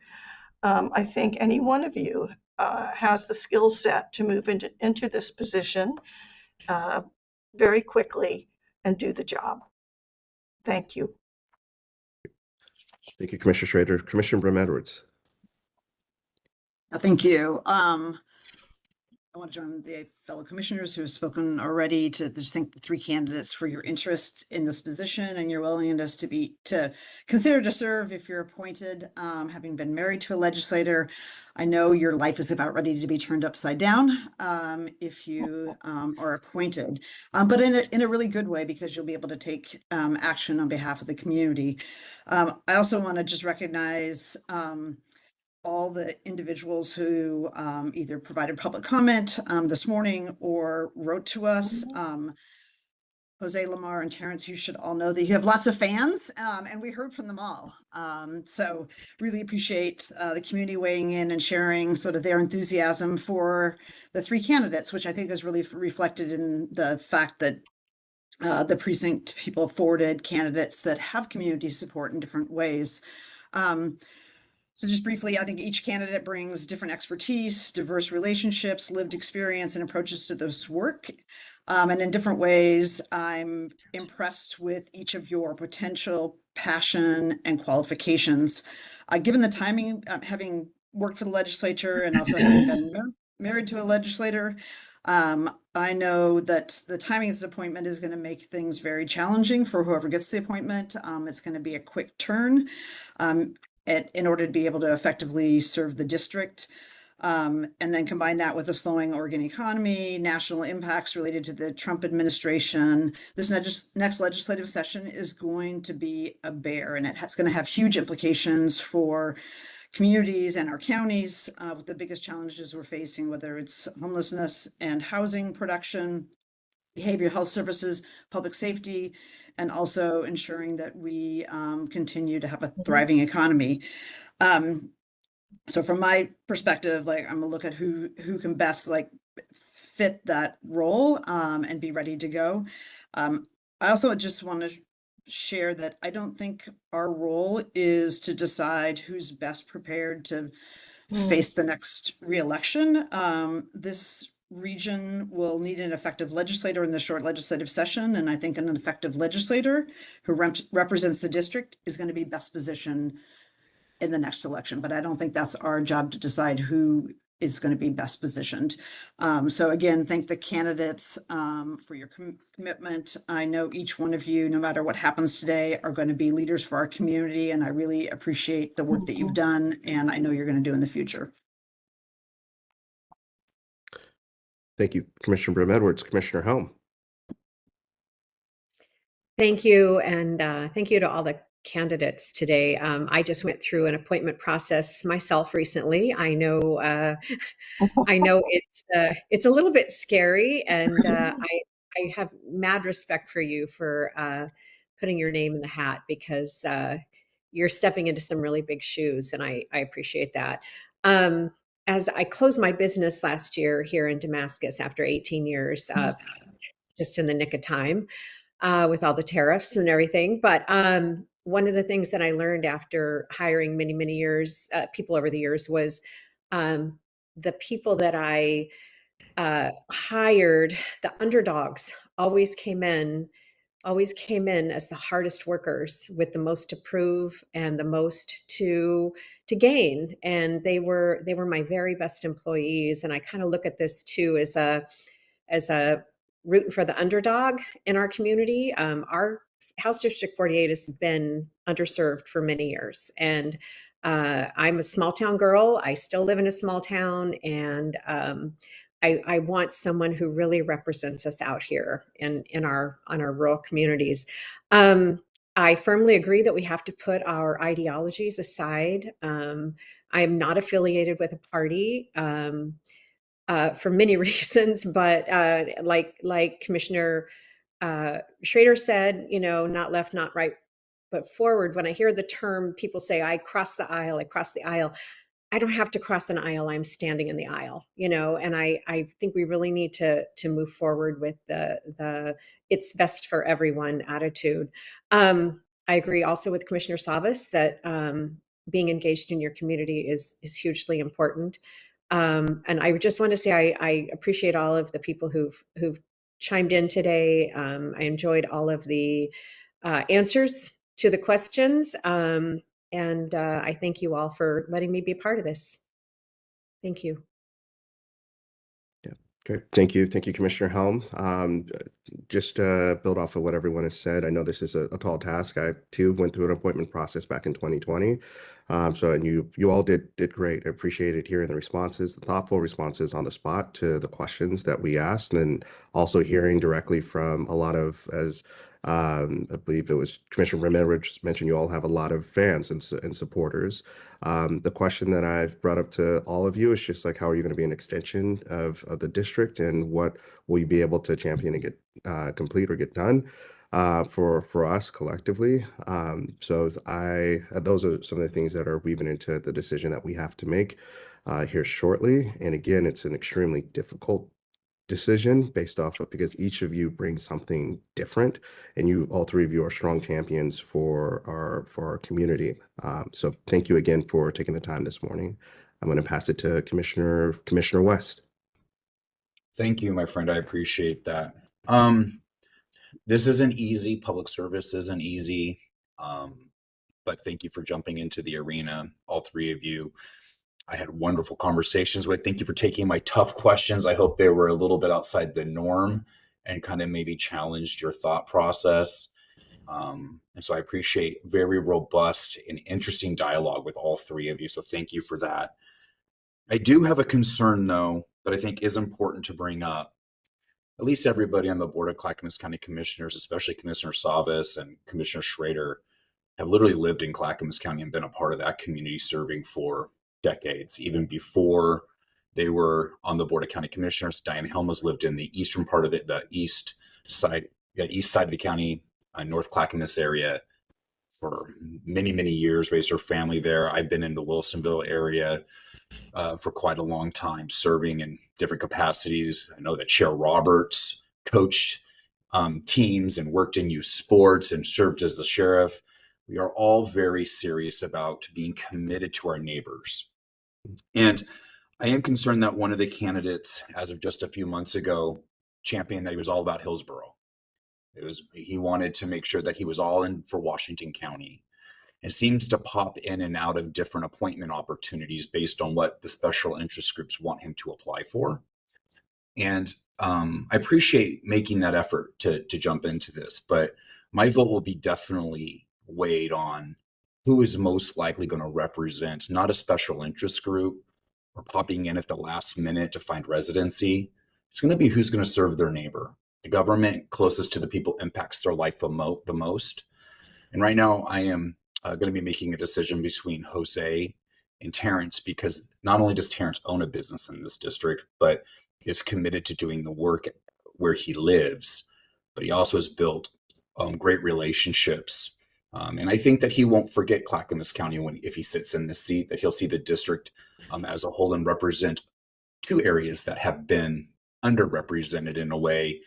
S11: I think any one of you has the skill set to move into this position very quickly and do the job. Thank you.
S3: Thank you, Commissioner Schrader. Commissioner Brim Edwards.
S6: Thank you. I want to join the fellow commissioners who have spoken already to just thank the three candidates for your interest in this position and your willingness to consider to serve if you're appointed. Having been married to a legislator, I know your life is about ready to be turned upside down if you are appointed, but in a really good way, because you'll be able to take action on behalf of the community. I also want to just recognize all the individuals who either provided public comment this morning or wrote to us. Jose, Lamar, and Terrence, you should all know that you have lots of fans, and we heard from them all. So really appreciate the community weighing in and sharing sort of their enthusiasm for the three candidates, which I think is really reflected in the fact that the precinct people forwarded candidates that have community support in different ways. So just briefly, I think each candidate brings different expertise, diverse relationships, lived experience, and approaches to this work. And in different ways, I'm impressed with each of your potential, passion, and qualifications. Given the timing, having worked for the legislature and also having been married to a legislator, I know that the timing of this appointment is going to make things very challenging for whoever gets the appointment. It's going to be a quick turn. In order to be able to effectively serve the district. And then combine that with a slowing Oregon economy, national impacts related to the Trump administration. This next legislative session is going to be a bear, and it's going to have huge implications for communities and our counties with the biggest challenges we're facing, whether it's homelessness and housing production, behavioral health services, public safety, and also ensuring that we continue to have a thriving economy. So from my perspective, like I'm gonna look at who can best like fit that role and be ready to go. I also just want to share that I don't think our role is to decide who's best prepared to face the next re-election. This region will need an effective legislator in the short legislative session, and I think an effective legislator who represents the district is going to be best positioned in the next election. But I don't think that's our job to decide who is going to be best positioned. So again, thank the candidates for your commitment. I know each one of you, no matter what happens today, are going to be leaders for our community, and I really appreciate the work that you've done, and I know you're going to do in the future.
S3: Thank you, Commissioner Brim Edwards. Commissioner Helm.
S13: Thank you, and thank you to all the candidates today. I just went through an appointment process myself recently. I know it's a little bit scary, and I have mad respect for you for putting your name in the hat, because you're stepping into some really big shoes, and I appreciate that. as I closed my business last year here in Damascus after 18 years, just in the nick of time, with all the tariffs and everything. But one of the things that I learned after hiring many, many years, people over the years, was the people that I hired, the underdogs, always came in as the hardest workers with the most to prove and the most to gain. And they were my very best employees. And I kind of look at this too as a rooting for the underdog in our community. Our House District 48 has been underserved for many years. And I'm a small town girl. I still live in a small town. And I want someone who really represents us out here on our rural communities. I firmly agree that we have to put our ideologies aside. I am not affiliated with a party for many reasons, but like Commissioner Schrader said, not left, not right, but forward. When I hear the term, people say, I cross the aisle, I cross the aisle. I don't have to cross an aisle. I'm standing in the aisle, and I think we really need to move forward with the it's best for everyone attitude. I agree also with Commissioner Savas that being engaged in your community is hugely important. And I just want to say I appreciate all of the people who've chimed in today. I enjoyed all of the answers to the questions. And I thank you all for letting me be a part of this. Thank you.
S3: Okay, thank you. Thank you, Commissioner Helm. Just to build off of what everyone has said, I know this is a tall task. I too went through an appointment process back in 2020. And you all did great. I appreciated hearing the responses, the thoughtful responses on the spot to the questions that we asked, and then also hearing directly from a lot of, as I believe it was Commissioner Ramirez mentioned, you all have a lot of fans and supporters. The question that I've brought up to all of you is just like, how are you going to be an extension of the district, and what will you be able to champion and get complete or get done for us collectively? So those are some of the things that are weaving into the decision that we have to make here shortly. And again, it's an extremely difficult decision based off of, because each of you brings something different, and all three of you are strong champions for our community. So thank you again for taking the time this morning. I'm going to pass it to Commissioner West.
S9: Thank you, my friend. I appreciate that. This isn't easy. Public service isn't easy. But thank you for jumping into the arena, all three of you. I had wonderful conversations with. Thank you for taking my tough questions. I hope they were a little bit outside the norm and kind of maybe challenged your thought process. And so I appreciate very robust and interesting dialogue with all three of you. So thank you for that. I do have a concern, though, that I think is important to bring up. At least everybody on the board of Clackamas County Commissioners, especially Commissioner Savas and Commissioner Schrader, have literally lived in Clackamas County and been a part of that community, serving for decades. Even before they were on the board of county commissioners, Diane Helm lived in the eastern part of the east side of the county, North Clackamas area, for many, many years, raised her family there. I've been in the Wilsonville area for quite a long time, serving in different capacities. I know that Chair Roberts coached teams and worked in youth sports and served as the sheriff. We are all very serious about being committed to our neighbors. And I am concerned that one of the candidates, as of just a few months ago, championed that he was all about Hillsborough. He wanted to make sure that he was all in for Washington County. It seems to pop in and out of different appointment opportunities based on what the special interest groups want him to apply for. And I appreciate making that effort to jump into this, but my vote will be definitely weighed on who is most likely going to represent not a special interest group or popping in at the last minute to find residency. It's going to be who's going to serve their neighbor. The government closest to the people impacts their life the most. And right now I am going to be making a decision between Jose and Terrence, because not only does Terrence own a business in this district, but is committed to doing the work where he lives, but he also has built great relationships And I think that he won't forget Clackamas County if he sits in this seat, that he'll see the district as a whole and represent two areas that have been underrepresented in a way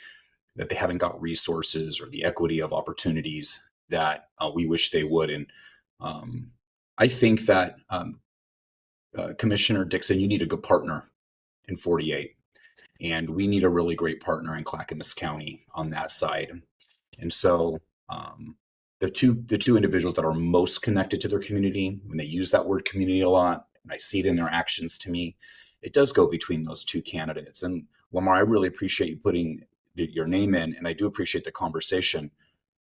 S9: that they haven't got resources or the equity of opportunities that we wish they would. And I think that Commissioner Dixon, you need a good partner in 48. And we need a really great partner in Clackamas County on that side. And so the two individuals that are most connected to their community, when they use that word community a lot, and I see it in their actions to me, it does go between those two candidates. And Lamar, I really appreciate you putting your name in, and I do appreciate the conversation.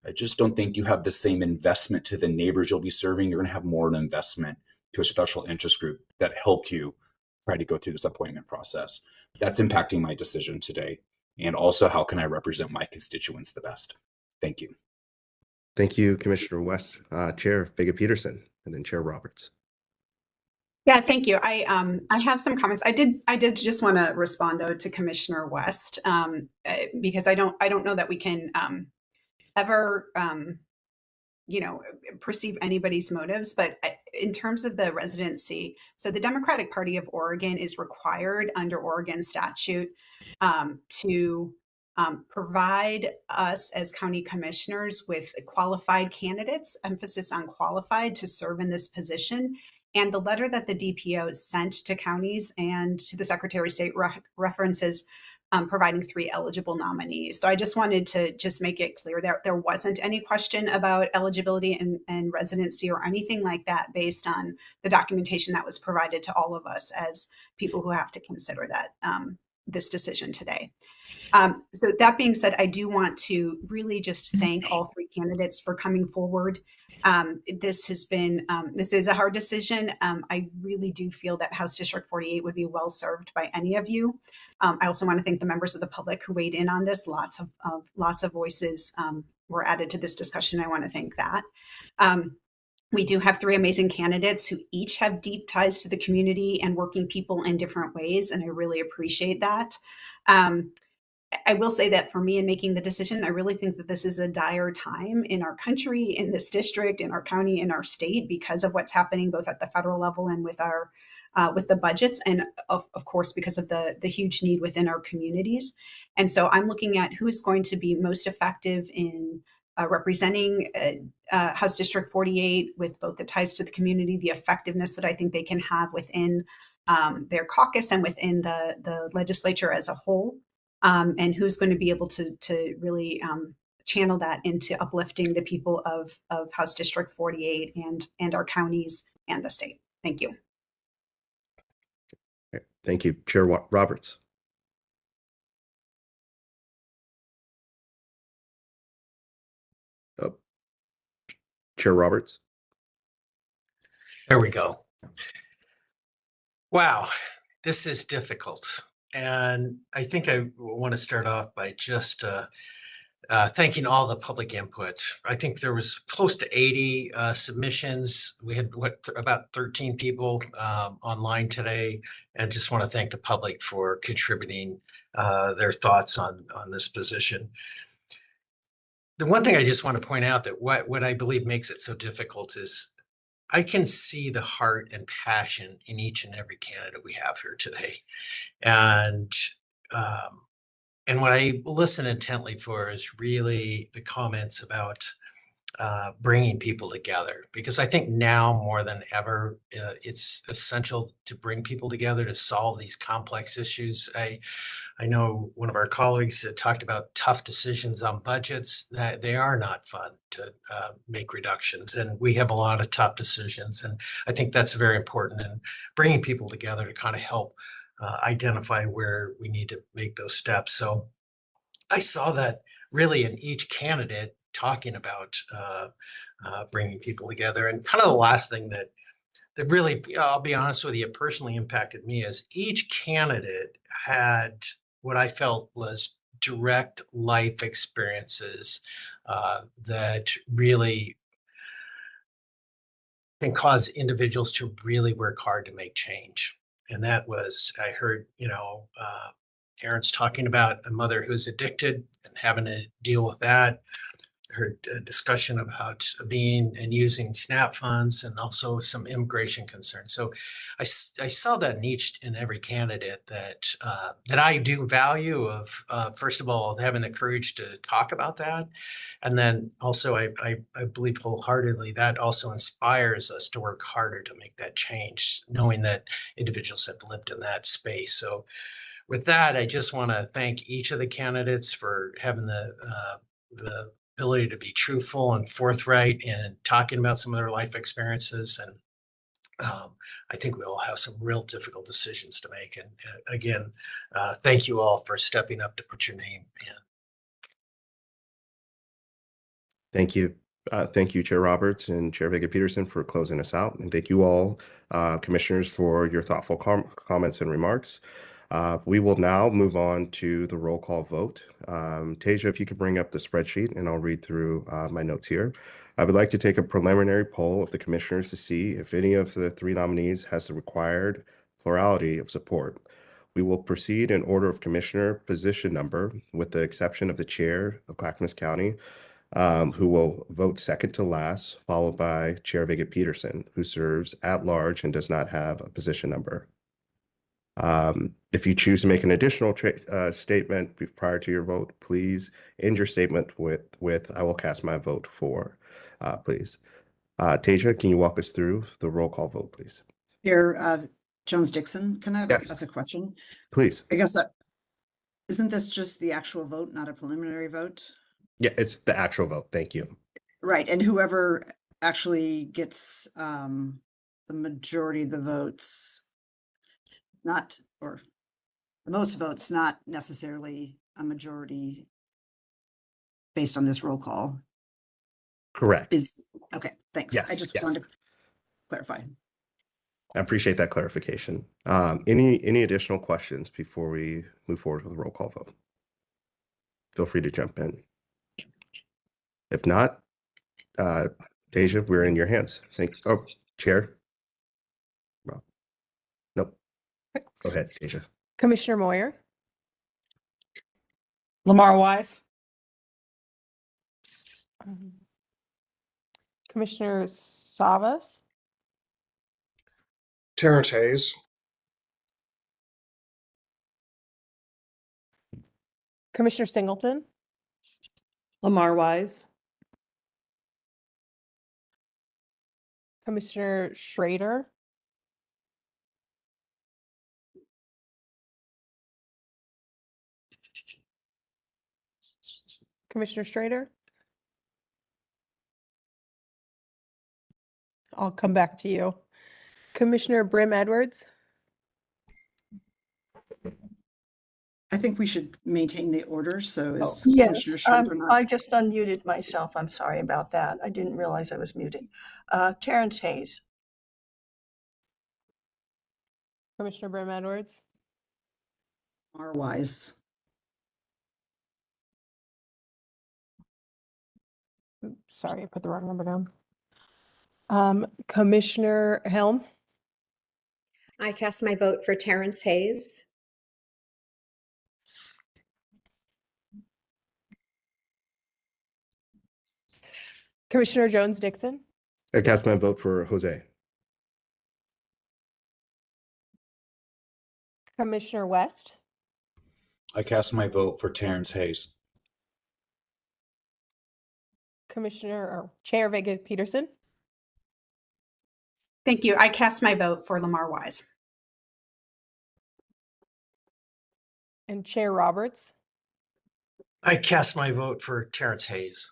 S9: I just don't think you have the same investment to the neighbors you'll be serving. You're going to have more of an investment to a special interest group that helped you try to go through this appointment process. That's impacting my decision today. And also, how can I represent my constituents the best? Thank you.
S3: Thank you, Commissioner West. Chair Vega Peterson, and then Chair Roberts.
S7: Yeah, thank you. I have some comments. I did just want to respond though to Commissioner West because I don't know that we can ever perceive anybody's motives, but in terms of the residency, so the Democratic Party of Oregon is required under Oregon statute to provide us as county commissioners with qualified candidates, emphasis on qualified, to serve in this position. And the letter that the DPO sent to counties and to the Secretary of State references providing 3 eligible nominees. So I just wanted to just make it clear that there wasn't any question about eligibility and residency or anything like that based on the documentation that was provided to all of us as people who have to consider that this decision today. So that being said, I do want to really just thank all 3 candidates for coming forward. This is a hard decision. I really do feel that House District 48 would be well served by any of you. I also want to thank the members of the public who weighed in on this. Lots of voices were added to this discussion. I want to thank that. We do have 3 amazing candidates who each have deep ties to the community and working people in different ways, and I really appreciate that. I will say that for me in making the decision, I really think that this is a dire time in our country, in this district, in our county, in our state, because of what's happening both at the federal level and with our with the budgets, and of course because of the huge need within our communities. And so I'm looking at who is going to be most effective in representing House District 48 with both the ties to the community, the effectiveness that I think they can have within their caucus and within the legislature as a whole. And who's going to be able to really channel that into uplifting the people of House District 48 and our counties and the state. Thank you.
S3: Okay. Thank you, Chair Roberts. Oh. Chair Roberts.
S15: There we go. Wow, this is difficult. And I think I want to start off by just thanking all the public input. I think there was close to 80 submissions. We had about 13 people online today, and just want to thank the public for contributing their thoughts on this position. The one thing I just want to point out that what I believe makes it so difficult is I can see the heart and passion in each and every candidate we have here today. And what I listen intently for is really the comments about bringing people together, because I think now more than ever, it's essential to bring people together to solve these complex issues. I know one of our colleagues talked about tough decisions on budgets, that they are not fun to make reductions. And we have a lot of tough decisions. And I think that's very important, and bringing people together to kind of help identify where we need to make those steps. So I saw that really in each candidate talking about bringing people together. And kind of the last thing that really, I'll be honest with you, personally impacted me is each candidate had what I felt was direct life experiences that really can cause individuals to really work hard to make change. And that was, I heard, parents talking about a mother who's addicted and having to deal with that. heard a discussion about being and using SNAP funds and also some immigration concerns. So I saw that niche in every candidate that I do value of, first of all, having the courage to talk about that. And then also I believe wholeheartedly that also inspires us to work harder to make that change, knowing that individuals have lived in that space. So with that, I just want to thank each of the candidates for having the ability to be truthful and forthright and talking about some of their life experiences. And I think we all have some real difficult decisions to make. And again, thank you all for stepping up to put your name in.
S3: Thank you. Thank you, Chair Roberts and Chair Vega-Peterson, for closing us out. And thank you all, commissioners, for your thoughtful comments and remarks. We will now move on to the roll call vote. Tasia, if you could bring up the spreadsheet and I'll read through my notes here. I would like to take a preliminary poll of the commissioners to see if any of the three nominees has the required plurality of support. We will proceed in order of commissioner position number, with the exception of the chair of Clackamas County, who will vote second to last, followed by Chair Vega-Peterson, who serves at large and does not have a position number. If you choose to make an additional statement prior to your vote, please end your statement with "I will cast my vote for," please. Tasia, can you walk us through the roll call vote, please?
S6: Chair Jones-Dixon, can I
S3: Yes.
S6: ask a question?
S3: Please.
S6: I guess isn't this just the actual vote, not a preliminary vote?
S3: Yeah, it's the actual vote. Thank you.
S6: Right, and whoever actually gets the majority of the votes, or the most votes, not necessarily a majority based on this roll call.
S3: Correct.
S6: Okay, thanks.
S3: Yes,
S6: I just
S3: yes.
S6: wanted to clarify.
S3: I appreciate that clarification. Any additional questions before we move forward with the roll call vote? Feel free to jump in. If not, Tasia, we're in your hands. Chair. Well, nope. Go ahead, Tasia.
S2: Commissioner Moyer,
S12: Lamar Wise,
S2: Commissioner Savas,
S1: Terrence Hayes,
S2: Commissioner Singleton,
S8: Lamar Wise,
S2: Commissioner Schrader, Commissioner Schrader. I'll come back to you. Commissioner Brim Edwards,
S6: I think we should maintain the order. So is
S11: Yes,
S6: Commissioner Schroeder not?
S11: I just unmuted myself. I'm sorry about that. I didn't realize I was muting. Terrence Hayes,
S2: Commissioner Brim Edwards,
S6: Lamar Wise,
S2: sorry, I put the wrong number down. Commissioner Helm,
S13: I cast my vote for Terrence Hayes.
S2: Commissioner Jones-Dixon,
S3: I cast my vote for Jose.
S2: Commissioner West,
S9: I cast my vote for Terrence Hayes.
S2: Chair Vega-Peterson,
S7: Thank you. I cast my vote for Lamar Wise.
S2: and Chair Roberts.
S15: I cast my vote for Terrence Hayes.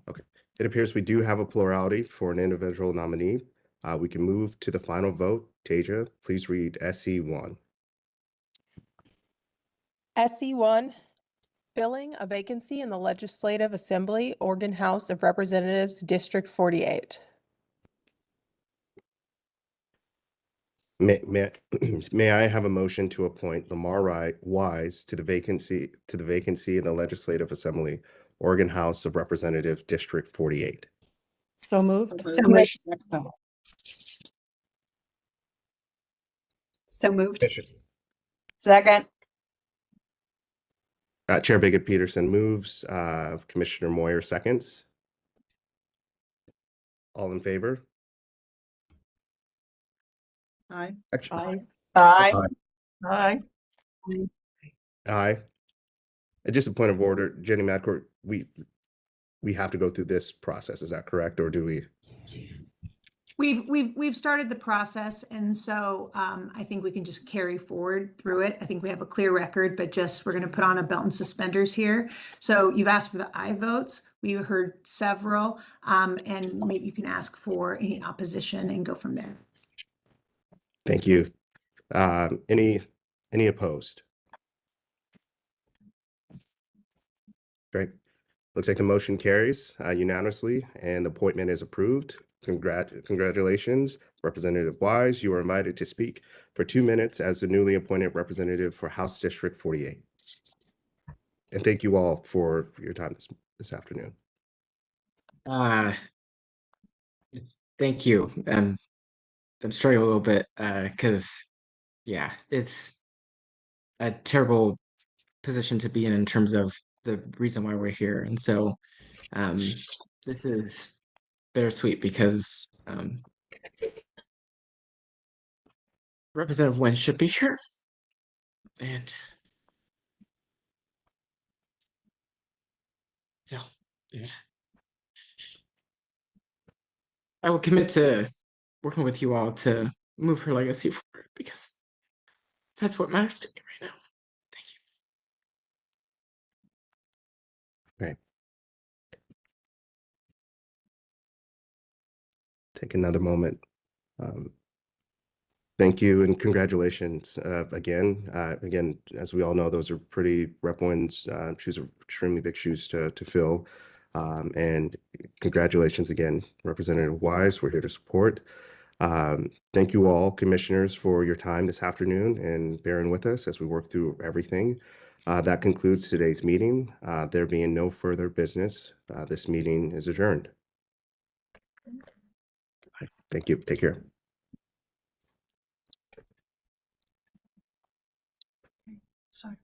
S3: Okay. It appears we do have a plurality for an individual nominee. We can move to the final vote. Tasia, please read SC1.
S2: SC1, filling a vacancy in the Legislative Assembly, Oregon House of Representatives, District 48.
S3: May I have a motion to appoint Lamar Wise to the vacancy in the Legislative Assembly, Oregon House of Representatives, District 48?
S8: So moved.
S7: So moved. So moved.
S12: Second.
S3: Chair Bigot Peterson moves, Commissioner Moyer seconds. All in favor?
S6: Aye.
S8: Aye.
S12: Aye.
S11: Aye.
S3: Aye. And just a point of order, Jenny Madcourt, we have to go through this process, is that correct, or do we?
S7: We've started the process, and so I think we can just carry forward through it. I think we have a clear record, but just we're going to put on a belt and suspenders here. So you've asked for the aye votes. We heard several, and maybe you can ask for any opposition and go from there.
S3: Thank you. Any opposed? Great. Looks like the motion carries unanimously and the appointment is approved. Congratulations, Representative Wise. You are invited to speak for 2 minutes as the newly appointed representative for House District 48. And thank you all for your time this afternoon.
S22: Thank you. I'm struggling a little bit because, yeah, it's a terrible position to be in terms of the reason why we're here. And so this is bittersweet because Representative Wynn should be here. And so, yeah. I will commit to working with you all to move her legacy forward because that's what matters to me right now. Thank you.
S3: Right. Take another moment. Thank you and congratulations again. Again, as we all know, those are pretty Rep. Wynn's shoes are extremely big shoes to fill. And congratulations again, Representative Wise. We're here to support. Thank you all, commissioners, for your time this afternoon and bearing with us as we work through everything. That concludes today's meeting. There being no further business, this meeting is adjourned. Thank you. Take care.
S11: Sorry.